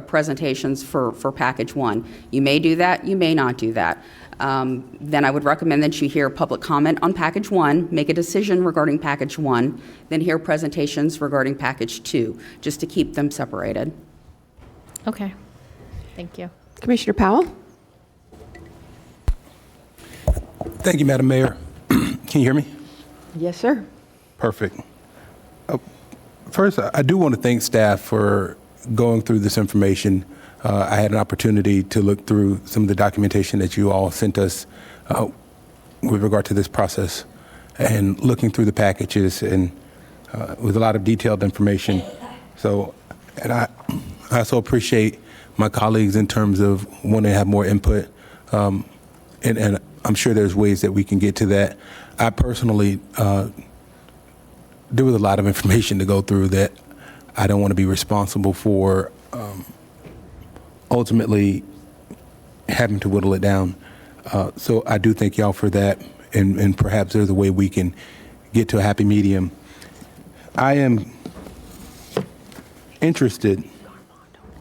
presentations for package one. You may do that, you may not do that. Then I would recommend that you hear public comment on package one, make a decision regarding package one, then hear presentations regarding package two, just to keep them separated. Okay, thank you. Commissioner Powell? Thank you, Madam Mayor. Can you hear me? Yes, sir. Perfect. First, I do want to thank staff for going through this information. I had an opportunity to look through some of the documentation that you all sent us with regard to this process, and looking through the packages and with a lot of detailed information. So, and I also appreciate my colleagues in terms of wanting to have more input, and I'm sure there's ways that we can get to that. I personally, there was a lot of information to go through that I don't want to be responsible for ultimately having to whittle it down. So I do thank y'all for that, and perhaps there's a way we can get to a happy medium. I am interested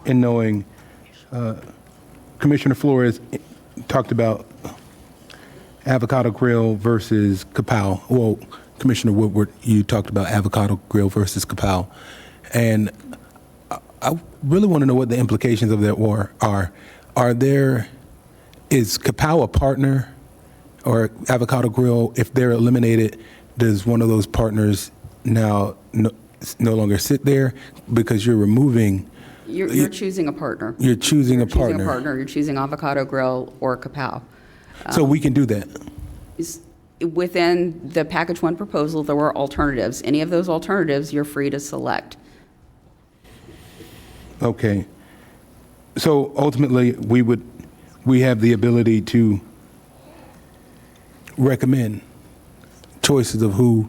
in knowing, Commissioner Flores talked about avocado grill versus kapow. Well, Commissioner Woodward, you talked about avocado grill versus kapow. And I really want to know what the implications of that are. Is kapow a partner, or avocado grill, if they're eliminated, does one of those partners now no longer sit there because you're removing? You're choosing a partner. You're choosing a partner. You're choosing avocado grill or kapow. So we can do that. Within the package one proposal, there were alternatives. Any of those alternatives, you're free to select. Okay. So ultimately, we have the ability to recommend choices of who.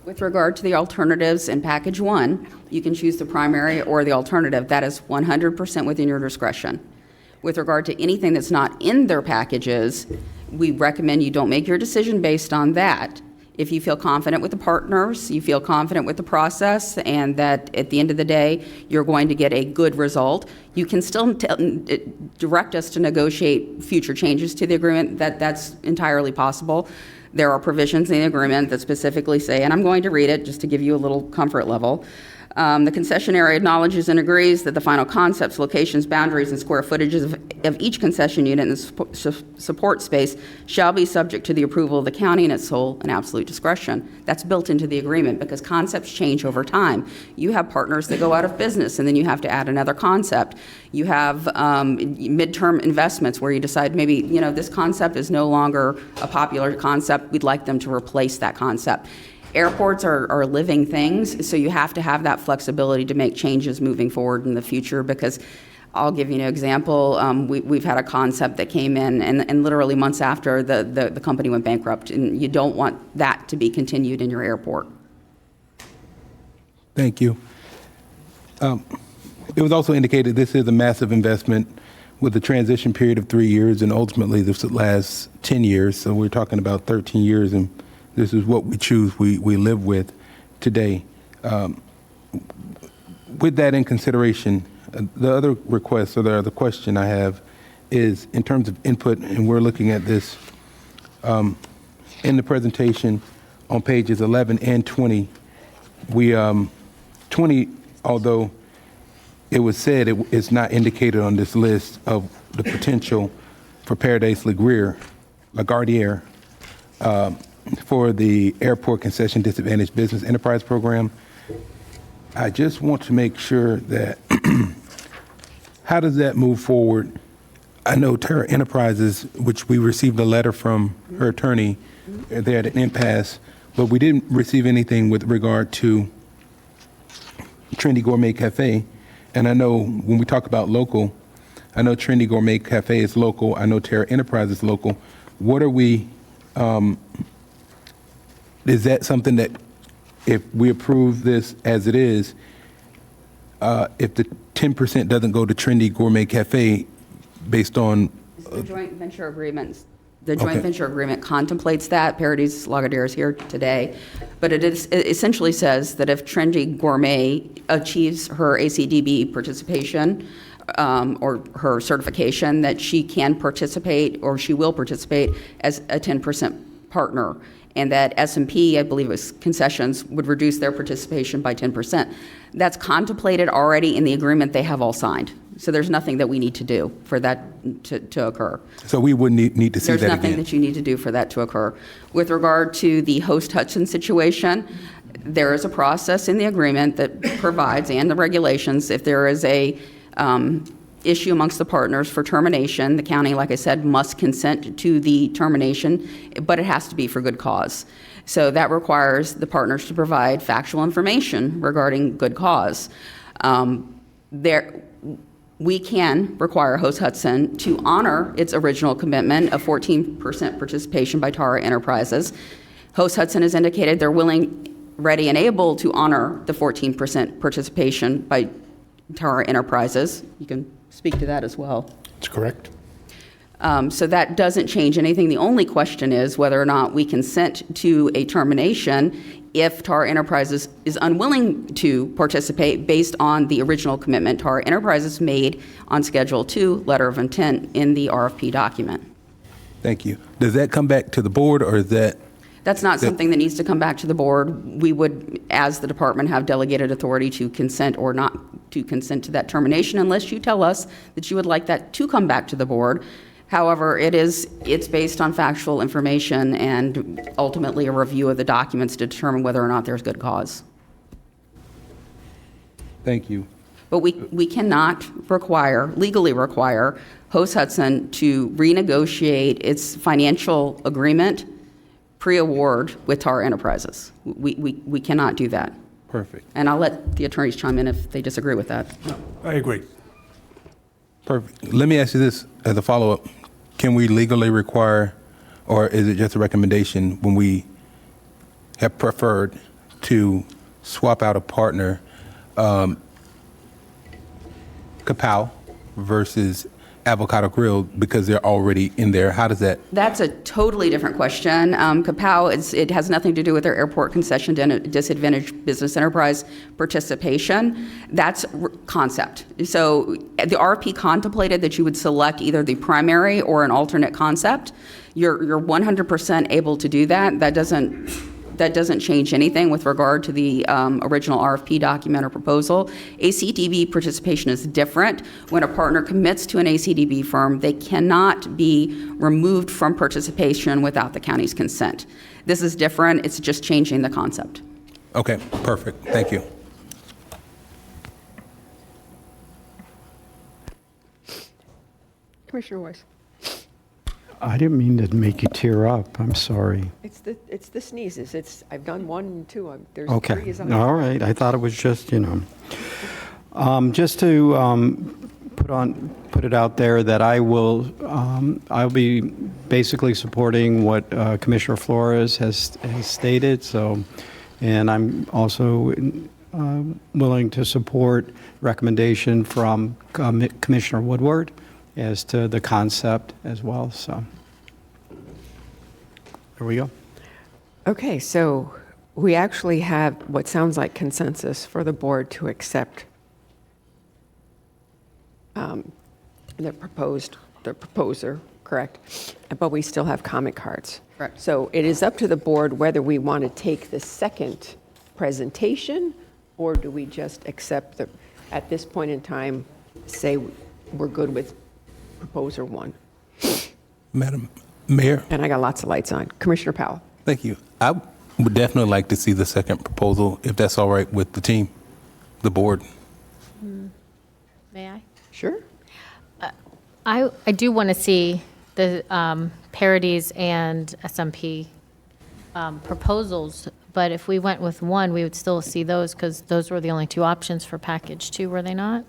With regard to the alternatives in package one, you can choose the primary or the alternative. That is 100% within your discretion. With regard to anything that's not in their packages, we recommend you don't make your decision based on that. If you feel confident with the partners, you feel confident with the process, and that at the end of the day, you're going to get a good result, you can still direct us to negotiate future changes to the agreement. That's entirely possible. There are provisions in the agreement that specifically say, and I'm going to read it just to give you a little comfort level. The concessionary acknowledges and agrees that the final concepts, locations, boundaries, and square footages of each concession unit and support space shall be subject to the approval of the county in its sole and absolute discretion. That's built into the agreement because concepts change over time. You have partners that go out of business, and then you have to add another concept. You have midterm investments where you decide maybe, this concept is no longer a popular concept. We'd like them to replace that concept. Airports are living things, so you have to have that flexibility to make changes moving forward in the future, because I'll give you an example. We've had a concept that came in, and literally months after, the company went bankrupt, and you don't want that to be continued in your airport. Thank you. It was also indicated this is a massive investment with a transition period of 3 years, and ultimately this would last 10 years, so we're talking about 13 years, and this is what we choose, we live with today. With that in consideration, the other request, or the other question I have is in terms of input, and we're looking at this in the presentation on pages 11 and 20. 20, although it was said it's not indicated on this list of the potential for Paradise LaGuardiere, for the Airport Concession Disadvantaged Business Enterprise Program. I just want to make sure that, how does that move forward? I know Terra Enterprises, which we received a letter from her attorney, they're at an impasse, but we didn't receive anything with regard to Trendy Gourmet Cafe. And I know when we talk about local, I know Trendy Gourmet Cafe is local, I know Terra Enterprise is local. What are we, is that something that if we approve this as it is, if the 10% doesn't go to Trendy Gourmet Cafe based on The joint venture agreements. The joint venture agreement contemplates that. Paradise LaGuardiere is here today. But it essentially says that if Trendy Gourmet achieves her ACDB participation or her certification, that she can participate, or she will participate as a 10% partner. And that S&P, I believe it was concessions, would reduce their participation by 10%. That's contemplated already in the agreement they have all signed. So there's nothing that we need to do for that to occur. So we wouldn't need to see that again? There's nothing that you need to do for that to occur. With regard to the Host Hudson situation, there is a process in the agreement that provides, and the regulations, if there is a issue amongst the partners for termination, the county, like I said, must consent to the termination, but it has to be for good cause. So that requires the partners to provide factual information regarding good cause. We can require Host Hudson to honor its original commitment of 14% participation by Tara Enterprises. Host Hudson has indicated they're willing, ready, and able to honor the 14% participation by Tara Enterprises. You can speak to that as well. That's correct. So that doesn't change anything. The only question is whether or not we consent to a termination if Tara Enterprises is unwilling to participate based on the original commitment Tara Enterprises made on Schedule 2, letter of intent in the RFP document. Thank you. Does that come back to the board, or is that? That's not something that needs to come back to the board. We would, as the department, have delegated authority to consent or not to consent to that termination unless you tell us that you would like that to come back to the board. However, it's based on factual information and ultimately a review of the documents to determine whether or not there's good cause. Thank you. But we cannot legally require Host Hudson to renegotiate its financial agreement pre-award with Tara Enterprises. We cannot do that. Perfect. And I'll let the attorneys chime in if they disagree with that. I agree. Perfect. Let me ask you this as a follow-up. Can we legally require, or is it just a recommendation when we have preferred to swap out a partner, Kapow versus Avocado Grill, because they're already in there? How does that? That's a totally different question. Kapow, it has nothing to do with their airport concession disadvantaged business enterprise participation. That's concept. So the RFP contemplated that you would select either the primary or an alternate concept. You're 100% able to do that. That doesn't change anything with regard to the original RFP document or proposal. ACDB participation is different. When a partner commits to an ACDB firm, they cannot be removed from participation without the county's consent. This is different. It's just changing the concept. Okay, perfect. Thank you. Commissioner Weiss. I didn't mean to make you tear up. I'm sorry. It's the sneezes. I've done 1 and 2. There's Okay. 3 is on. All right. I thought it was just, just to put it out there that I'll be basically supporting what Commissioner Flores has stated. So, and I'm also willing to support recommendation from Commissioner Woodward as to the concept as well. So there we go. Okay, so we actually have what sounds like consensus for the board to accept the proposer, correct? But we still have comment cards. Correct. So it is up to the board whether we want to take the second presentation, or do we just accept at this point in time, say we're good with proposer 1. Madam Mayor? And I got lots of lights on. Commissioner Powell. Thank you. I would definitely like to see the second proposal, if that's all right with the team, the board. May I? Sure. I do want to see the Parodies and SMP proposals, but if we went with one, we would still see those because those were the only 2 options for package 2, were they not?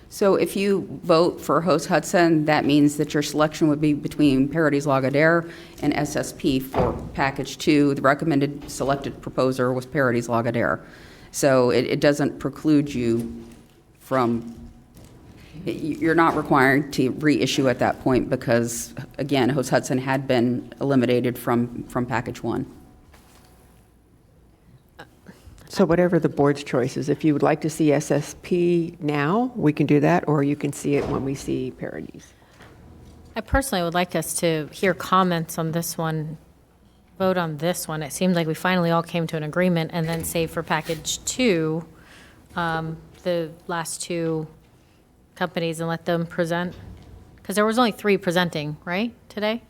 So if you vote for Host Hudson, that means that your selection would be between Parodies Lagardère and SSP for package 2. The recommended selected proposer was Parodies Lagardère. So it doesn't preclude you from, you're not required to reissue at that point because, again, Host Hudson had been eliminated from package 1. So whatever the board's choice is, if you would like to see SSP now, we can do that, or you can see it when we see Parodies. I personally would like us to hear comments on this one, vote on this one. It seemed like we finally all came to an agreement, and then save for package 2, the last 2 companies and let them present. Because there was only 3 presenting, right, today?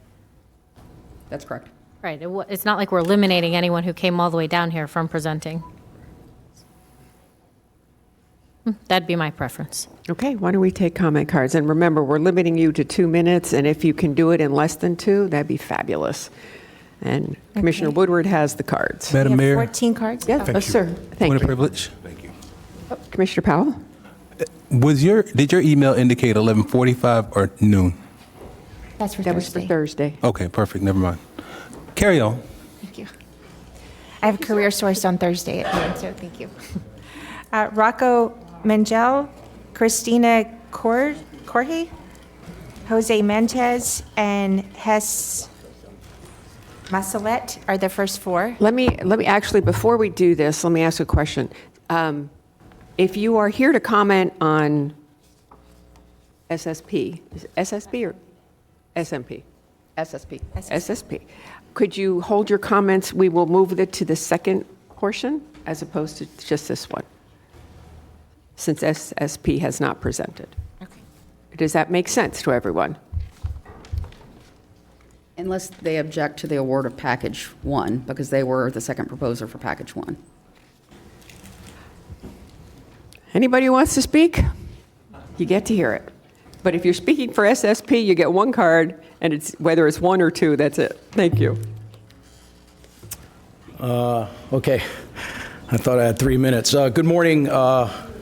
That's correct. Right. It's not like we're eliminating anyone who came all the way down here from presenting. That'd be my preference. Okay, why don't we take comment cards? And remember, we're limiting you to 2 minutes, and if you can do it in less than 2, that'd be fabulous. And Commissioner Woodward has the cards. Madam Mayor? 14 cards? Yeah, yes, sir. Thank Point you. of privilege. Thank you. Commissioner Powell? Did your email indicate 11:45 or noon? That's for That was for Thursday. Thursday. Okay, perfect. Never mind. Carry on. Thank you. I have Career Source on Thursday at noon, so thank you. Rocco Mengel, Christina Corge, Jose Mendez, and Hess Masalet are the first 4. Let me actually, before we do this, let me ask a question. If you are here to comment on SSP, is it SSP or SMP? SSP. SSP. Could you hold your comments? We will move it to the second portion as opposed to just this one, since SSP has not presented. Okay. Does that make sense to everyone? Unless they object to the award of package 1, because they were the second proposer for package 1. Anybody who wants to speak? You get to hear it. But if you're speaking for SSP, you get 1 card, and it's whether it's 1 or 2, that's it. Thank you. Okay. I thought I had 3 minutes. Good morning,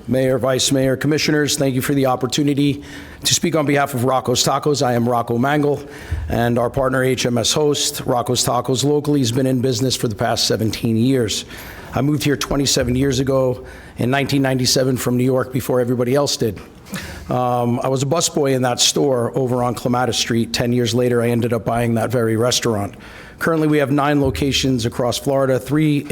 Mayor, Vice Mayor, Commissioners, thank you for the opportunity to speak on behalf of Rocco's Tacos. I am Rocco Mangle, and our partner HMS Host. Rocco's Tacos locally has been in business for the past 17 years. I moved here 27 years ago in 1997 from New York before everybody else did. I was a busboy in that store over on Clematis Street. 10 years later, I ended up buying that very restaurant. Currently, we have 9 locations across Florida, 3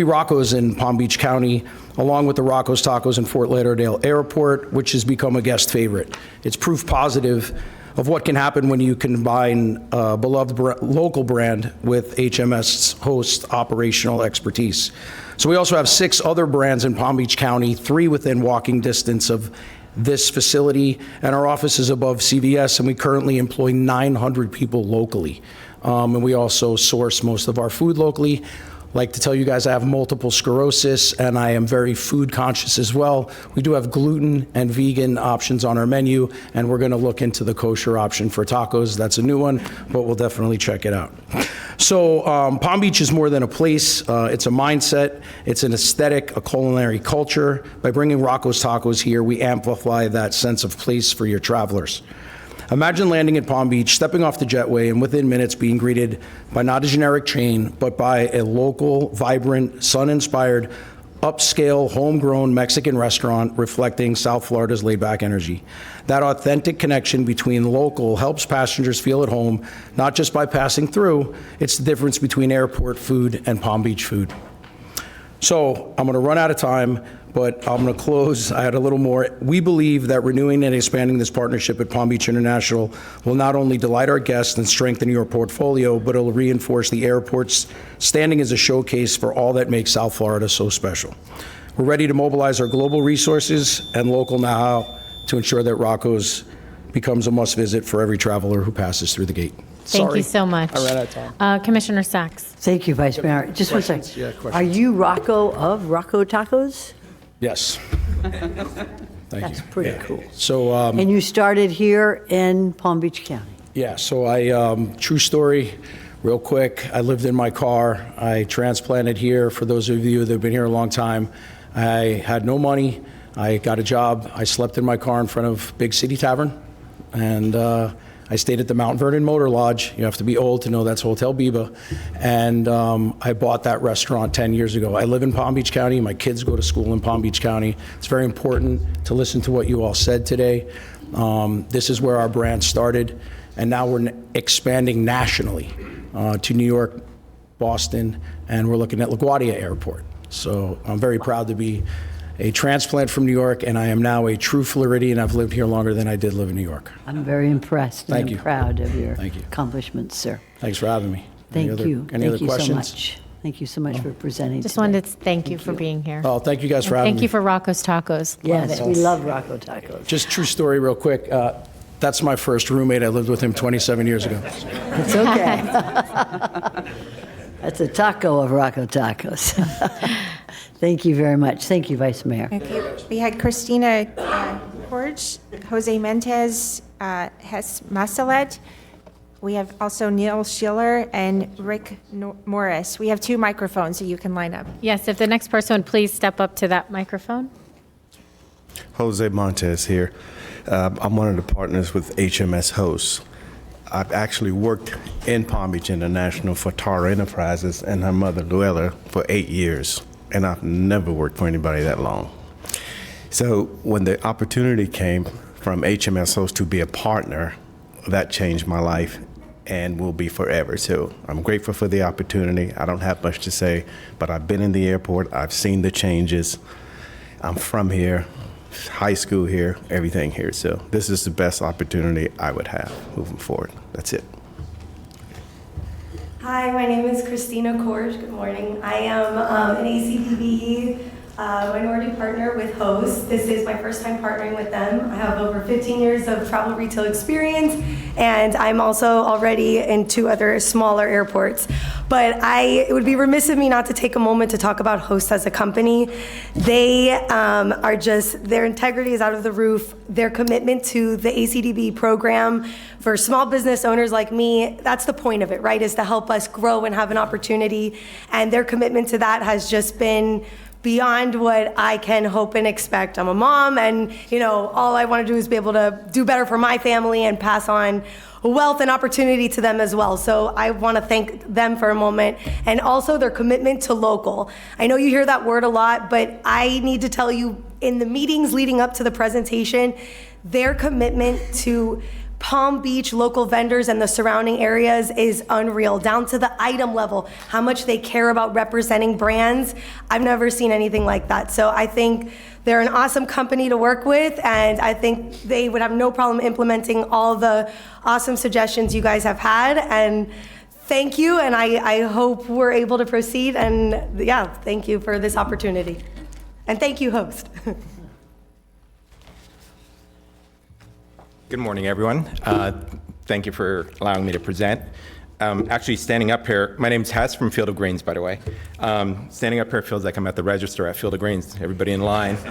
Rocco's in Palm Beach County, along with the Rocco's Tacos in Fort Lauderdale Airport, which has become a guest favorite. It's proof positive of what can happen when you combine a beloved local brand with HMS Host operational expertise. So we also have 6 other brands in Palm Beach County, 3 within walking distance of this facility, and our office is above CVS, and we currently employ 900 people locally. And we also source most of our food locally. Like to tell you guys I have multiple sclerosis and I am very food conscious as well. We do have gluten and vegan options on our menu, and we're going to look into the kosher option for tacos. That's a new one, but we'll definitely check it out. So Palm Beach is more than a place. It's a mindset. It's an aesthetic, a culinary culture. By bringing Rocco's Tacos here, we amplify that sense of place for your travelers. Imagine landing at Palm Beach, stepping off the jetway, and within minutes being greeted by not a generic chain, but by a local, vibrant, sun-inspired, upscale, homegrown Mexican restaurant reflecting South Florida's laid-back energy. That authentic connection between local helps passengers feel at home, not just by passing through. It's the difference between airport food and Palm Beach food. So I'm going to run out of time, but I'm going to close. I had a little more. We believe that renewing and expanding this partnership at Palm Beach International will not only delight our guests and strengthen your portfolio, but it'll reinforce the airport's standing as a showcase for all that makes South Florida so special. We're ready to mobilize our global resources and local know-how to ensure that Rocco's becomes a must-visit for every traveler who passes through the gate. Thank you so much. I ran out of time. Commissioner Sachs. Thank you, Vice Mayor. Just one Questions? second. Yeah, questions. Are you Rocco of Rocco Tacos? Yes. That's pretty cool. So, And you started here in Palm Beach County? yeah, so true story, real quick. I lived in my car. I transplanted here. For those of you that have been here a long time, I had no money. I got a job. I slept in my car in front of Big City Tavern, and I stayed at the Mount Vernon Motor Lodge. You have to be old to know that's Hotel Biba. And I bought that restaurant 10 years ago. I live in Palm Beach County. My kids go to school in Palm Beach County. It's very important to listen to what you all said today. This is where our brand started, and now we're expanding nationally to New York, Boston, and we're looking at LaGuardia Airport. So I'm very proud to be a transplant from New York, and I am now a true Floridian. I've lived here longer than I did live in New York. I'm very impressed Thank and you. proud of your Thank you. accomplishments, sir. Thanks for having me. Thank you. Any other Thank you questions? so much. Thank you so much for presenting Just today. wanted to thank you for being here. Oh, thank you guys for And having thank me. you for Rocco's Tacos. Love Yes, it. we love Rocco Tacos. Just true story real quick. That's my first roommate. I lived with him 27 years ago. It's okay. That's a taco of Rocco Tacos. Thank you very much. Thank you, Vice Mayor. Okay. We had Christina Forge, Jose Mendez, Hes Masalet. We have also Neil Schiller and Rick Morris. We have 2 microphones, so you can line up. Yes, if the next person would please step up to that microphone. Jose Montez here. I'm one of the partners with HMS Hosts. I've actually worked in Palm Beach International for Tara Enterprises and her mother, Luella, for 8 years. And I've never worked for anybody that long. So when the opportunity came from HMS Hosts to be a partner, that changed my life and will be forever. So I'm grateful for the opportunity. I don't have much to say, but I've been in the airport. I've seen the changes. I'm from here, high school here, everything here. So this is the best opportunity I would have moving forward. That's it. Hi, my name is Christina Korsch. Good morning. I am an ACDB minority partner with Host. This is my first time partnering with them. I have over 15 years of travel retail experience, and I'm also already in 2 other smaller airports. But it would be remiss of me not to take a moment to talk about Host as a company. They are just, their integrity is out of the roof. Their commitment to the ACDB program for small business owners like me, that's the point of it, right? Is to help us grow and have an opportunity. And their commitment to that has just been beyond what I can hope and expect. I'm a mom, and all I want to do is be able to do better for my family and pass on wealth and opportunity to them as well. So I want to thank them for a moment, and also their commitment to local. I know you hear that word a lot, but I need to tell you, in the meetings leading up to the presentation, their commitment to Palm Beach local vendors and the surrounding areas is unreal, down to the item level, how much they care about representing brands. I've never seen anything like that. So I think they're an awesome company to work with, and I think they would have no problem implementing all the awesome suggestions you guys have had. And thank you, and I hope we're able to proceed. And yeah, thank you for this opportunity. And thank you, host. Good morning, everyone. Thank you for allowing me to present. Actually, standing up here, my name's Hess from Field of Greens, by the way. Standing up here feels like I'm at the register at Field of Greens, everybody in line. So,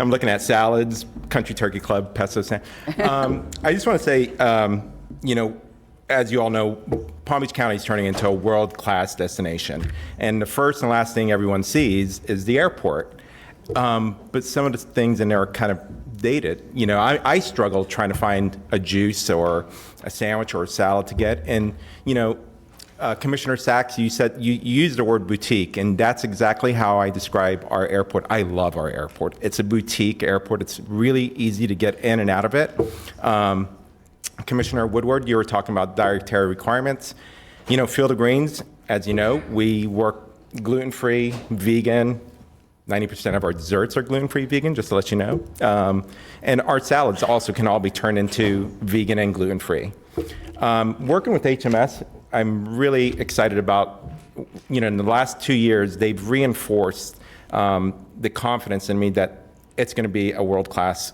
I'm looking at salads, Country Turkey Club, pesto stand. I just want to say, as you all know, Palm Beach County is turning into a world-class destination. And the first and last thing everyone sees is the airport. But some of the things in there are kind of dated. I struggle trying to find a juice or a sandwich or a salad to get. And, Commissioner Sachs, you used the word boutique, and that's exactly how I describe our airport. I love our airport. It's a boutique airport. It's really easy to get in and out of it. Commissioner Woodward, you were talking about dietary requirements. Field of Greens, as you know, we work gluten-free, vegan. 90% of our desserts are gluten-free vegan, just to let you know. And our salads also can all be turned into vegan and gluten-free. Working with HMS, I'm really excited about, in the last 2 years, they've reinforced the confidence in me that it's going to be a world-class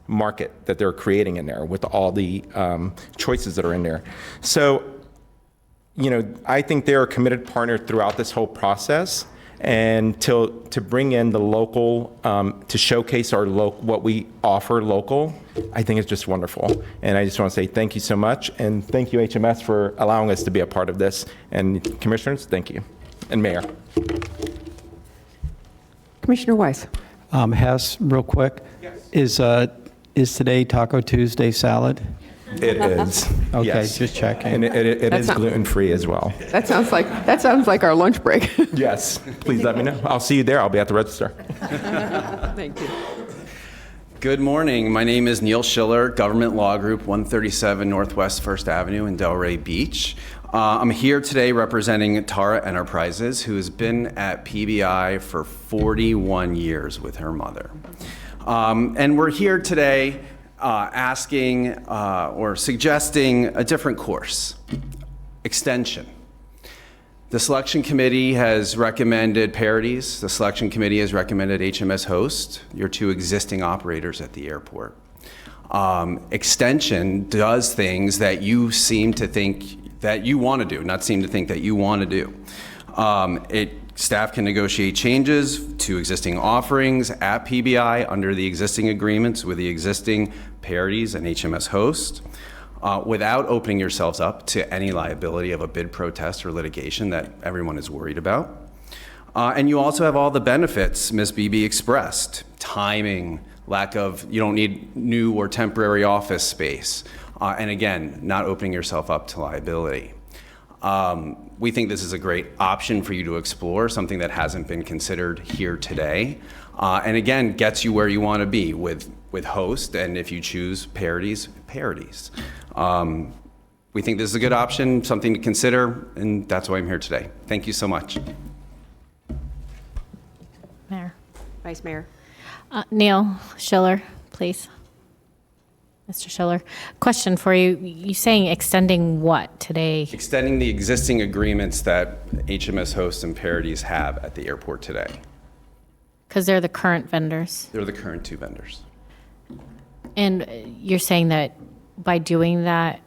market that they're creating in there with all the choices that are in there. So, I think they're a committed partner throughout this whole process. And to bring in the local, to showcase our what we offer local, I think it's just wonderful. And I just want to say thank you so much, and thank you HMS for allowing us to be a part of this. And commissioners, thank you, and Mayor. Commissioner Weiss. Hess, real quick. Yes. Is today Taco Tuesday salad? It is. Okay, yes. just checking. And it is gluten-free as well. That sounds like our lunch break. Yes, please let me know. I'll see you there. I'll be at the register. Thank you. Good morning. My name is Neil Schiller, Government Law Group, 137 Northwest 1st Avenue in Delray Beach. I'm here today representing Tara Enterprises, who has been at PBI for 41 years with her mother. And we're here today asking or suggesting a different course, extension. The selection committee has recommended Parodies. The selection committee has recommended HMS Host, your two existing operators at the airport. Extension does things that you seem to think that you want to do, not seem to think that you want to do. Staff can negotiate changes to existing offerings at PBI under the existing agreements with the existing Parodies and HMS Host without opening yourselves up to any liability of a bid protest or litigation that everyone is worried about. And you also have all the benefits Ms. Beebe expressed: timing, you don't need new or temporary office space, and again, not opening yourself up to liability. We think this is a great option for you to explore, something that hasn't been considered here today. And again, gets you where you want to be with Host, and if you choose Parodies. We think this is a good option, something to consider, and that's why I'm here today. Thank you so much. Mayor. Vice Mayor. Neil Schiller, please. Mr. Schiller, question for you. You saying extending what today? Extending the existing agreements that HMS Host and Parodies have at the airport today. Because they're the current vendors. They're the current two vendors. And you're saying that by doing that,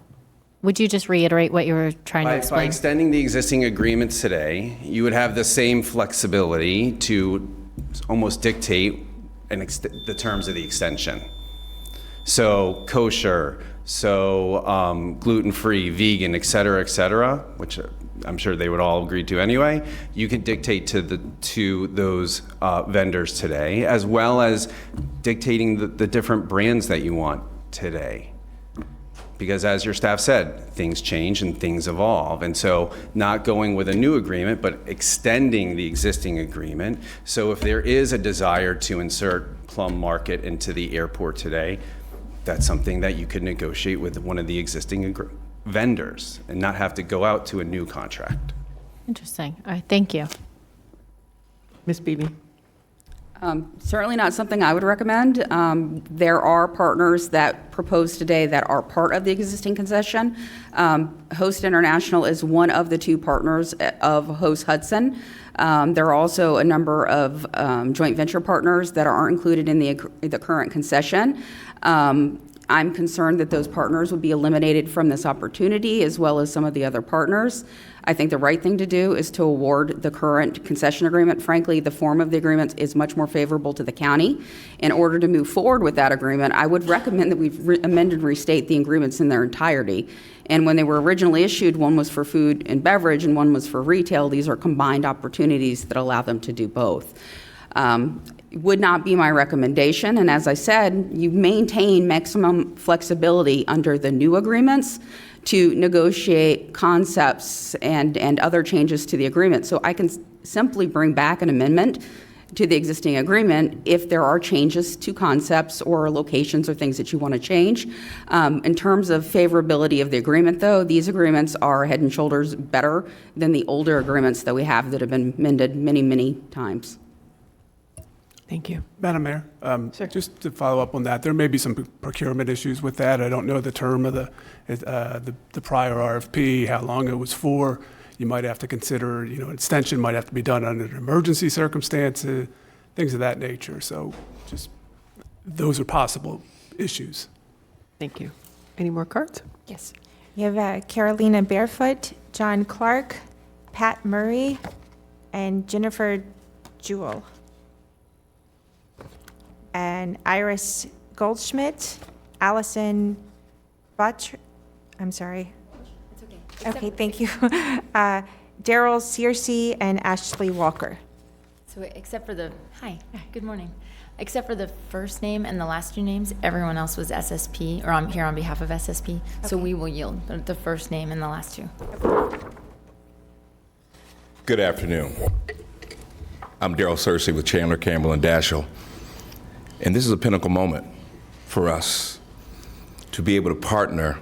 would you just reiterate what you were trying to explain? By extending the existing agreements today, you would have the same flexibility to almost dictate the terms of the extension. So kosher, gluten-free, vegan, et cetera, which I'm sure they would all agree to anyway, you can dictate to those vendors today, as well as dictating the different brands that you want today. Because as your staff said, things change and things evolve. And so not going with a new agreement, but extending the existing agreement. So if there is a desire to insert Plum Market into the airport today, that's something that you could negotiate with one of the existing vendors and not have to go out to a new contract. Interesting. All right, thank you. Ms. Beebe? Certainly not something I would recommend. There are partners that propose today that are part of the existing concession. Host International is one of the two partners of Host Hudson. There are also a number of joint venture partners that aren't included in the current concession. I'm concerned that those partners would be eliminated from this opportunity, as well as some of the other partners. I think the right thing to do is to award the current concession agreement. Frankly, the form of the agreement is much more favorable to the county. In order to move forward with that agreement, I would recommend that we amend and restate the agreements in their entirety. And when they were originally issued, one was for food and beverage and one was for retail. These are combined opportunities that allow them to do both. Would not be my recommendation. And as I said, you maintain maximum flexibility under the new agreements to negotiate concepts and other changes to the agreement. So I can simply bring back an amendment to the existing agreement if there are changes to concepts or locations or things that you want to change. In terms of favorability of the agreement, though, these agreements are head and shoulders better than the older agreements that we have that have been amended many, many times. Thank you. Madam Mayor, just to follow up on that, there may be some procurement issues with that. I don't know the term of the prior RFP, how long it was for. You might have to consider, an extension might have to be done under an emergency circumstances, things of that nature. So just those are possible issues. Thank you. Any more cards? Yes. We have Carolina Barefoot, John Clark, Pat Murray, and Jennifer Jewell. And Iris Goldschmidt, Allison Butch, I'm sorry. It's okay. Okay, thank you. Daryl Searcy and Ashley Walker. So except for hi, good morning. Except for the first name and the last two names, everyone else was SSP, or I'm here on behalf of SSP. So we will yield the first name and the last two. Good afternoon. I'm Daryl Searcy with Chandler, Campbell, and Dashel. And this is a pinnacle moment for us to be able to partner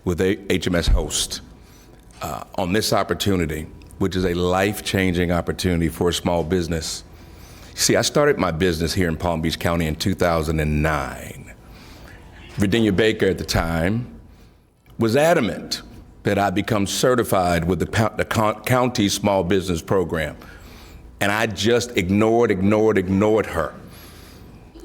with HMS Host on this opportunity, which is a life-changing opportunity for a small business. See, I started my business here in Palm Beach County in 2009. Virginia Baker at the time was adamant that I become certified with the county small business program. And I just ignored her.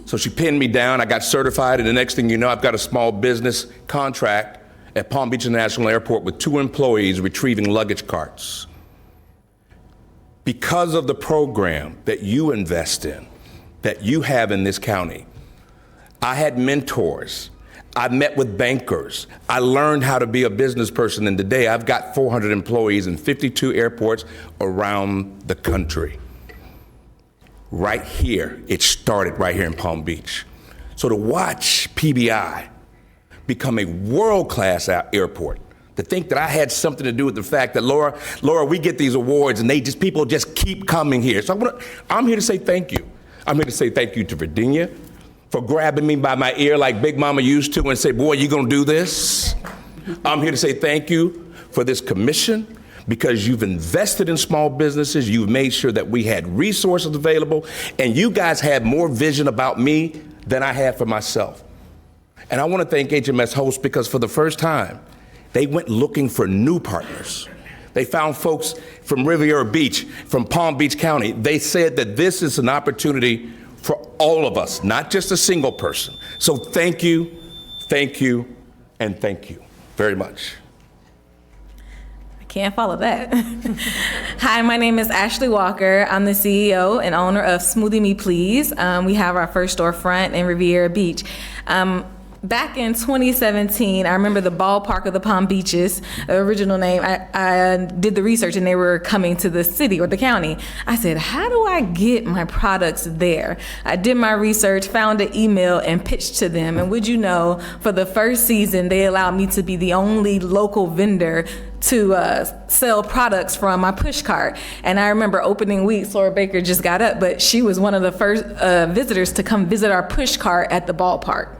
So she pinned me down, I got certified, and the next thing you know, I've got a small business contract at Palm Beach International Airport with 2 employees retrieving luggage carts. Because of the program that you invest in, that you have in this county, I had mentors. I met with bankers. I learned how to be a business person, and today I've got 400 employees in 52 airports around the country. Right here, it started right here in Palm Beach. So to watch PBI become a world-class airport, to think that I had something to do with the fact that, Laura, we get these awards and people just keep coming here. So I'm here to say thank you. I'm here to say thank you to Virginia for grabbing me by my ear like Big Mama used to and say, boy, you gonna do this? I'm here to say thank you for this commission, because you've invested in small businesses, you've made sure that we had resources available, and you guys had more vision about me than I had for myself. And I want to thank HMS Host because for the first time, they went looking for new partners. They found folks from Riviera Beach, from Palm Beach County. They said that this is an opportunity for all of us, not just a single person. So thank you, and thank you very much. Can't follow that. Hi, my name is Ashley Walker. I'm the CEO and owner of Smoothie Me Please. We have our first storefront in Riviera Beach. back in 2017, I remember the ballpark of the Palm Beaches, the original name. I did the research and they were coming to the city or the county. I said, how do I get my products there? I did my research, found an email and pitched to them. And would you know, for the first season, they allowed me to be the only local vendor to sell products from my push cart. And I remember opening week, Laura Baker just got up, but she was one of the first visitors to come visit our push cart at the ballpark.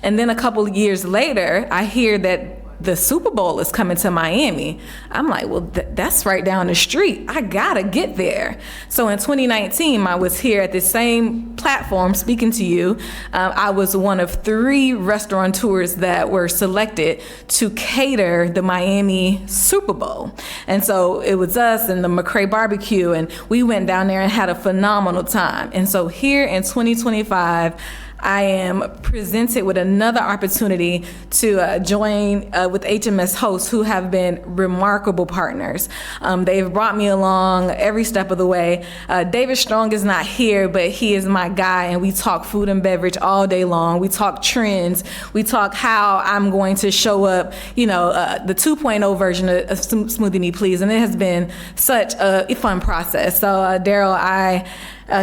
And then a couple of years later, I hear that the Super Bowl is coming to Miami. I'm like, well, that's right down the street. I gotta get there. So in 2019, I was here at the same platform speaking to you. I was one of 3 restaurateurs that were selected to cater the Miami Super Bowl. And so it was us and the McCrae Barbecue, and we went down there and had a phenomenal time. And so here in 2025, I am presented with another opportunity to join with HMS hosts who have been remarkable partners. They've brought me along every step of the way. David Strong is not here, but he is my guy, and we talk food and beverage all day long. We talk trends. We talk how I'm going to show up, the 2.0 version of Smoothie Me Please, and it has been such a fun process. So Daryl, I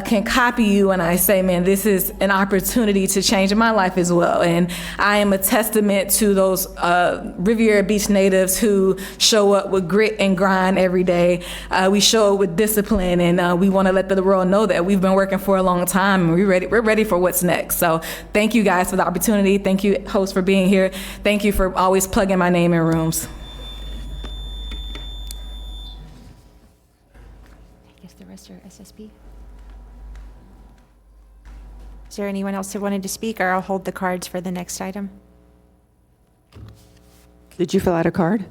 can copy you when I say, man, this is an opportunity to change my life as well. And I am a testament to those Riviera Beach natives who show up with grit and grind every day. We show up with discipline, and we want to let the world know that we've been working for a long time, and we're ready for what's next. So thank you guys for the opportunity. Thank you, hosts, for being here. Thank you for always plugging my name in rooms. I guess the rest are SSP. Is there anyone else that wanted to speak, or I'll hold the cards for the next item? Did you fill out a card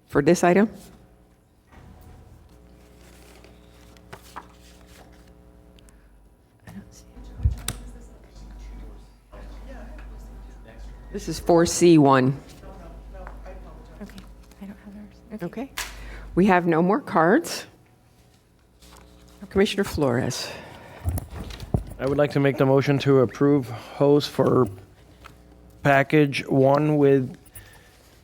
for this item? This is 4C1. Okay, I don't have theirs. Okay. We have no more cards. Commissioner Flores. I would like to make the motion to approve hose for package 1 with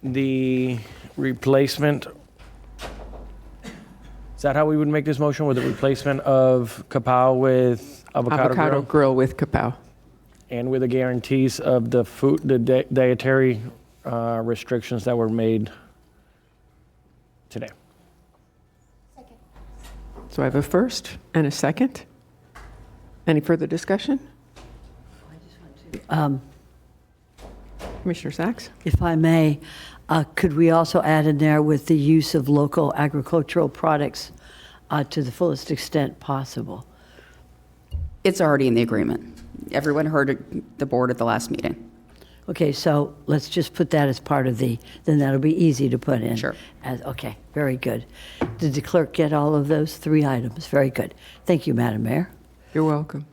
the replacement. Is that how we would make this motion, with the replacement of kapow with avocado grill with kapow. And with the guarantees of the food, the dietary restrictions that were made today. So I have a first and a second. Any further discussion? Commissioner Sachs? If I may, could we also add in there with the use of local agricultural products to the fullest extent possible? It's already in the agreement. Everyone heard the board at the last meeting. Okay, so let's just put that as part of then that'll be easy to put in. Sure. Okay, very good. Did the clerk get all of those 3 items? Very good. Thank you, Madam Mayor. You're welcome.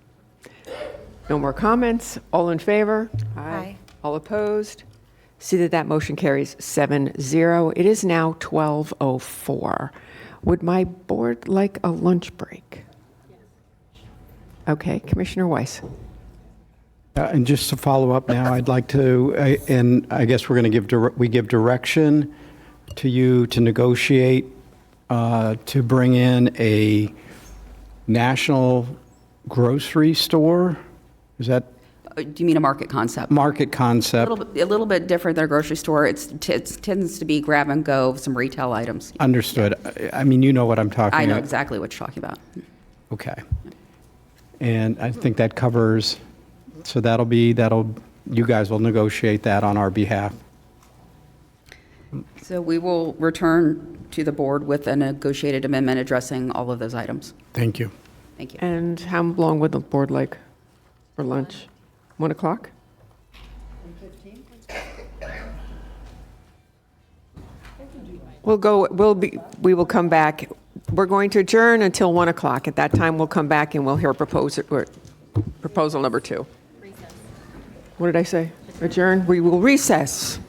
No more comments? All in favor? Aye. All opposed? See that motion carries 7-0. It is now 12:04. Would my board like a lunch break? Okay, Commissioner Weiss. And just to follow up now, I'd like to, and I guess we're going to give direction to you to negotiate to bring in a national grocery store. Is that? Do you mean a market concept? Market concept. A little bit different than a grocery store. It tends to be grab and go, some retail items. Understood. I mean, you know what I'm talking about. I know exactly what you're talking about. Okay. And I think that covers, so you guys will negotiate that on our behalf. So we will return to the board with a negotiated amendment addressing all of those items. Thank you. Thank you. And how long would the board like for lunch? 1 o'clock? 1:15? We will come back. We're going to adjourn until 1 o'clock. At that time, we'll come back and we'll hear proposal number 2. What did I say? Adjourn? We will recess.